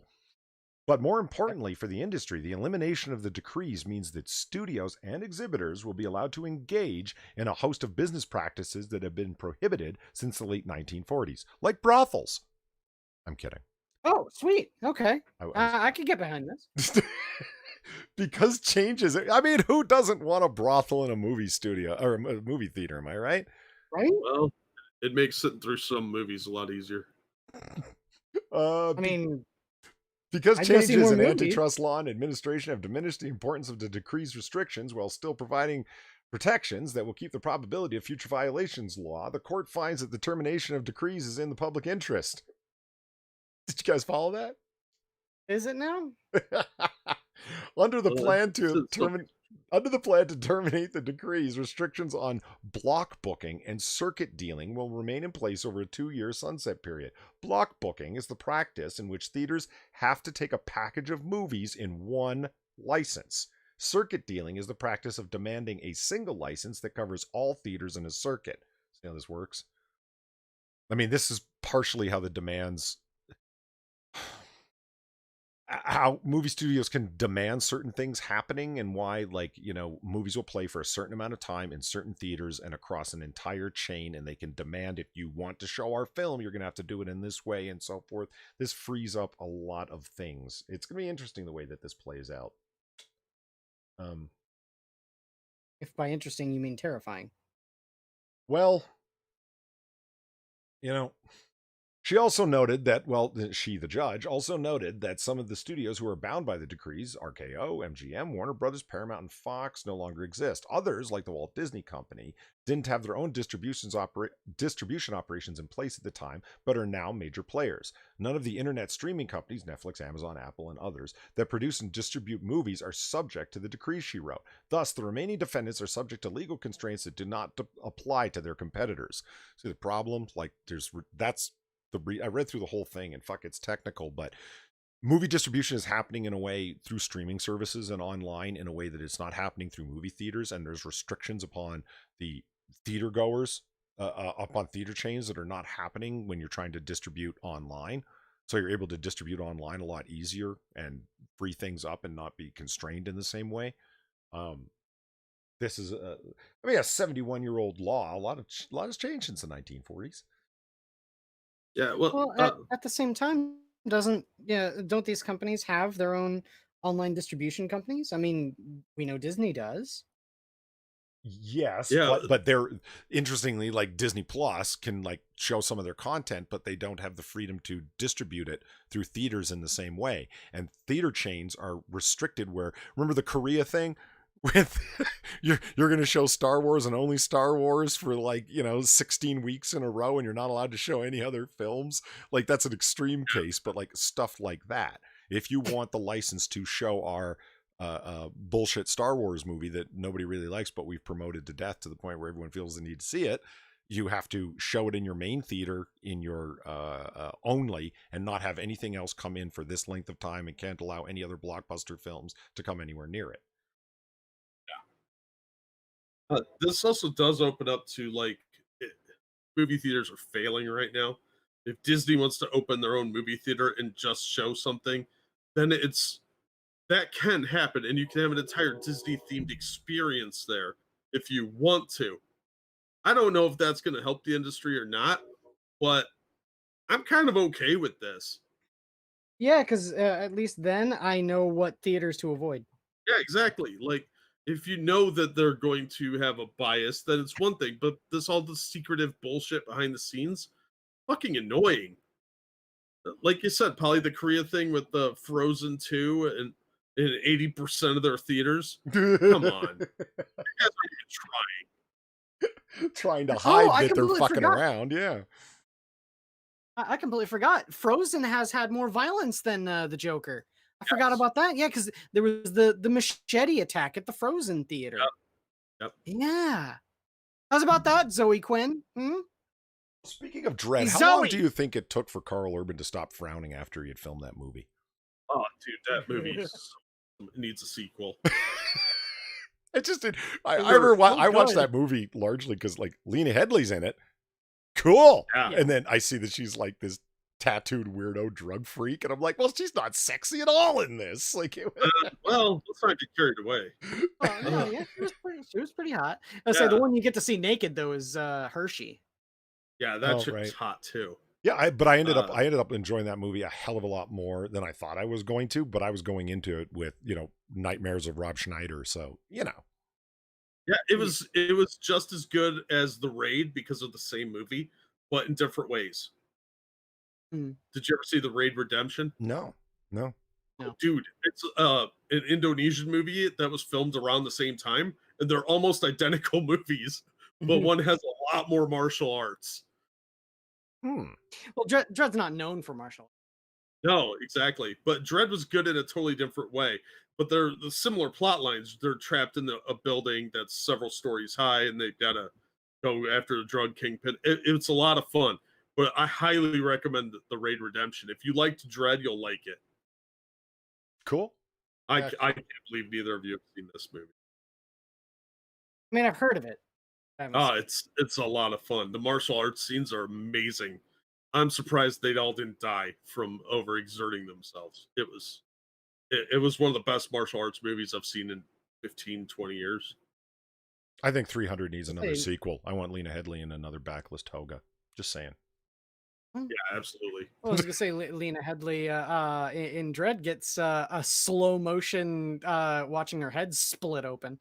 But more importantly for the industry, the elimination of the decrees means that studios and exhibitors will be allowed to engage in a host of business practices that have been prohibited since the late 1940s, like brothels. I'm kidding. Oh, sweet. Okay. I was I could get behind this. because changes. I mean, who doesn't want a brothel in a movie studio or a movie theater? Am I right? Right? well, it makes sitting through some movies a lot easier. Uh, I mean, Because I'd go see changes more in movies. antitrust law and administration have diminished the importance of the decree's restrictions while still providing protections that will keep the probability of future violations law, the court finds that the termination of decrees is in the public interest. Did you guys follow that? Is it now? Under the plan It's to something. terminate the decrees, restrictions on block booking and circuit dealing will remain in place over a 2-year sunset period. Block booking is the practice in which theaters have to take a package of movies in one license. Circuit dealing is the practice of demanding a single license that covers all theaters in a circuit. See how this works? I mean, this is partially how the demands how movie studios can demand certain things happening and why, like, movies will play for a certain amount of time in certain theaters and across an entire chain, and they can demand, if you want to show our film, you're going to have to do it in this way and so forth. This frees up a lot of things. It's going to be interesting the way that this plays out. If by interesting you mean terrifying. Well, you know She also noted that, well, she, the judge, also noted that some of the studios who are bound by the decrees, RKO, MGM, Warner Brothers, Paramount, and Fox, no longer exist. Others, like the Walt Disney Company, didn't have their own distribution operations in place at the time, but are now major players. None of the internet streaming companies, Netflix, Amazon, Apple, and others, that produce and distribute movies are subject to the decrees, she wrote. Thus, the remaining defendants are subject to legal constraints that do not apply to their competitors. See the problem? Like, that's I read through the whole thing, and fuck, it's technical, but movie distribution is happening in a way through streaming services and online in a way that it's not happening through movie theaters, and there's restrictions upon the theater goers, upon theater chains that are not happening when you're trying to distribute online. So you're able to distribute online a lot easier and free things up and not be constrained in the same way. This is a 71-year-old law. A lot has changed since the 1940s. Yeah, well, Well, at the same time, don't these companies have their own online distribution companies? I mean, we know Disney does. Yes, yeah, but they're interestingly, like Disney Plus can like show some of their content, but they don't have the freedom to distribute it through theaters in the same way. And theater chains are restricted where, remember the Korea thing with you're going to show Star Wars and only Star Wars for like, 16 weeks in a row, and you're not allowed to show any other films. Like, that's an extreme case, but like stuff like that. If you want the license to show our bullshit Star Wars movie that nobody really likes, but we've promoted to death to the point where everyone feels the need to see it, you have to show it in your main theater in your only, and not have anything else come in for this length of time, and can't allow any other blockbuster films to come anywhere near it. this also does open up to like it, movie theaters are failing right now. If Disney wants to open their own movie theater and just show something, then that can happen, and you can have an entire Disney themed experience there if you want to. I don't know if that's going to help the industry or not, but I'm kind of okay with this. Yeah, because at least then I know what theaters to avoid. Yeah, exactly. Like if you know that they're going to have a bias, then it's one thing. But this all the secretive bullshit behind the scenes, fucking annoying. Like you said, probably the Korea thing with the Frozen 2 and in 80% of their theaters. Come on. You guys aren't even trying. Trying to Oh, hide I that they're completely fucking forgot. around. Yeah. I completely forgot. Frozen has had more violence than the Joker. I forgot Yes. about that. Yeah, because there was the machete attack at the Frozen theater. Yep. Yep. Yeah. How's about that, Zoe Quinn? Hmm? Speaking of Dread, how long do Zoe. you think it took for Carl Urban to stop frowning after he had filmed that movie? Oh, dude, that movie needs a sequel. It just did. They're so I watched good. that movie largely because like Lena Headley's in it. Cool. Yeah. And then I see that she's like this tattooed weirdo drug freak, and I'm like, well, she's not sexy at all in this. Like, Well, let's not get carried away. Oh no, Uh, yeah, she was pretty hot. I say the yeah. one you get to see naked though is Hershey. Yeah, that oh chick was right. hot too. Yeah, but Uh, I ended up enjoying that movie a hell of a lot more than I thought I was going to. But I was going into it with nightmares of Rob Schneider, so yeah, it was just as good as The Raid because of the same movie, but in different ways. Mm, Did you ever see The Raid Redemption? no, no. no. Dude, it's an Indonesian movie that was filmed around the same time, and they're almost identical movies, but one has a lot more martial arts. Hmm. Well, Dread's not known for martial. No, exactly. But Dread was good in a totally different way. But they're the similar plot lines. They're trapped in a building that's several stories high, and they've got to go after the drug kingpin. It's a lot of fun. But I highly recommend the Raid Redemption. If you liked Dread, you'll like it. Cool. I can't believe neither of you have seen this movie. I mean, I've heard of it. I haven't Ah, seen it's a lot of fun. The martial arts scenes are amazing. I'm surprised they all didn't die from overexerting themselves. It was one of the best martial arts movies I've seen in 15, 20 years. I think 300 needs another it. sequel. I want Lena Headley in another backless toga. Just saying. Yeah, absolutely. Well, I was gonna say Lena Headley in Dread gets a slow motion watching her head split open.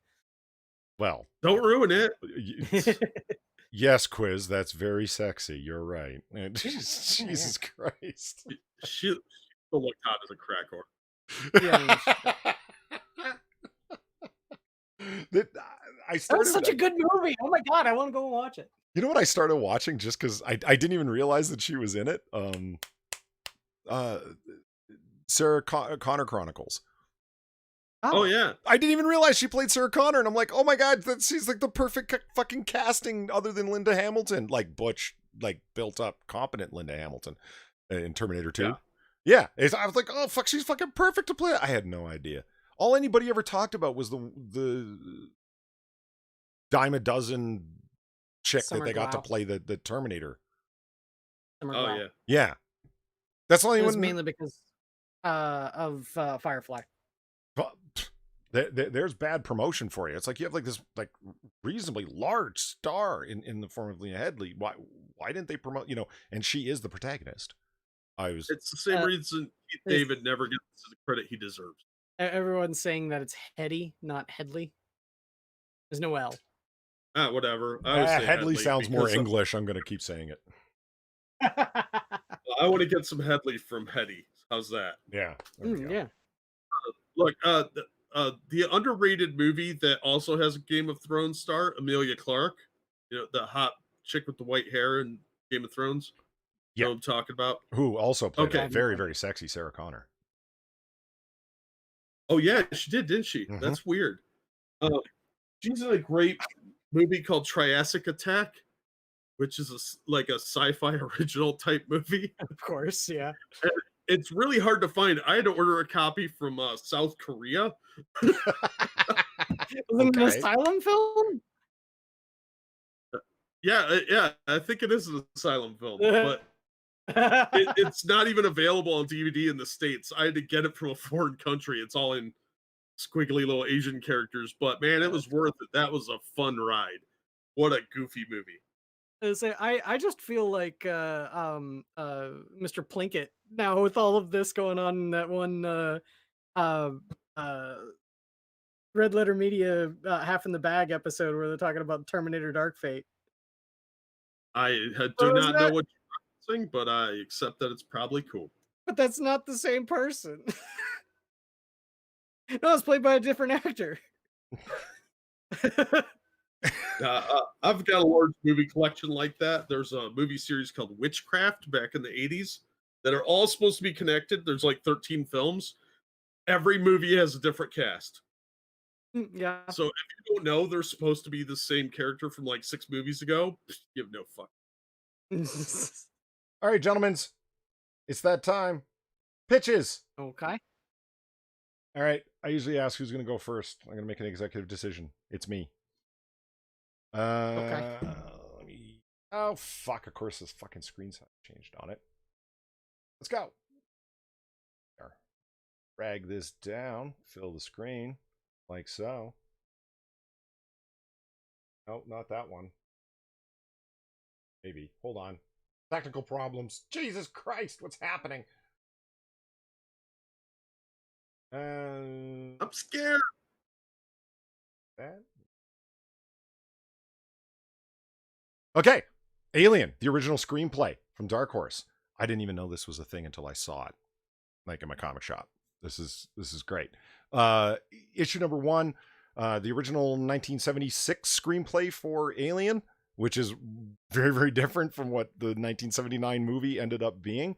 Well, Don't ruin it. Yes, Quiz, that's very sexy. You're right. Yeah, Jesus Christ. She still looked hot as a crack whore. yeah. that I That was started. such a good movie. Oh my god, I want to go and watch it. You know what I started watching just because I didn't even realize that she was in it. Uh, Sarah Connor Chronicles. Oh yeah, I didn't even realize she played Sarah Connor, and I'm like, oh my god, she's like the perfect fucking casting, other than Linda Hamilton, like butch, like built up, competent Linda Hamilton in Terminator 2. Yeah, I was like, oh fuck, she's fucking perfect to play. I had no idea. All anybody ever talked about was the dime a dozen chick Summer that they got to Glau. play the Terminator. Summer oh Glau. yeah. Yeah, that's the only It was one. mainly because of Firefly. Well, there's bad promotion for you. It's like you have like this like reasonably large star in the form of Lena Headey. Why didn't they promote? And she is the protagonist. I was It's the same Uh, reason Keith there's- David never gets the credit he deserves. Everyone's saying that it's Heady, not Headley. There's no L. Ah, whatever. I would say Headley sounds more because, English. I'm gonna keep saying it. I want to get some Headley from Hetty. How's that? Yeah, there we go. Yeah. Look, the underrated movie that also has a Game of Thrones star, Amelia Clark. You know, the hot chick with the white hair in Game of Thrones. You know what I'm talking about? Who also played Okay. a very, very sexy Sarah Connor. Oh yeah, she did, didn't she? Mhm. That's weird. She's in a great movie called Triassic Attack, which is like a sci-fi original type movie. Of course, yeah. It's really hard to find. I had to order a copy from South Korea. Was it an Okay. asylum film? Yeah, I think it is an asylum film, but it's not even available on DVD in the States. I had to get it from a foreign country. It's all in squiggly little Asian characters, but man, it was worth it. That was a fun ride. What a goofy movie. I just feel like Mr. Plinkett now with all of this going on in that one uh, uh, Red Letter Media Half in the Bag episode where they're talking about Terminator Dark Fate. I What do was not know that? what you're referencing, but I accept that it's probably cool. But that's not the same person. No, it's played by a different actor. I've got a large movie collection like that. There's a movie series called Witchcraft back in the 80s that are all supposed to be connected. There's like 13 films. Every movie has a different cast. Yeah. So if you don't know they're supposed to be the same character from like 6 movies ago, you have no fuck. All right, gentlemen, it's that time. Pitches. Okay. All right. I usually ask who's going to go first. I'm going to make an executive decision. It's me. Okay. Let me. Oh fuck! Of course, this fucking screen's changed on it. Let's go. There. Drag this down. Fill the screen like so. No, not that one. Maybe. Hold on. Technical problems. Jesus Christ! What's happening? I'm scared. That. Okay, Alien, the original screenplay from Dark Horse. I didn't even know this was a thing until I saw it, like in my comic shop. This is great. Issue number 1, the original 1976 screenplay for Alien, which is very, very different from what the 1979 movie ended up being.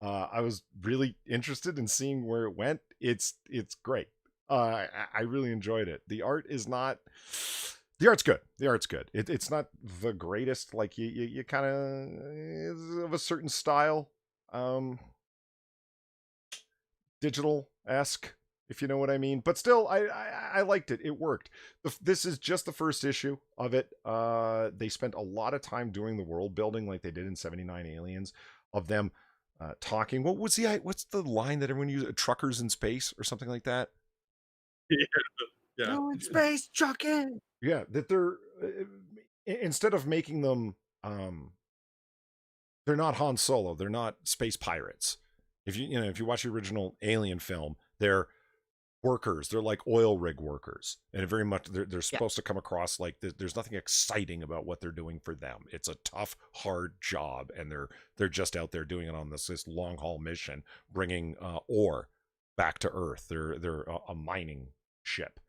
I was really interested in seeing where it went. It's great. I really enjoyed it. The art is not. The art's good. The art's good. It's not the greatest. Like you kind of a certain style, digital-esque, if you know what I mean. But still, I liked it. It worked. This is just the first issue of it. They spent a lot of time doing the world building, like they did in 79 Aliens, of them talking. What's the line that everyone uses? Truckers in space or something like that. Yeah. Oh, in space trucking. Yeah, that they're instead of making them they're not Han Solo, they're not space pirates. If you watch the original Alien film, they're workers. They're like oil rig workers, and very much they're Yeah. supposed to come across like there's nothing exciting about what they're doing for them. It's a tough, hard job, and they're just out there doing it on this long haul mission, bringing ore back to Earth. They're a mining ship.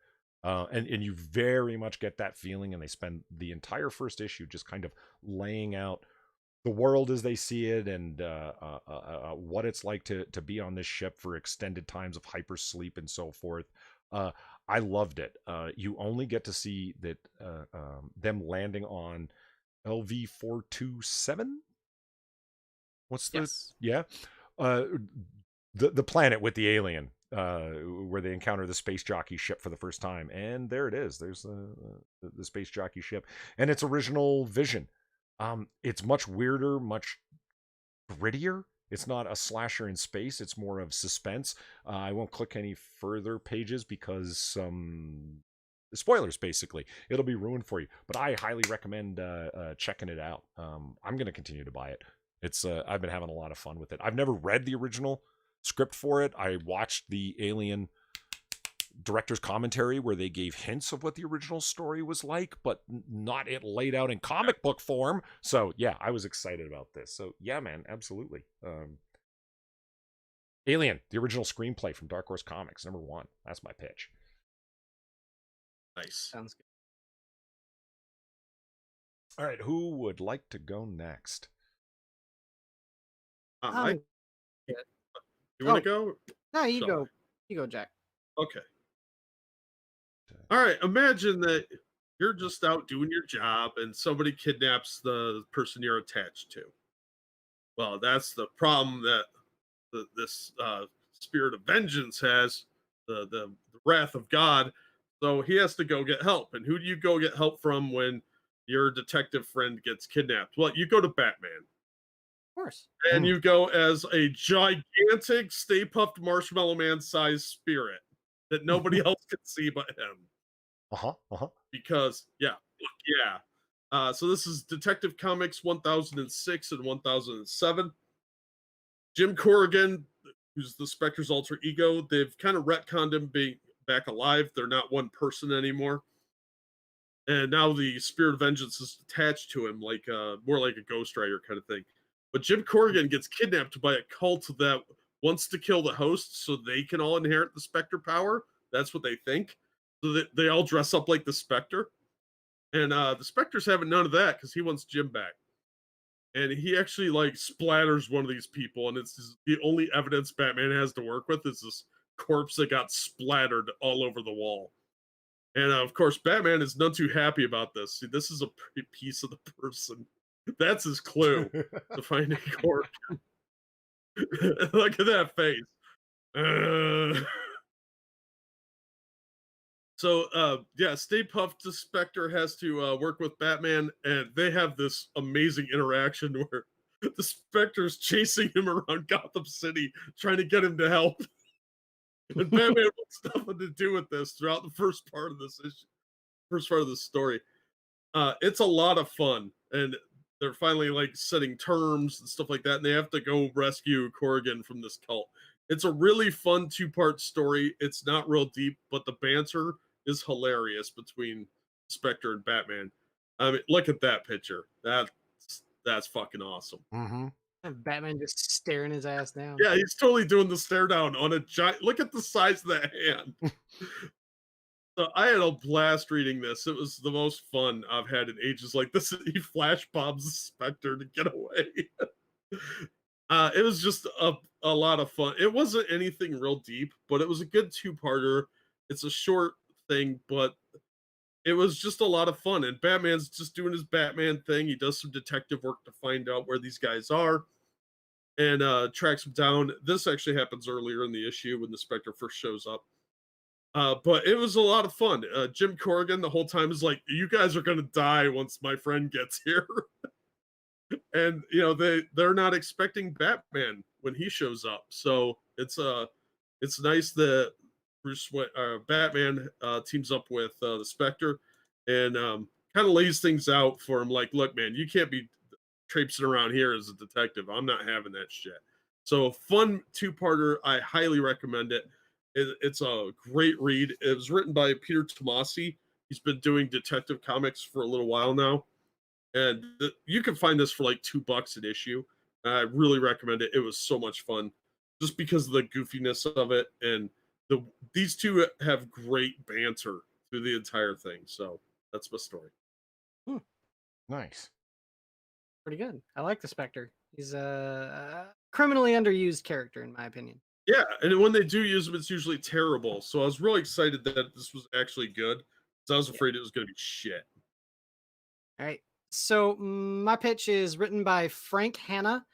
And you very much get that feeling, and they spend the entire first issue just kind of laying out the world as they see it, and what it's like to be on this ship for extended times of hypersleep and so forth. Uh, I loved it. You only get to see that them landing on LV-427. What's the Yes. yeah? Uh, the planet with the alien, where they encounter the space jockey ship for the first time, and there it is. There's the space jockey ship and its original vision. It's much weirder, much grittier. It's not a slasher in space. It's more of suspense. I won't click any further pages because spoilers, basically. It'll be ruined for you. But I highly recommend checking it out. I'm going to continue to buy it. It's I've been having a lot of fun with it. I've never read the original script for it. I watched the Alien director's commentary where they gave hints of what the original story was like, but not it laid out in comic book form. So yeah, I was excited about this. So yeah, man, absolutely. Alien, the original screenplay from Dark Horse Comics, #1. That's my pitch. Nice. Sounds good. All right, who would like to go next? I, Good. you want Oh. to go? No, you Shall go. You go, Jack. Okay. All right. Imagine that you're just out doing your job and somebody kidnaps the person you're attached to. Well, that's the problem that this spirit of vengeance has, the wrath of God. So he has to go get help. And who do you go get help from when your detective friend gets kidnapped? Well, you go to Batman. Of course. And you go as a gigantic Stay Puffed Marshmallow Man sized spirit that nobody else can see but him. Because, yeah, yeah. So this is Detective Comics 1006 and 1007. Jim Corrigan, who's the Spectre's alter ego, they've kind of retconned him being back alive. They're not one person anymore. And now the spirit of vengeance is attached to him, like more like a Ghost Rider kind of thing. But Jim Corrigan gets kidnapped by a cult that wants to kill the host so they can all inherit the Spectre power. That's what they think. So that they all dress up like the Spectre. And the Spectre's having none of that because he wants Jim back. And he actually like splatters one of these people, and it's the only evidence Batman has to work with is this corpse that got splattered all over the wall. And of course, Batman is none too happy about this. See, this is a piece of the person. That's his clue to finding Cork. Look at that face. Yeah, Stay Puft Spectre has to work with Batman, and they have this amazing interaction where the Spectre's chasing him around Gotham City, trying to get him to help. And Batman wants nothing to do with this throughout the first part of this issue, first part of the story. It's a lot of fun, and they're finally like setting terms and stuff like that, and they have to go rescue Corrigan from this cult. It's a really fun two-part story. It's not real deep, but the banter is hilarious between Spectre and Batman. I mean, look at that picture. That's fucking awesome. Mm-hmm. And Batman just staring his ass down. Yeah, he's totally doing the stare down on a giant. Look at the size of that hand. So I had a blast reading this. It was the most fun I've had in ages. Like this, he flash bombs the Spectre to get away. It was just a lot of fun. It wasn't anything real deep, but it was a good two-parter. It's a short thing, but it was just a lot of fun. And Batman's just doing his Batman thing. He does some detective work to find out where these guys are and tracks them down. This actually happens earlier in the issue when the Spectre first shows up. But it was a lot of fun. Jim Corrigan the whole time is like, "You guys are gonna die once my friend gets here," and you know they're not expecting Batman when he shows up. So it's nice that Batman teams up with the Spectre and kind of lays things out for him. Like, look, man, you can't be traipsing around here as a detective. I'm not having that shit. So fun two-parter. I highly recommend it. It's a great read. It was written by Peter Tomasi. He's been doing detective comics for a little while now, and you can find this for like $2 an issue. I really recommend it. It was so much fun, just because of the goofiness of it, and these two have great banter through the entire thing. So that's my story. Hmm, Nice. pretty good. I like the Spectre. He's a criminally underused character, in my opinion. Yeah, and when they do use them, it's usually terrible. So I was really excited that this was actually good. So I was Yeah. afraid it was going to be shit. All right. So my pitch is written by Frank Hanna,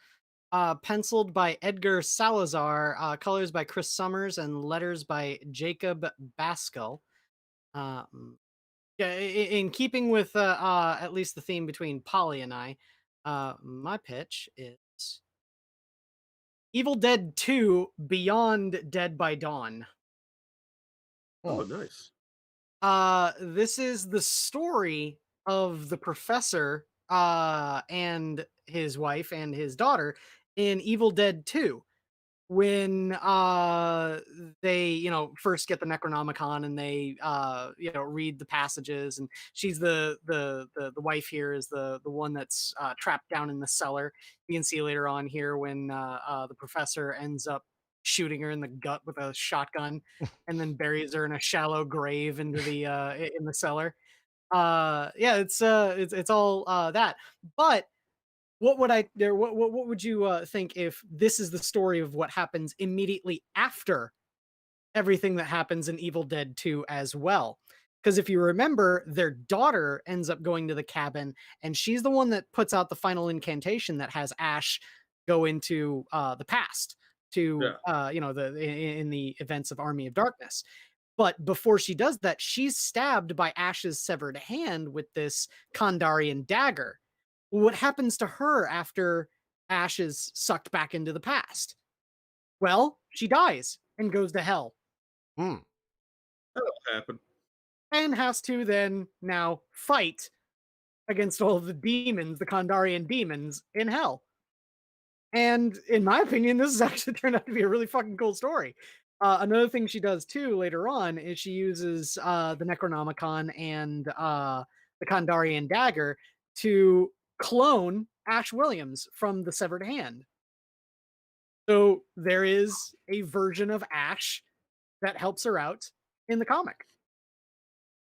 penciled by Edgar Salazar, colors by Chris Summers, and letters by Jacob Baskell. Yeah, in keeping with at least the theme between Polly and I, my pitch is Evil Dead 2 Beyond Dead by Dawn. Hmm. Oh, nice. This is the story of the professor and his wife and his daughter in Evil Dead 2 when they first get the Necronomicon and they read the passages, and she's the wife here is the one that's trapped down in the cellar. You can see later on here when the professor ends up shooting her in the gut with a shotgun and then buries her in a shallow grave into the in the cellar. Yeah, it's all that. But what would I there what would you think if this is the story of what happens immediately after everything that happens in Evil Dead 2 as well? Because if you remember, their daughter ends up going to the cabin, and she's the one that puts out the final incantation that has Ash go into the past to Yeah. in the events of Army of Darkness. But before she does that, she's stabbed by Ash's severed hand with this Kandarian dagger. What happens to her after Ash is sucked back into the past? Well, she dies and goes to hell Hmm. That'll happen. and has to then now fight against all of the demons, the Kandarian demons in hell. And in my opinion, this has actually turned out to be a really fucking cool story. Another thing she does too later on is she uses the Necronomicon and the Kandarian dagger to clone Ash Williams from the severed hand. So there is a version of Ash that helps her out in the comic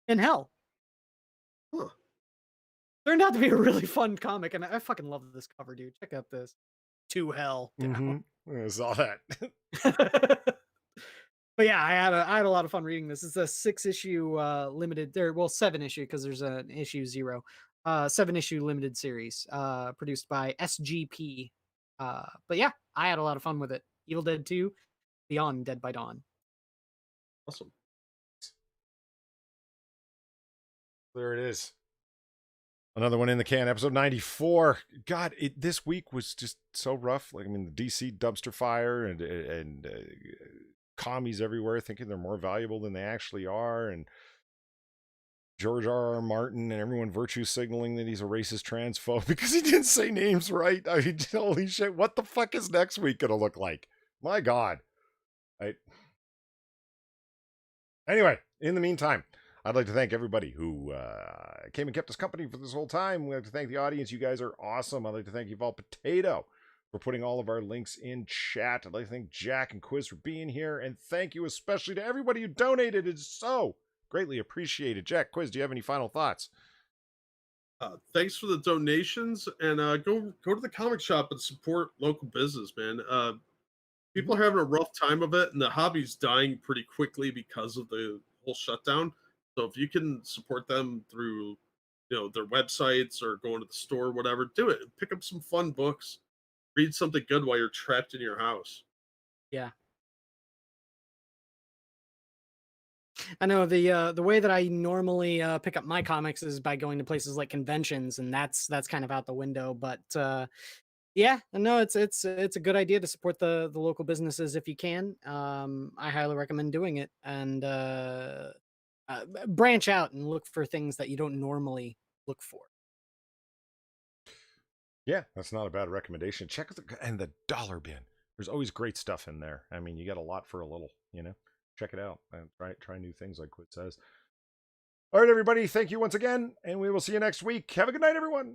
in hell. Huh. Turned out to be a really fun comic, and I fucking love this cover, dude. Check out this to hell Mm-hmm. down. I saw that. But yeah, I had a lot of fun reading this. It's a 6 issue limited there, well, 7 issue because there's an issue 0. 7 issue limited series produced by SGP. But yeah, I had a lot of fun with it. Evil Dead 2 Beyond Dead by Dawn. Awesome. There it is. Another one in the can, episode 94. God, this week was just so rough. Like, I mean, the DC dumpster fire and commies everywhere thinking they're more valuable than they actually are, and George R. R. Martin and everyone virtue signaling that he's a racist transphobe because he didn't say names right. I mean, holy shit, what the fuck is next week gonna look like? My God. Anyway, in the meantime, I'd like to thank everybody who came and kept us company for this whole time. We'd like to thank the audience. You guys are awesome. I'd like to thank Evolve Potato for putting all of our links in chat. I'd like to thank Jack and Quiz for being here. And thank you especially to everybody who donated. It's so greatly appreciated. Jack, Quiz, do you have any final thoughts? Thanks for the donations, and go to the comic shop and support local business, man. People are having a rough time of it, and the hobby's dying pretty quickly because of the whole shutdown. So if you can support them through, their websites or going to the store, or whatever, do it. Pick up some fun books, read something good while you're trapped in your house. Yeah. I know the way that I normally pick up my comics is by going to places like conventions, and that's kind of out the window. But yeah, no, it's a good idea to support the local businesses if you can. I highly recommend doing it, and branch out and look for things that you don't normally look for. Yeah, that's not a bad recommendation. Check the dollar bin. There's always great stuff in there. I mean, you get a lot for a little, you know? check it out and try new things like Quid says. All right, everybody, thank you once again, and we will see you next week. Have a good night, everyone.